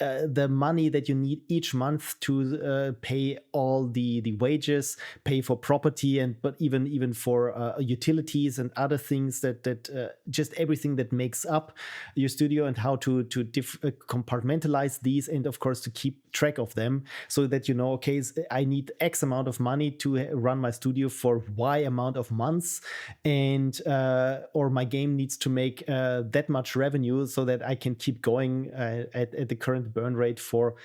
Speaker 1: the money that you need each month to pay all the wages, pay for property, but even for utilities and other things that just everything that makes up your studio, and how to compartmentalize these, and of course to keep track of them, so that you know, okay, I need X amount of money to run my studio for Y amount of months, and or my game needs to make that much revenue so that I can keep going at the current burn rate for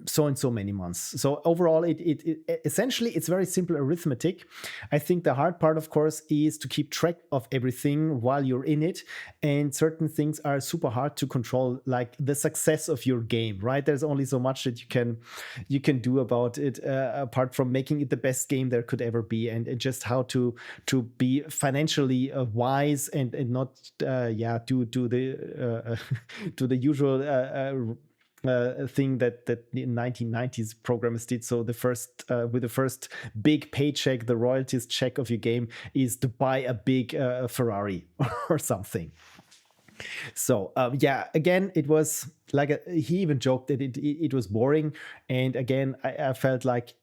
Speaker 1: so and so many months. So overall, it essentially it's very simple arithmetic. I think the hard part, of course, is to keep track of everything while you're in it, and certain things are super hard to control, like the success of your game, right? There's only so much that you can do about it, apart from making it the best game there could ever be, and just how to be financially wise and not do the usual thing that the 1990s programmers did. So the first with the first big paycheck, the royalties check of your game is to buy a big Ferrari or something. So again, it was like he even joked that it was boring, and again I felt like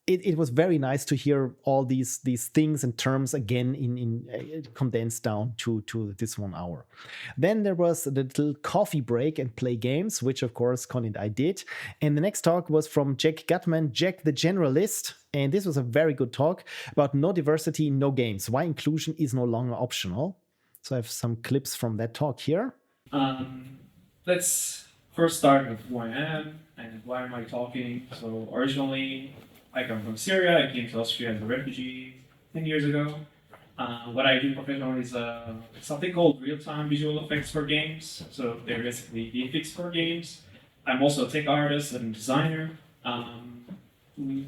Speaker 1: it was very nice to hear all these things and terms again in condensed down to this 1 hour. Then there was the little coffee break and play games, which of course Connie and I did. And the next talk was from Jack Gutman, Jack the Generalist. And this was a very good talk about no diversity, no games, why inclusion is no longer optional. So I have some clips from that talk here.
Speaker 9: Let's first start with who I am and why am I talking. So originally, I come from Syria. I came to Austria as a refugee 10 years ago. What I do professionally is something called real-time visual effects for games. So they're basically VFX for games. I'm also a tech artist and designer.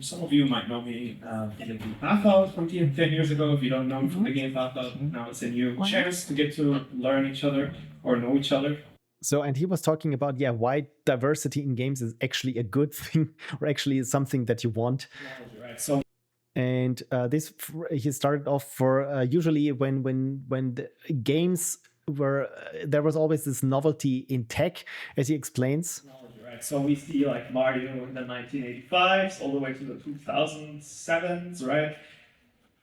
Speaker 9: Some of you might know me from the game Path from 10 years ago. If you don't know me from the game Path, now it's a new chance to get to learn each other or know each other.
Speaker 1: So, and he was talking about, why diversity in games is actually a good thing, or actually is something that you want.
Speaker 9: Right. So,
Speaker 1: and this he started off for usually when the games were there was always this novelty in tech, as he explains.
Speaker 9: Right. So we see like Mario in the 1985s all the way to the 2007s, right?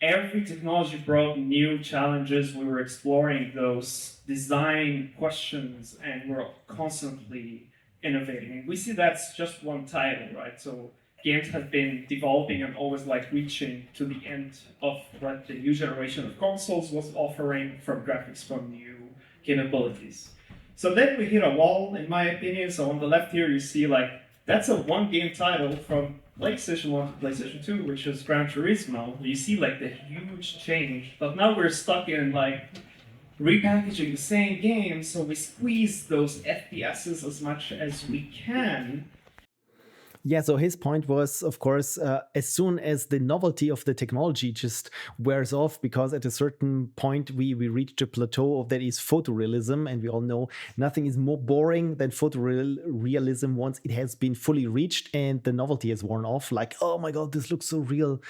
Speaker 9: Every technology brought new challenges. We were exploring those design questions and we're constantly innovating. And we see that's just one title, right? So games have been developing and always like reaching to the end of what the new generation of consoles was offering from graphics, from new capabilities. So then we hit a wall, in my opinion. So on the left here, you see like, that's a one game title from PlayStation 1 to PlayStation 2, which is Gran Turismo. You see like the huge change, but now we're stuck in like repackaging the same game, so we squeeze those FPSs as much as we can.
Speaker 1: Yeah, so his point was, of course, as soon as the novelty of the technology just wears off, because at a certain point we reached a plateau of that is photorealism, and we all know nothing is more boring than photorealism once it has been fully reached and the novelty has worn off. Like, oh my god, this looks so real.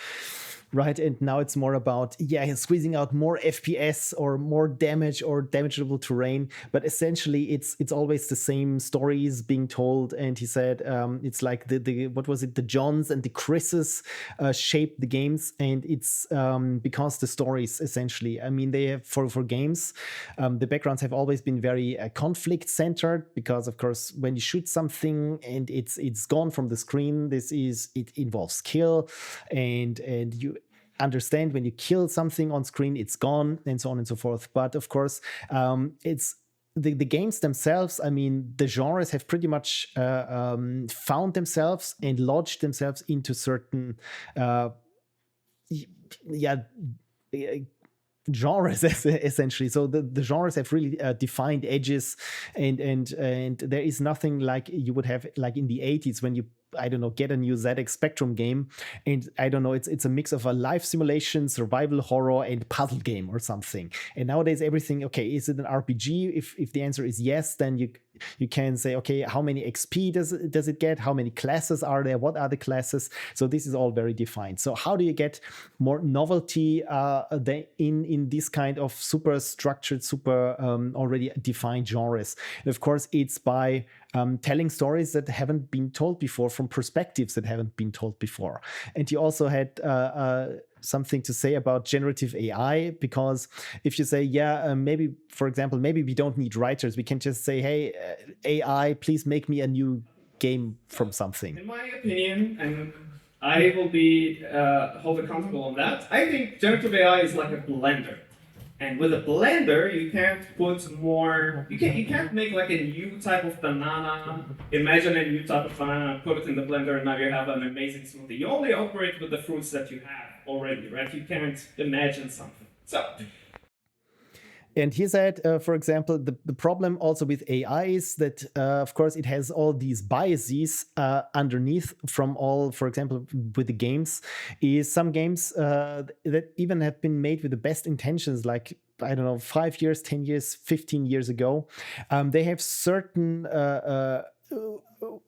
Speaker 1: Right, and now it's more about squeezing out more FPS or more damage or damageable terrain, but essentially it's always the same stories being told. And he said it's like the what was it, the Johns and the Chris's shaped the games, and it's because the stories essentially, I mean, they have for games the backgrounds have always been very conflict centered, because of course when you shoot something and it's gone from the screen, it involves kill, and you understand when you kill something on screen, it's gone, and so on and so forth. But of course, it's the games themselves. I mean, the genres have pretty much found themselves and lodged themselves into certain genres essentially. So the genres have really defined edges, and there is nothing like you would have like in the 80s when you, I don't know, get a new ZX Spectrum game, and I don't know, it's a mix of a life simulation, survival horror, and puzzle game or something. And nowadays everything, okay, is it an RPG? If the answer is yes, then you can say, okay, how many XP does it get? How many classes are there? What are the classes? So this is all very defined. So how do you get more novelty in this kind of super structured, super already defined genres? And of course, it's by telling stories that haven't been told before, from perspectives that haven't been told before. And you also had something to say about generative AI, because if you say, maybe, for example, maybe we don't need writers, we can just say, hey, AI, please make me a new game from something.
Speaker 9: In my opinion, and I will be hold accountable on that, I think generative AI is like a blender. And with a blender, you can't put more, you can't make like a new type of banana, imagine a new type of banana, put it in the blender, and now you have an amazing smoothie. You only operate with the fruits that you have already, right? You can't imagine something. So.
Speaker 1: And he said, for example, the problem also with AI is that, of course, it has all these biases underneath from all, for example, with the games, is some games that even have been made with the best intentions, like, I don't know, 5 years, 10 years, 15 years ago. They have certain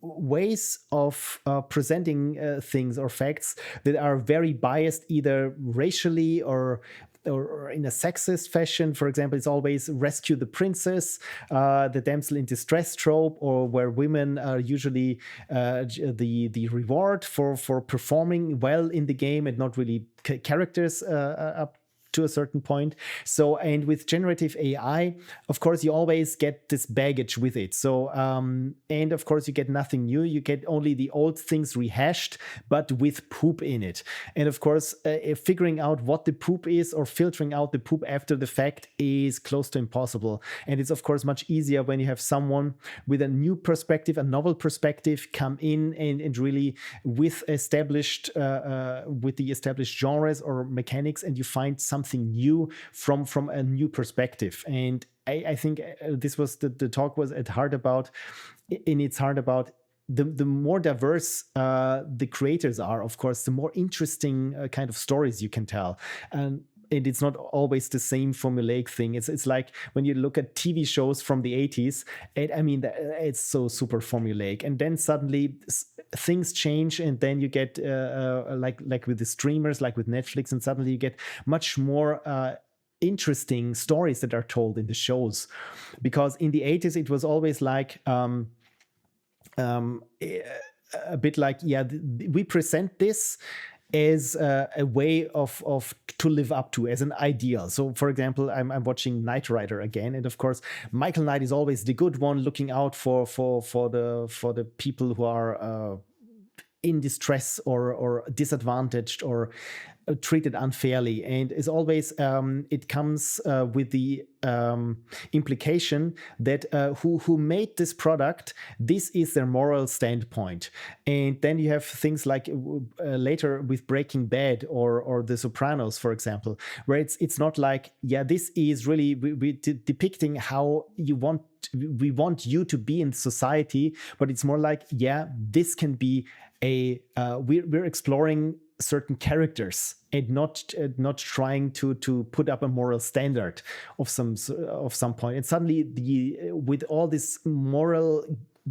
Speaker 1: ways of presenting things or facts that are very biased, either racially or or in a sexist fashion. For example, it's always rescue the princess, the damsel in distress trope, or where women are usually the reward for performing well in the game and not really characters up to a certain point. So, and with generative AI, of course, you always get this baggage with it. So, and of course, you get nothing new. You get only the old things rehashed, but with poop in it. And of course, figuring out what the poop is or filtering out the poop after the fact is close to impossible. And it's, of course, much easier when you have someone with a new perspective, a novel perspective, come in and really with the established genres or mechanics, and you find something new from a new perspective. And I think this was the talk was at heart about, in its heart about the more diverse the creators are, of course, the more interesting kind of stories you can tell. And it's not always the same formulaic thing. It's like when you look at TV shows from the 80s, I mean, it's so super formulaic. And then suddenly things change, and then you get like with the streamers, like with Netflix, and suddenly you get much more interesting stories that are told in the shows. Because in the 80s, it was always like a bit like, we present this as a way of to live up to, as an ideal. So, for example, I'm watching Knight Rider again, and of course, Michael Knight is always the good one, looking out for the people who are in distress or disadvantaged or treated unfairly, and is always it comes with the implication that who made this product, this is their moral standpoint. And then you have things like later with Breaking Bad or The Sopranos, for example, where it's not like, this is really we depicting how we want you to be in society, but it's more like, this can be we're exploring certain characters and not trying to put up a moral standard of some point. And suddenly with all this moral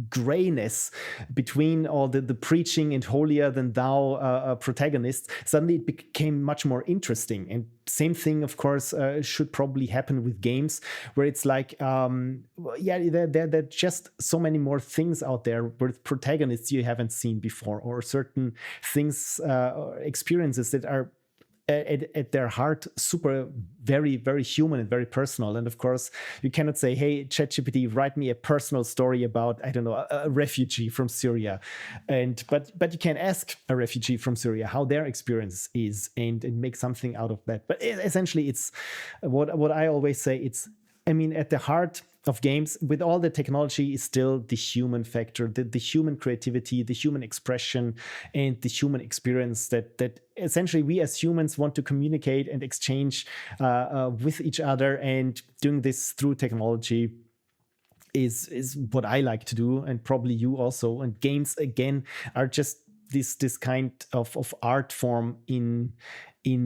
Speaker 1: grayness between all the preaching and holier than thou protagonists, suddenly it became much more interesting. And same thing, of course, should probably happen with games, where it's like, there are just so many more things out there with protagonists you haven't seen before, or certain things, experiences that are at their heart super very, very human and very personal. And of course, you cannot say, hey, ChatGPT, write me a personal story about, I don't know, a refugee from Syria. But you can ask a refugee from Syria how their experience is and make something out of that. But essentially, it's what I always say, at the heart of games, with all the technology, is still the human factor, the human creativity, the human expression, and the human experience that essentially we as humans want to communicate and exchange with each other. And doing this through technology is what I like to do, and probably you also. And games, again, are just this kind of art form in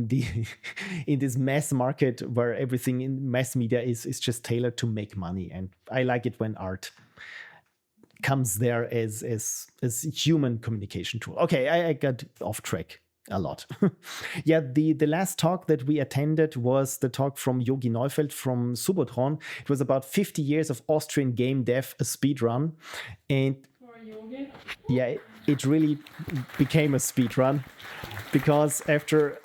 Speaker 1: this mass market, where everything in mass media is just tailored to make money. And I like it when art comes there as human communication tool. Okay, I got off track a lot. The last talk that we attended was the talk from Yogi Neufeld from Subotron. It was about 50 years of Austrian game dev, a speed run. And it really became a speed run, because after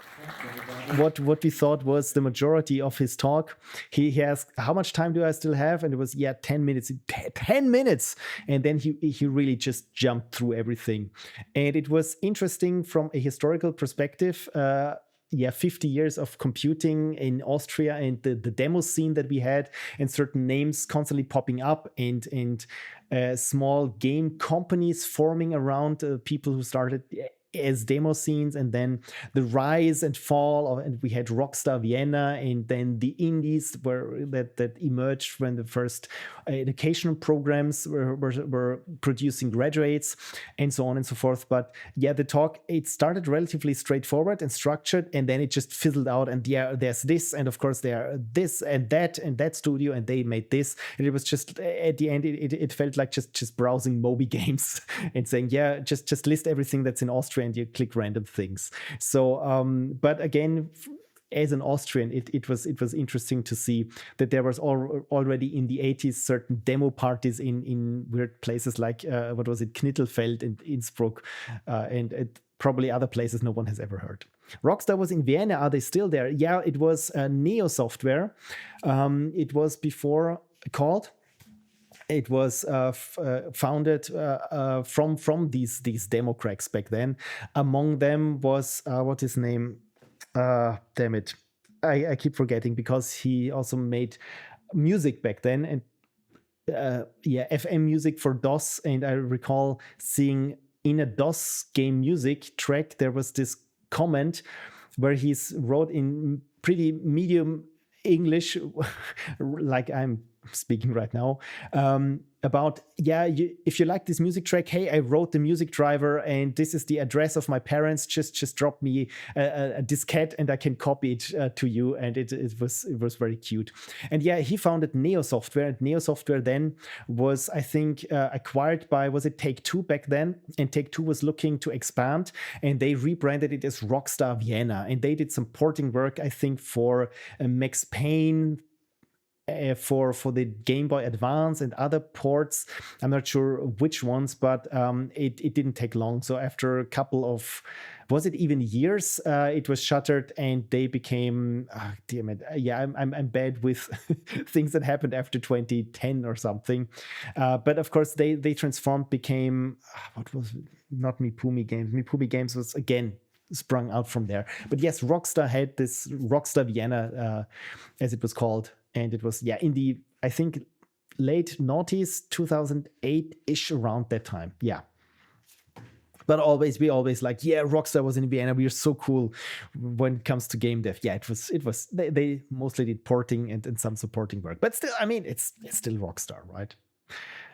Speaker 1: what we thought was the majority of his talk, he asked, how much time do I still have? And it was 10 minutes. 10 minutes. And then he really just jumped through everything. And it was interesting from a historical perspective. 50 years of computing in Austria, and the demo scene that we had, and certain names constantly popping up, and small game companies forming around people who started as demo scenes, and then the rise and fall of, and we had Rockstar Vienna, and then the indies that emerged when the first educational programs were producing graduates, and so on and so forth. But the talk, it started relatively straightforward and structured, and then it just fizzled out, and there's this, and of course there this and that studio, and they made this, and it was just at the end it felt like just browsing Moby Games and saying, just list everything that's in Austria, and you click random things. So but again, as an Austrian, it was interesting to see that there was already in the 80s certain demo parties in weird places like what was it, Knittelfeld and Innsbruck, and probably other places no one has ever heard. Rockstar was in Vienna. Are they still there? Yeah, it was Neo Software. It was before called. It was founded from these demo cracks back then. Among them was what his name? Damn it, I keep forgetting, because he also made music back then, and FM music for DOS. And I recall seeing in a DOS game music track there was this comment where he wrote in pretty medium English, like I'm speaking right now, about, if you like this music track, hey, I wrote the music driver and this is the address of my parents, just drop me a diskette and I can copy it to you. And it was very cute. And he founded Neo Software, and Neo Software then was, I think, acquired by, was it Take-Two back then? And Take-Two was looking to expand, and they rebranded it as Rockstar Vienna, and they did some porting work, I think, for Max Payne, for the Game Boy Advance and other ports. I'm not sure which ones, but it didn't take long. So after a couple of, was it even years, it was shuttered, and they became, damn it, I'm bad with things that happened after 2010 or something. But of course they transformed, became, what was it? Not Mipumi Games. Mipumi Games was again sprung out from there. But yes, Rockstar had this Rockstar Vienna, as it was called. And it was, in the, I think, late noughties, 2008-ish, around that time. Yeah. But we always like, Rockstar was in Vienna. We are so cool when it comes to game dev. Yeah, it was. They mostly did porting and some supporting work. But still, I mean, it's still Rockstar, right?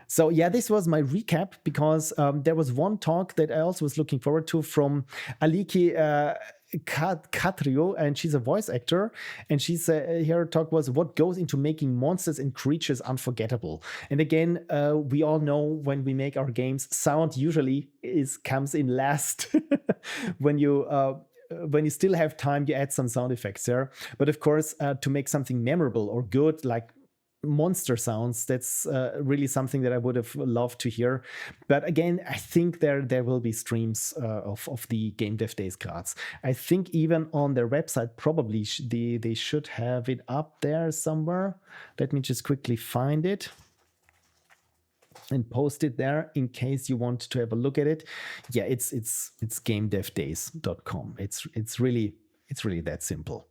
Speaker 1: So this was my recap, because there was one talk that I also was looking forward to from Aliki Catrio, and she's a voice actor, and her talk was what goes into making monsters and creatures unforgettable. And again, we all know when we make our games, sound usually comes in last. When you still have time, you add some sound effects there. But of course, to make something memorable or good, like monster sounds, that's really something that I would have loved to hear. But again, I think there will be streams of the Game Dev Days Graz. I think even on their website, probably they should have it up there somewhere. Let me just quickly find it and post it there in case you want to have a look at it. Yeah, it's gamedevdays.com. It's really that simple.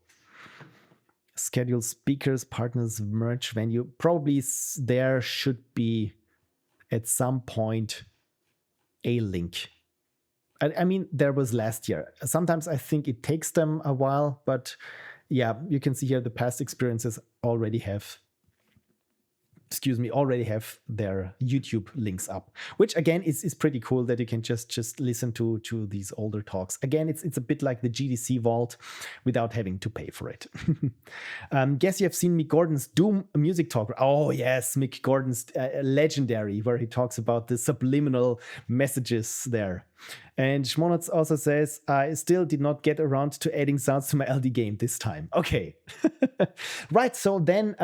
Speaker 1: Schedule speakers, partners, merch venue. Probably there should be at some point a link. I mean, there was last year. Sometimes I think it takes them a while, but you can see here the past experiences already have their YouTube links up, which again is pretty cool that you can just listen to these older talks. Again, it's a bit like the GDC Vault without having to pay for it. Guess you have seen Mick Gordon's Doom music talk. Oh yes, Mick Gordon's legendary, where he talks about the subliminal messages there. And Schmonotz also says, I still did not get around to adding sounds to my LD game this time. Okay. Right, so then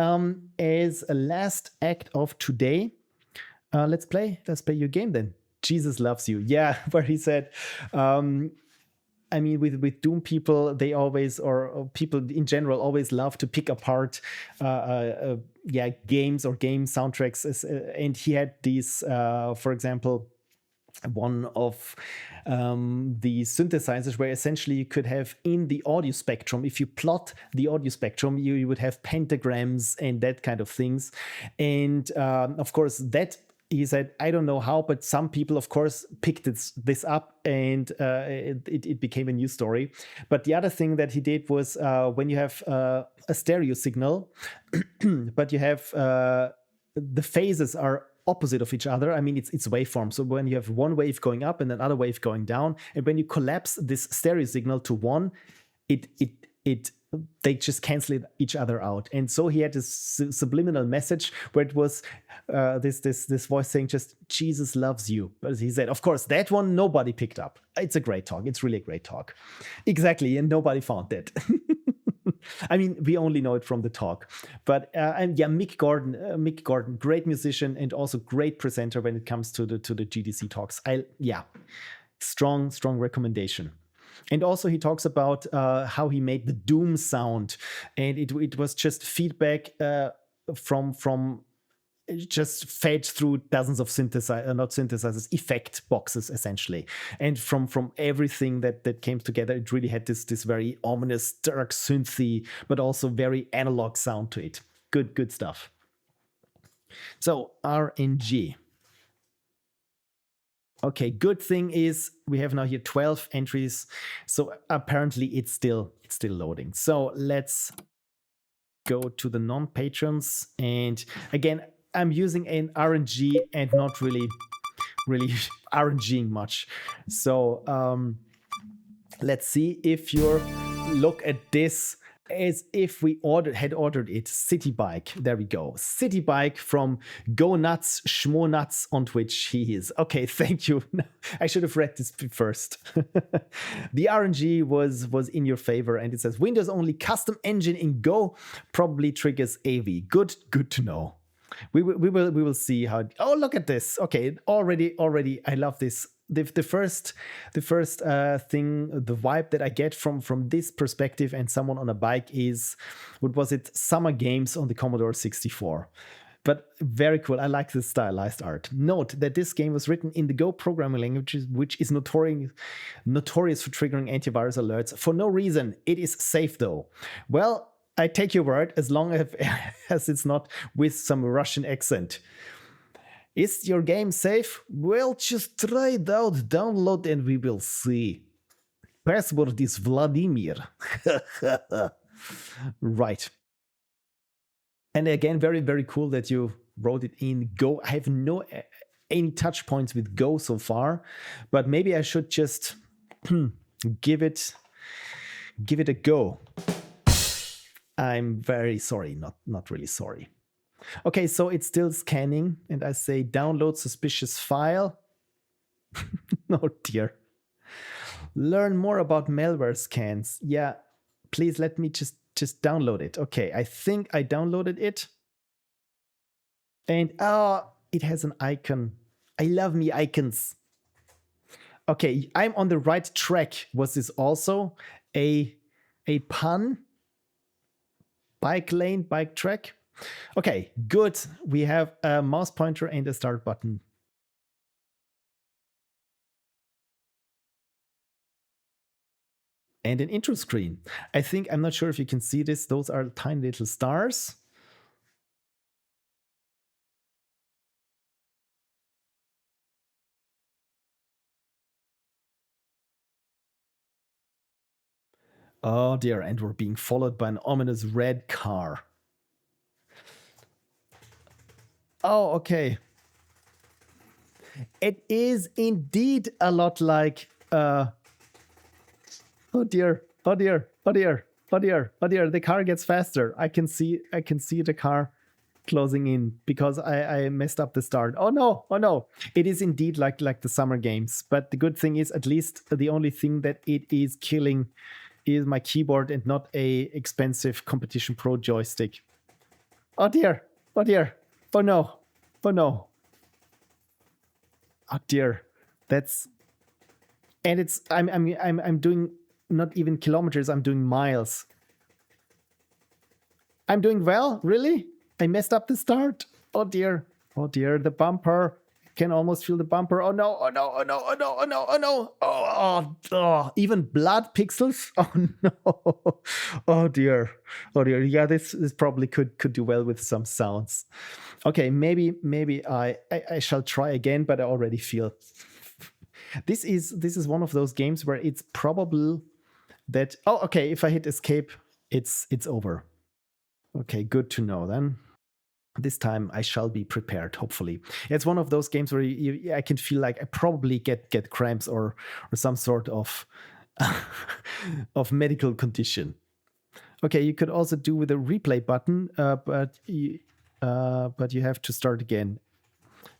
Speaker 1: as a last act of today, let's play your game then. Jesus Loves You. Yeah, where he said, I mean, with Doom people, they always, or people in general, always love to pick apart games or game soundtracks. And he had these, for example, one of the synthesizers where essentially you could have in the audio spectrum, if you plot the audio spectrum, you would have pentagrams and that kind of things. And of course, that he said, I don't know how, but some people, of course, picked this up, and it became a news story. But the other thing that he did was when you have a stereo signal, but you have the phases are opposite of each other. I mean, it's waveform. So when you have one wave going up and another wave going down, and when you collapse this stereo signal to one, they just cancel each other out. And so he had this subliminal message where it was this voice saying just Jesus loves you. But he said, of course, that one nobody picked up. It's a great talk. It's really a great talk. Exactly, and nobody found that. I mean, we only know it from the talk. But and yeah, Mick Gordon, great musician and also great presenter when it comes to the GDC talks. Strong recommendation. And also he talks about how he made the Doom sound, and it was just feedback from just fed through dozens of effect boxes essentially, and from everything that came together, it really had this very ominous, dark, synthy, but also very analog sound to it. Good stuff. So RNG. Okay, good thing is we have now here 12 entries, so apparently it's still loading. So let's go to the non-patrons, and again, I'm using an RNG and not really RNGing much. So let's see if you look at this as if we had ordered it. City Bike, there we go. City Bike from gonutz schmonutz on Twitch. He is okay. Thank you. I should have read this first. The RNG was in your favor, and it says Windows only custom engine in Go probably triggers AV. Good to know. We will see how. Oh, look at this. Okay, already. I love this. The first thing, the vibe that I get from this perspective and someone on a bike is, what was it? Summer Games on the Commodore 64. But very cool. I like this stylized art. Note that this game was written in the Go programming language, which is notorious for triggering antivirus alerts for no reason. It is safe though. Well, I take your word, as long as it's not with some Russian accent. Is your game safe? Well, just try it out, download, and we will see. Password is Vladimir. Right. And again, very, very cool that you wrote it in Go. I have any touch points with Go so far, but maybe I should just give it a go. I'm very sorry, not really sorry. Okay, so it's still scanning, and I say download suspicious file. Oh dear. Learn more about malware scans. Yeah, please let me just download it. Okay, I think I downloaded it. And it has an icon. I love me icons. Okay, I'm on the right track. Was this also a pun? Bike lane, bike track? Okay, good. We have a mouse pointer and a start button. And an intro screen. I'm not sure if you can see this. Those are tiny little stars. Oh dear, and we're being followed by an ominous red car. Oh, okay. It is indeed a lot like oh dear, the car gets faster. I can see the car closing in because I messed up the start. Oh no. It is indeed like the summer games. But the good thing is, at least the only thing that it is killing is my keyboard and not a expensive Competition Pro joystick. Oh dear. Oh no. Oh dear. I'm doing not even kilometers, I'm doing miles. I'm doing well, really? I messed up the start. Oh dear, the bumper. Can almost feel the bumper. Oh no. Oh, even blood pixels. Oh no. Oh dear. Yeah, this probably could do well with some sounds. Okay, maybe I shall try again, but I already feel this is one of those games where it's probable that okay, if I hit escape, it's over. Okay, good to know then. This time I shall be prepared, hopefully. It's one of those games where I can feel like I probably get cramps or some sort of of medical condition. Okay, you could also do with a replay button, but you have to start again.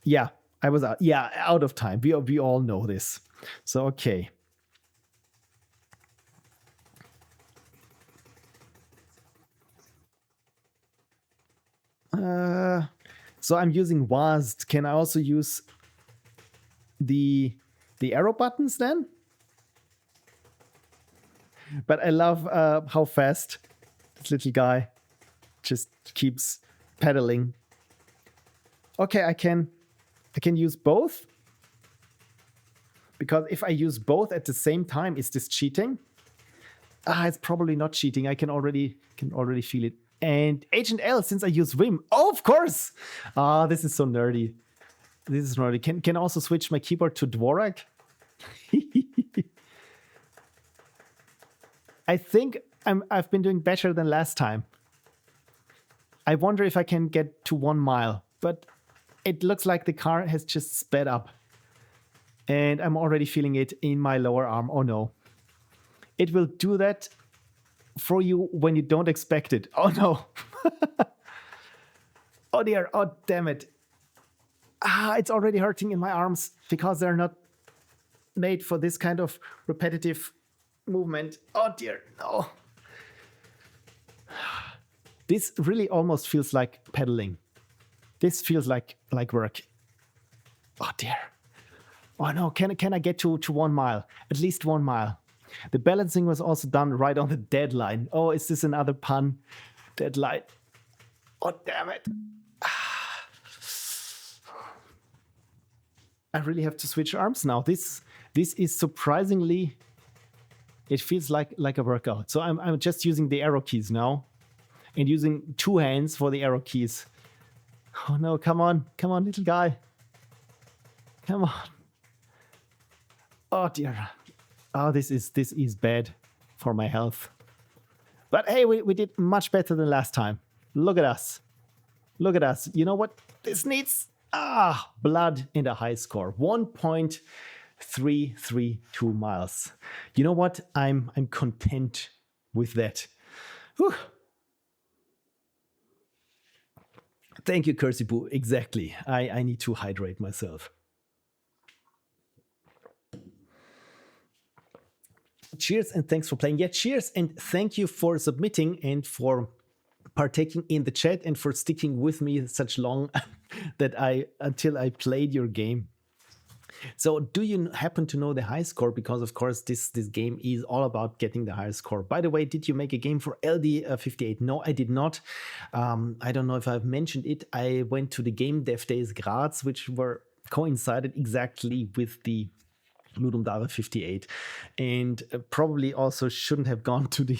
Speaker 1: Yeah, I was out of time. We all know this. So okay. So I'm using WASD. Can I also use the arrow buttons then? But I love how fast this little guy just keeps pedaling. Okay, I can use both. Because if I use both at the same time, is this cheating? It's probably not cheating. I can already feel it. And Agent L, since I use Vim. Oh, of course! This is so nerdy. This is nerdy. Can also switch my keyboard to Dvorak. I think I've been doing better than last time. I wonder if I can get to 1 mile, but it looks like the car has just sped up. And I'm already feeling it in my lower arm. Oh no. It will do that for you when you don't expect it. Oh no. Oh dear. Oh damn it. It's already hurting in my arms because they're not made for this kind of repetitive movement. Oh dear. No. This really almost feels like pedaling. This feels like work. Oh dear. Oh no, can I get to 1 mile? At least 1 mile. The balancing was also done right on the deadline. Oh, is this another pun? Deadline. Oh, damn it. I really have to switch arms now. This is surprisingly, it feels like a workout. So I'm just using the arrow keys now and using 2 hands for the arrow keys. Oh no, come on, little guy. Come on. Oh dear. Oh, this is bad for my health. But hey, we did much better than last time. Look at us. Look at us. You know what? This needs blood in the high score. 1.332 miles. You know what? I'm content with that. Whew. Thank you, Cursipu. Exactly. I need to hydrate myself. Cheers and thanks for playing. Yeah, cheers and thank you for submitting and for partaking in the chat and for sticking with me such long until I played your game. So do you happen to know the high score? Because of course this game is all about getting the high score. By the way, did you make a game for LD58? No, I did not. I don't know if I've mentioned it. I went to the GameDev days Graz, which were coincided exactly with the Ludum Dare 58, and probably also shouldn't have gone to the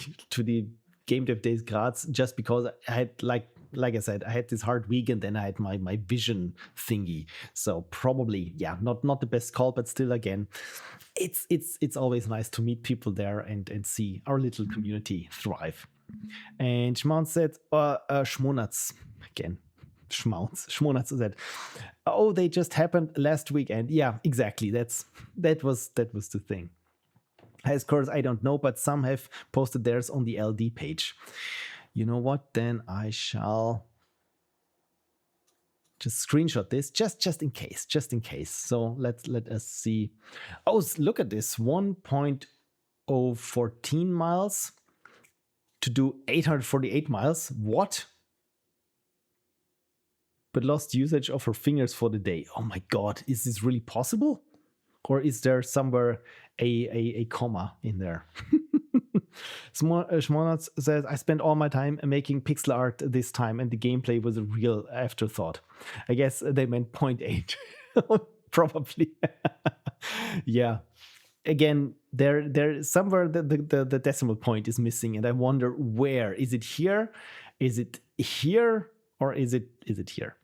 Speaker 1: GameDev days Graz just because I had like I said, I had this hard week and then I had my vision thingy. So probably, yeah, not the best call, but still, again, it's always nice to meet people there and see our little community thrive. And Schmaunz said, Schmonatz again. Schmonatz said, oh, they just happened last weekend. Yeah, exactly. That was the thing. High scores, I don't know, but some have posted theirs on the LD page. You know what? Then I shall just screenshot this just in case. So let us see. Oh, look at this. 1.014 miles to do 848 miles. What? But lost usage of her fingers for the day. Oh my God, is this really possible? Or is there somewhere a comma in there? Schmonatz says, I spent all my time making pixel art this time and the gameplay was a real afterthought. I guess they meant 0.8. Probably. Yeah. Again, there somewhere the decimal point is missing and I wonder where. Is it here? Is it here? Or is it here?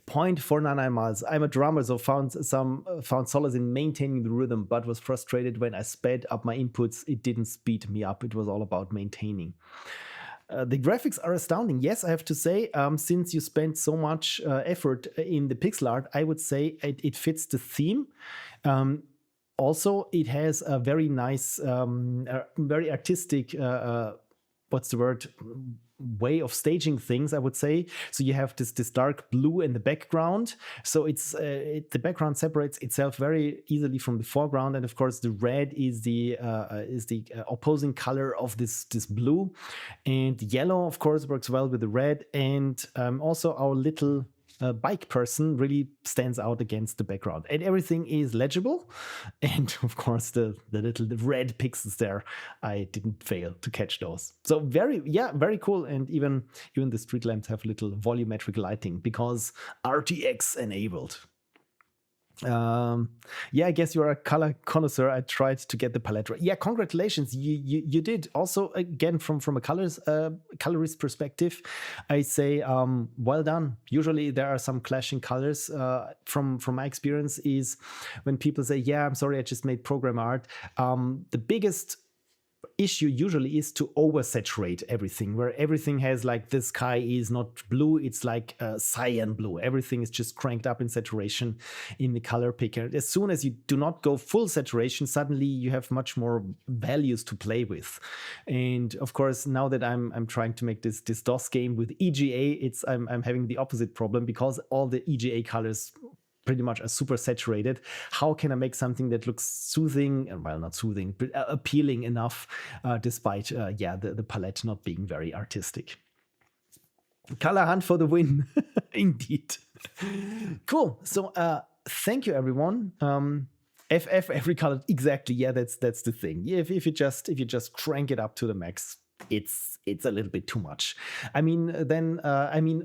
Speaker 1: 0.499 miles. I'm a drummer, so found solace in maintaining the rhythm, but was frustrated when I sped up my inputs. It didn't speed me up. It was all about maintaining. The graphics are astounding. Yes, I have to say, since you spent so much effort in the pixel art, I would say it fits the theme. Also, it has a very nice, very artistic, what's the word? way of staging things, I would say. So you have this dark blue in the background. So the background separates itself very easily from the foreground, and of course the red is the opposing color of this blue, and yellow of course works well with the red, and also our little bike person really stands out against the background, and everything is legible. And of course the red pixels there, I didn't fail to catch those. So very cool. And even the street lamps have little volumetric lighting because RTX enabled. I guess you're a color connoisseur. I tried to get the palette right. Yeah, congratulations. You did. Also, again, from a colorist perspective, I say well done. Usually there are some clashing colors. From my experience is when people say, yeah, I'm sorry, I just made program art. The biggest issue usually is to oversaturate everything, where everything has like the sky is not blue, it's like cyan blue. Everything is just cranked up in saturation in the color picker. As soon as you do not go full saturation, suddenly you have much more values to play with. And of course, now that I'm trying to make this DOS game with EGA, I'm having the opposite problem because all the EGA colors pretty much are super saturated. How can I make something that looks soothing, well, not soothing, but appealing enough, despite the palette not being very artistic? Color hunt for the win. Indeed. Cool. So thank you, everyone. FF every color, exactly. Yeah, that's the thing. If you just crank it up to the max, it's a little bit too much. I mean,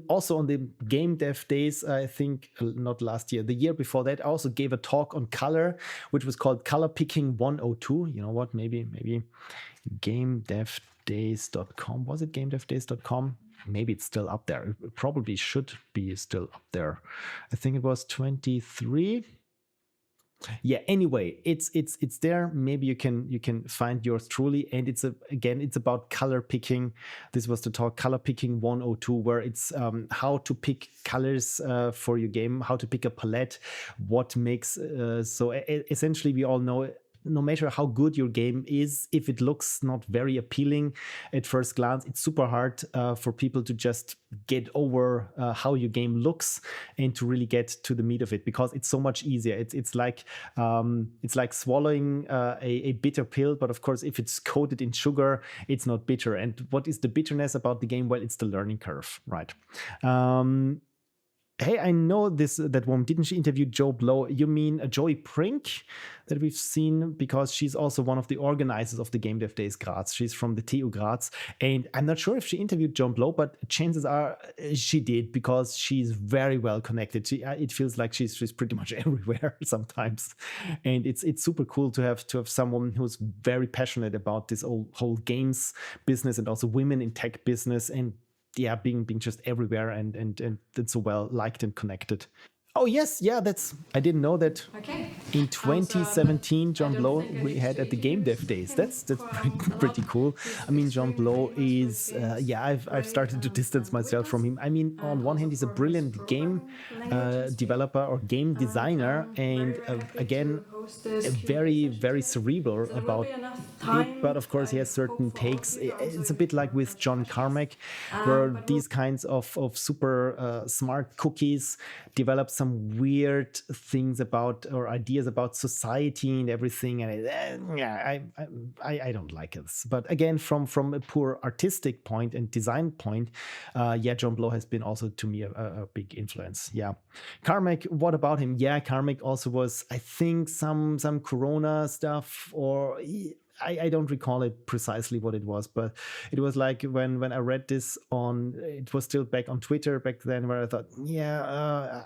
Speaker 1: also on the GameDev days, I think not last year, the year before that, I also gave a talk on color, which was called Color Picking 102. You know what? Maybe GameDevDays.com. Was it GameDevDays.com? Maybe it's still up there. It probably should be still up there. I think it was 23. Yeah, anyway, it's there. Maybe you can find yours truly. And it's about color picking. This was the talk, Color Picking 102, where it's how to pick colors for your game, how to pick a palette, what makes so essentially we all know, no matter how good your game is, if it looks not very appealing at first glance, it's super hard for people to just get over how your game looks and to really get to the meat of it, because it's so much easier. It's like swallowing a bitter pill, but of course, if it's coated in sugar, it's not bitter. And what is the bitterness about the game? Well, it's the learning curve, right? Hey, I know that woman. Didn't she interview Joe Blow? You mean Joey Prink that we've seen? Because she's also one of the organizers of the GameDev Days Graz. She's from the TU Graz. And I'm not sure if she interviewed Joe Blow, but chances are she did, because she's very well connected. It feels like she's pretty much everywhere sometimes. And it's super cool to have someone who's very passionate about this whole games business and also women in tech business, and being just everywhere and so well liked and connected. Oh yes, yeah, I didn't know that.
Speaker 4: Okay.
Speaker 1: In 2017, John Blow we had at the GameDev Days. That's pretty cool. I mean, John Blow is I've started to distance myself from him. I mean, on one hand, he's a brilliant game developer or game designer, and again, very, very cerebral about it. But of course, he has certain takes. It's a bit like with John Carmack, where these kinds of super smart cookies develop some weird things about or ideas about society and everything, and I don't like it. But again, from a pure artistic point and design point, John Blow has been also to me a big influence. Yeah, Carmack. What about him? Yeah, Carmack also was, I think, some Corona stuff, or I don't recall it precisely what it was, but it was like when I read this it was still back on Twitter back then, where I thought,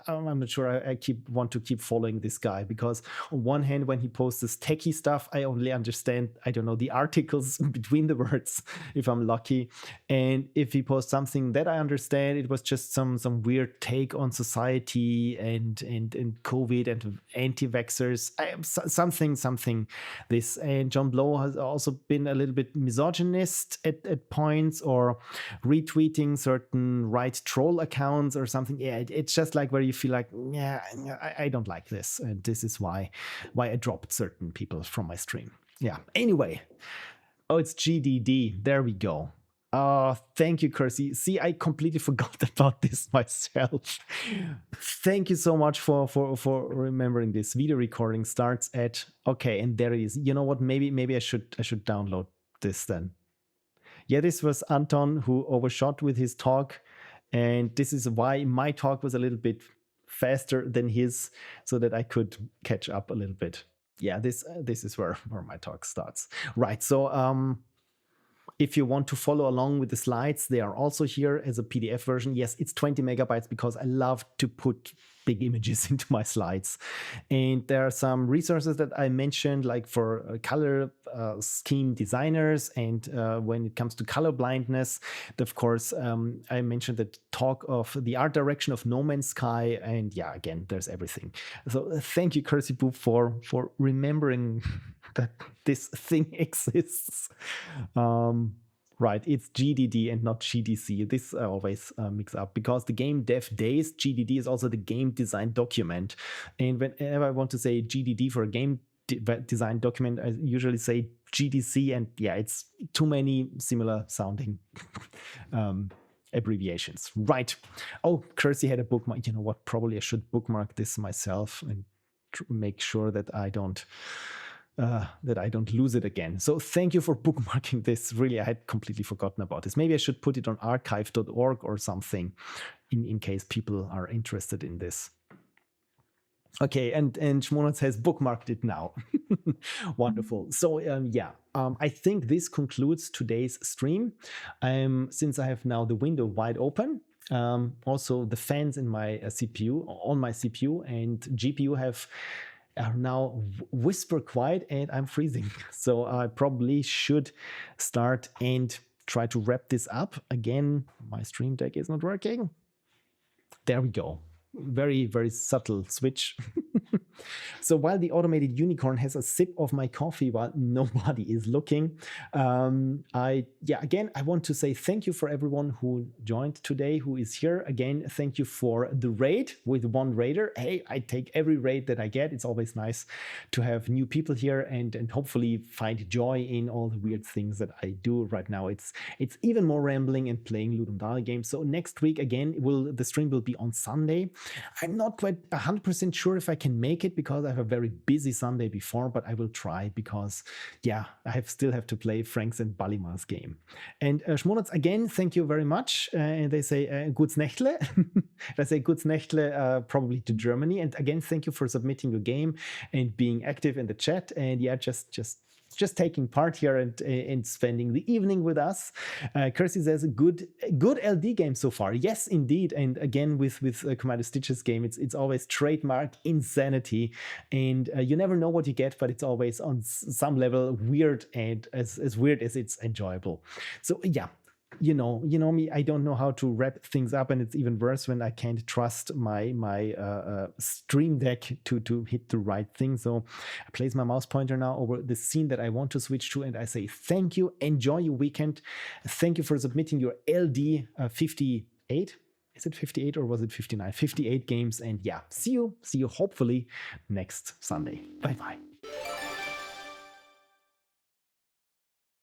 Speaker 1: I'm not sure I want to keep following this guy, because on one hand, when he posts this techie stuff, I only understand, I don't know, the articles between the words, if I'm lucky. And if he posts something that I understand, it was just some weird take on society and COVID and anti-vaxxers, something this. And John Blow has also been a little bit misogynist at points, or retweeting certain right troll accounts or something. Yeah, it's just like where you feel like, I don't like this, and this is why I dropped certain people from my stream. Yeah. Anyway, it's GDD. There we go. Oh, thank you, Kersey. See, I completely forgot about this myself. Thank you so much for remembering this. Video recording starts at okay, and there it is. You know what? Maybe I should download this then. Yeah, this was Anton who overshot with his talk, and this is why my talk was a little bit faster than his, so that I could catch up a little bit. Yeah, this is where my talk starts. Right. So if you want to follow along with the slides, they are also here as a PDF version. Yes, it's 20 megabytes because I love to put big images into my slides. And there are some resources that I mentioned, like for color scheme designers. And when it comes to color blindness, of course, I mentioned the talk of the art direction of No Man's Sky. And yeah, again, there's everything. So thank you, Kersey Boop, for remembering that this thing exists. Right, it's GDD and not GDC. This I always mix up because the Game Dev Days, GDD is also the game design document. And whenever I want to say GDD for a game design document, I usually say GDC, and yeah, it's too many similar sounding abbreviations. Right. Oh, Kersey had a bookmark. You know what? Probably I should bookmark this myself and make sure that I don't lose it again. So thank you for bookmarking this. Really, I had completely forgotten about this. Maybe I should put it on archive.org or something in case people are interested in this. Okay, and Shmonats has bookmarked it now. Wonderful. So I think this concludes today's stream. Since I have now the window wide open, also the fans in my CPU, on my CPU and GPU are now whisper quiet and I'm freezing. So I probably should start and try to wrap this up. Again, my stream deck is not working. There we go. Very, very subtle switch. So while the automated unicorn has a sip of my coffee while nobody is looking, I want to say thank you for everyone who joined today, who is here. Again, thank you for the raid with one raider. Hey, I take every raid that I get. It's always nice to have new people here and hopefully find joy in all the weird things that I do right now. It's even more rambling and playing Ludum Dare games. So next week, again, the stream will be on Sunday. I'm not quite 100% sure if I can make it because I have a very busy Sunday before, but I will try because, I still have to play Frank's and Balimar's game. And Shmonats, again, thank you very much. And they say Gut's Nächtle. They say Gut's Nächtle probably to Germany. And again, thank you for submitting your game and being active in the chat. And just taking part here and spending the evening with us. Kersey says a good LD game so far. Yes, indeed. And again, with Commander Stitch's game, it's always trademark insanity, and you never know what you get, but it's always on some level weird, and as weird as it's enjoyable. So yeah. You know me, I don't know how to wrap things up, and it's even worse when I can't trust my stream deck to hit the right thing. So I place my mouse pointer now over the scene that I want to switch to, and I say thank you, enjoy your weekend. Thank you for submitting your LD 58. Is it 58 or was it 59? 58 games, and see you hopefully next Sunday. Bye-bye.